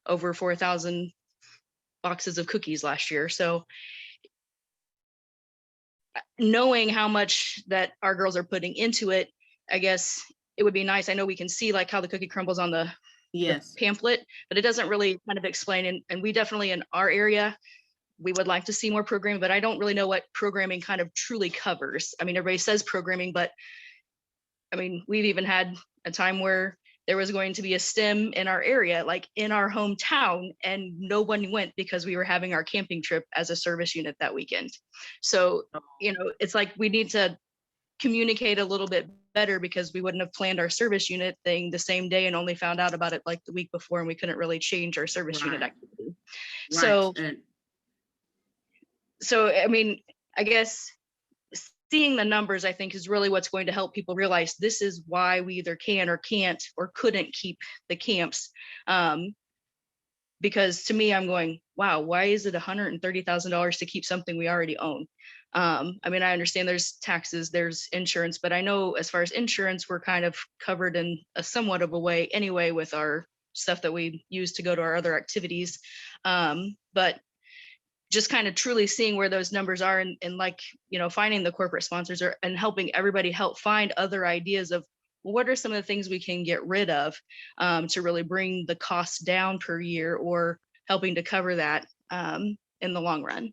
[SPEAKER 5] over 4,000 boxes of cookies last year. So knowing how much that our girls are putting into it, I guess it would be nice. I know we can see like how the cookie crumbles on the pamphlet, but it doesn't really kind of explain. And we definitely, in our area, we would like to see more programming, but I don't really know what programming kind of truly covers. I mean, everybody says programming, but I mean, we've even had a time where there was going to be a STEM in our area, like in our hometown, and no one went because we were having our camping trip as a service unit that weekend. So, it's like we need to communicate a little bit better, because we wouldn't have planned our service unit thing the same day and only found out about it like the week before, and we couldn't really change our service unit activity. So I mean, I guess seeing the numbers, I think, is really what's going to help people realize this is why we either can or can't or couldn't keep the camps. Because to me, I'm going, wow, why is it $130,000 to keep something we already own? I mean, I understand there's taxes, there's insurance, but I know as far as insurance, we're kind of covered in a somewhat of a way anyway with our stuff that we use to go to our other activities. But just kind of truly seeing where those numbers are, and like, finding the corporate sponsors and helping everybody help find other ideas of, well, what are some of the things we can get rid of to really bring the costs down per year, or helping to cover that in the long run.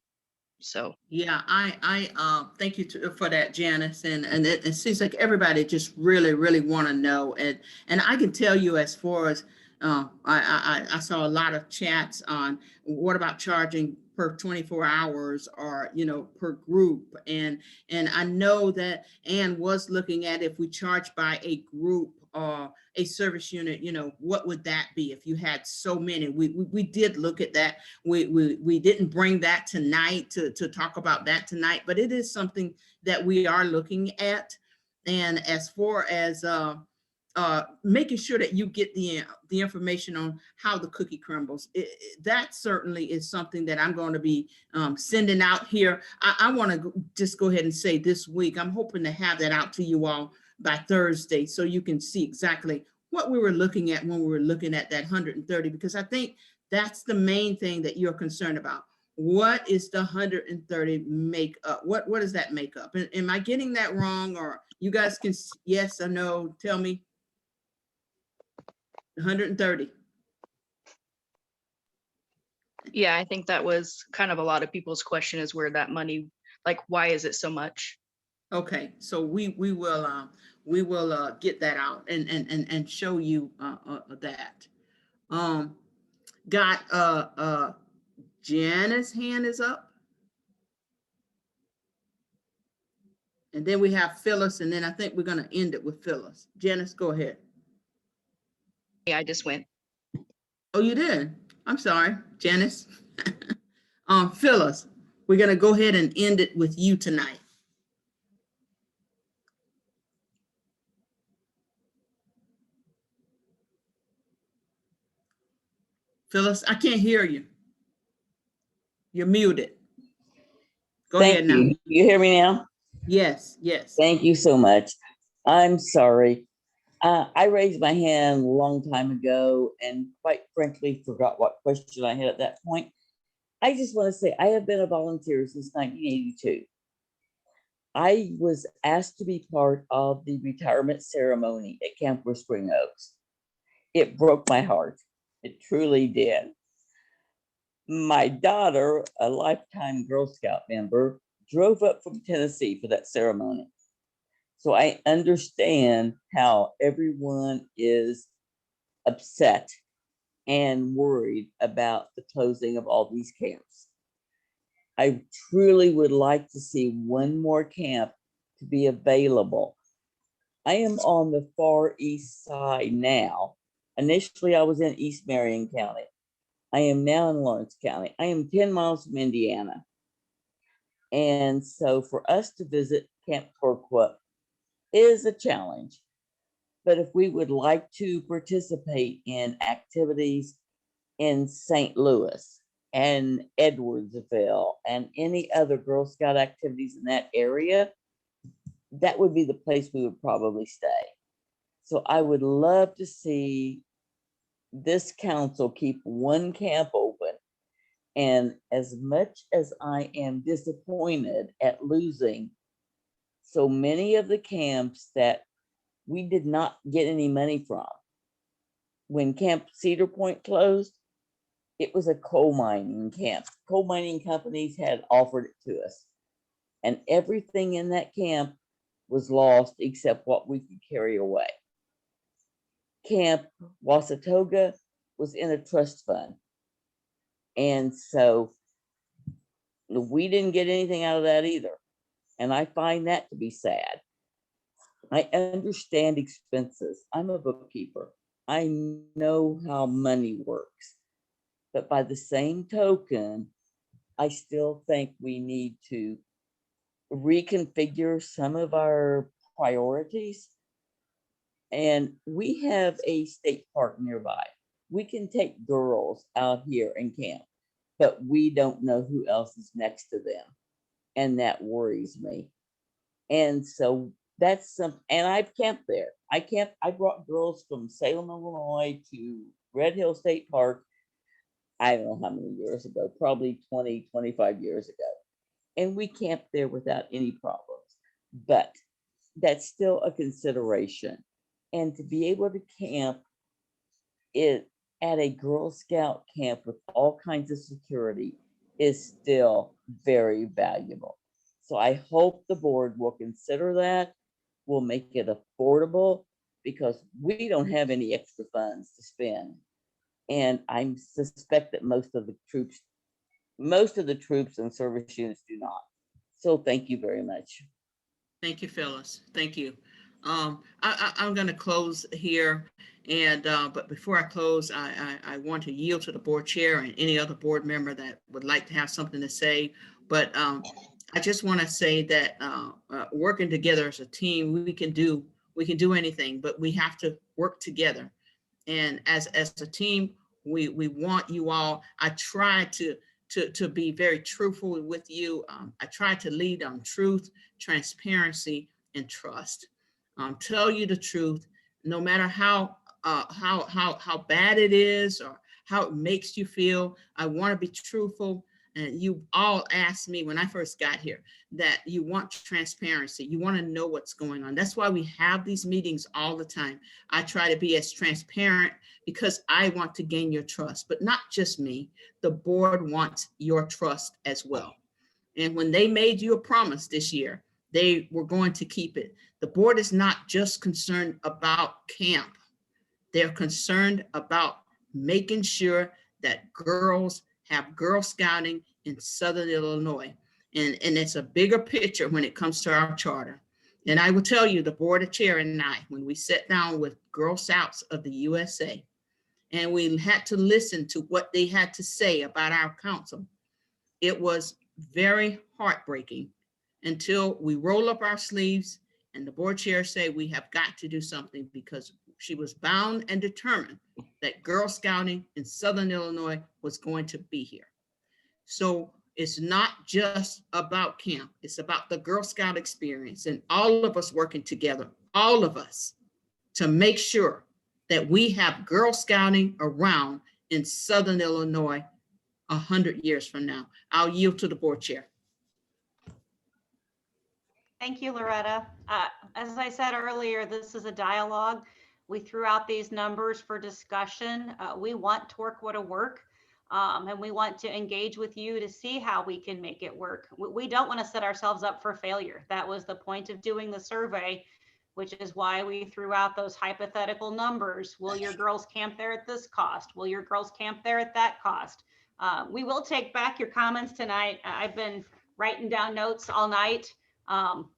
[SPEAKER 5] So
[SPEAKER 2] yeah, I thank you for that, Janice, and it seems like everybody just really want to know, and I can tell you, as far as I saw a lot of chats on what about charging per 24 hours, or per group, and I know that Ann was looking at, if we charge by a group or a service unit, what would that be if you had so many? We did look at that. We didn't bring that tonight to talk about that tonight, but it is something that we are looking at. And as far as making sure that you get the information on how the cookie crumbles, that certainly is something that I'm going to be sending out here. I want to just go ahead and say this week, I'm hoping to have that out to you all by Thursday, so you can see exactly what we were looking at when we were looking at that 130, because I think that's the main thing that you're concerned about. What is the 130 make up? What does that make up? And am I getting that wrong? Or you guys can, yes or no, tell me. 130.
[SPEAKER 5] yeah, I think that was kind of a lot of people's question, is where that money, like, why is it so much?
[SPEAKER 2] Okay, so we will get that out and show you that. Got Janice's hand is up, and then we have Phyllis, and then I think we're going to end it with Phyllis. Janice, go ahead.
[SPEAKER 5] Yeah, I just went.
[SPEAKER 2] Oh, you did? I'm sorry, Janice. Phyllis, we're going to go ahead and end it with you tonight. Phyllis, I can't hear you. You're muted. Go ahead now.
[SPEAKER 4] Thank you. You hear me now?
[SPEAKER 2] Yes, yes.
[SPEAKER 4] Thank you so much. I'm sorry. I raised my hand a long time ago and quite frankly forgot what question I had at that point. I just want to say I have been a volunteer since 1982. I was asked to be part of the retirement ceremony at Camp Spring Oaks. It broke my heart. It truly did. My daughter, a lifetime Girl Scout member, drove up from Tennessee for that ceremony. So I understand how everyone is upset and worried about the closing of all these camps. I truly would like to see one more camp to be available. I am on the far east side now. Initially, I was in East Marion County. I am now in Lawrence County. I am 10 miles from Indiana. And so for us to visit Camp Torqua is a challenge. But if we would like to participate in activities in St. Louis and Edwardsville and any other Girl Scout activities in that area, that would be the place we would probably stay. So I would love to see this council keep one camp open. And as much as I am disappointed at losing so many of the camps that we did not get any money from, when Camp Cedar Point closed, it was a coal mining camp. Coal mining companies had offered it to us. And everything in that camp was lost except what we could carry away. Camp Wasatoga was in a trust fund. And so we didn't get anything out of that either. And I find that to be sad. I understand expenses. I'm a bookkeeper. I know how money works. But by the same token, I still think we need to reconfigure some of our priorities. And we have a state park nearby. We can take girls out here and camp, but we don't know who else is next to them. And that worries me. And so that's some, and I've camped there. I brought girls from Salem, Illinois to Red Hill State Park. I don't know how many years ago, probably 20, 25 years ago. And we camped there without any problems, but that's still a consideration. And to be able to camp it at a Girl Scout camp with all kinds of security is still very valuable. So I hope the board will consider that. We'll make it affordable because we don't have any extra funds to spend. And I suspect that most of the troops and service units do not. So thank you very much.
[SPEAKER 2] Thank you, Phyllis. Thank you. I'm going to close here. And but before I close, I want to yield to the board chair and any other board member that would like to have something to say. But I just want to say that working together as a team, we can do anything, but we have to work together. And as a team, we want you all. I try to be very truthful with you. I try to lead on truth, transparency, and trust. Tell you the truth, no matter how bad it is or how it makes you feel. I want to be truthful. And you all asked me when I first got here that you want transparency. You want to know what's going on. That's why we have these meetings all the time. I try to be as transparent because I want to gain your trust, but not just me. The board wants your trust as well. And when they made you a promise this year, they were going to keep it. The board is not just concerned about camp. They're concerned about making sure that girls have Girl Scouting in Southern Illinois. And it's a bigger picture when it comes to our charter. And I will tell you, the board chair and I, when we sat down with Girl Scouts of the USA, and we had to listen to what they had to say about our council, it was very heartbreaking until we roll up our sleeves and the board chair said, we have got to do something, because she was bound and determined that Girl Scouting in Southern Illinois was going to be here. So it's not just about camp. It's about the Girl Scout experience and all of us working together, all of us, to make sure that we have Girl Scouting around in Southern Illinois 100 years from now. I'll yield to the board chair.
[SPEAKER 14] Thank you, Loretta. As I said earlier, this is a dialogue. We threw out these numbers for discussion. We want Torqua to work, and we want to engage with you to see how we can make it work. We don't want to set ourselves up for failure. That was the point of doing the survey, which is why we threw out those hypothetical numbers. Will your girls camp there at this cost? Will your girls camp there at that cost? We will take back your comments tonight. I've been writing down notes all night.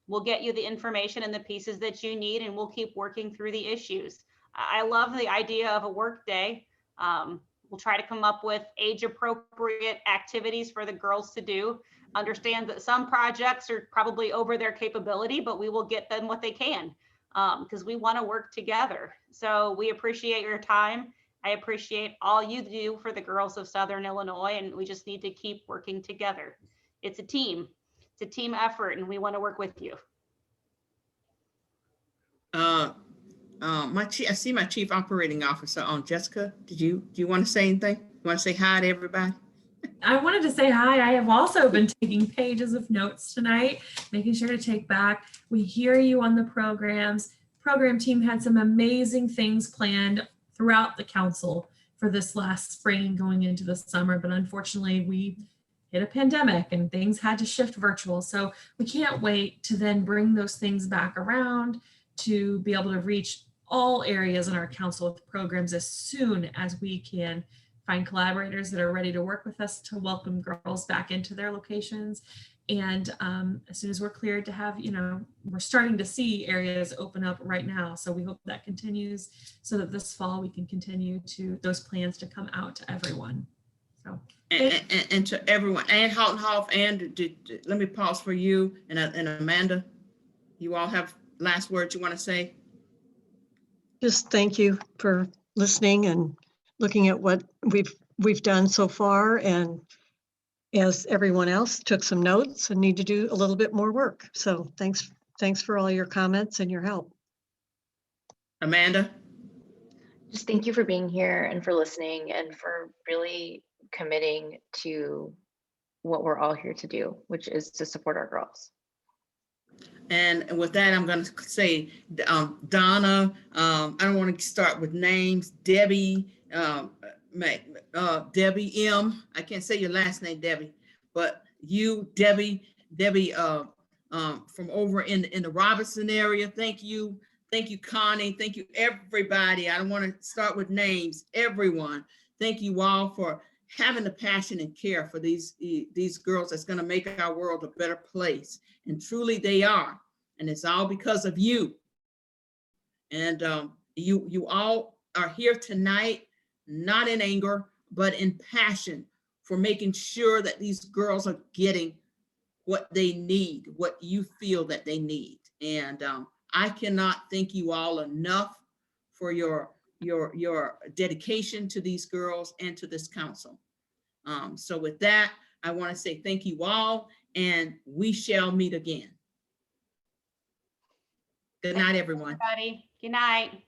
[SPEAKER 14] We'll get you the information and the pieces that you need, and we'll keep working through the issues. I love the idea of a work day. We'll try to come up with age-appropriate activities for the girls to do. Understand that some projects are probably over their capability, but we will get them what they can, because we want to work together. So we appreciate your time. I appreciate all you do for the girls of Southern Illinois, and we just need to keep working together. It's a team. It's a team effort, and we want to work with you.
[SPEAKER 2] I see my chief operating officer on. Jessica, do you want to say anything? You want to say hi to everybody?
[SPEAKER 8] I wanted to say hi. I have also been taking pages of notes tonight, making sure to take back. We hear you on the programs. Program team had some amazing things planned throughout the council for this last spring going into the summer, but unfortunately we hit a pandemic and things had to shift virtual. So we can't wait to then bring those things back around to be able to reach all areas in our council with programs as soon as we can find collaborators that are ready to work with us to welcome girls back into their locations. And as soon as we're cleared to have, we're starting to see areas open up right now. So we hope that continues so that this fall we can continue to those plans to come out to everyone. So
[SPEAKER 2] and to everyone, and Houghton, and let me pause for you and Amanda. You all have last words you want to say?
[SPEAKER 7] Just thank you for listening and looking at what we've done so far, and as everyone else took some notes and need to do a little bit more work. So thanks for all your comments and your help.
[SPEAKER 2] Amanda?
[SPEAKER 6] Just thank you for being here and for listening and for really committing to what we're all here to do, which is to support our girls.
[SPEAKER 2] And with that, I'm going to say, Donna, I don't want to start with names, Debbie, Debbie M. I can't say your last name, Debbie, but you, Debbie, from over in the Robinson area. Thank you, Connie. Thank you, everybody. I don't want to start with names. Everyone, thank you all for having the passion and care for these girls. That's going to make our world a better place, and truly they are. And it's all because of you. And you all are here tonight, not in anger, but in passion for making sure that these girls are getting what they need, what you feel that they need. And I cannot thank you all enough for your dedication to these girls and to this council. So with that, I want to say thank you all, and we shall meet again. Good night, everyone.
[SPEAKER 14] Everybody. Good night.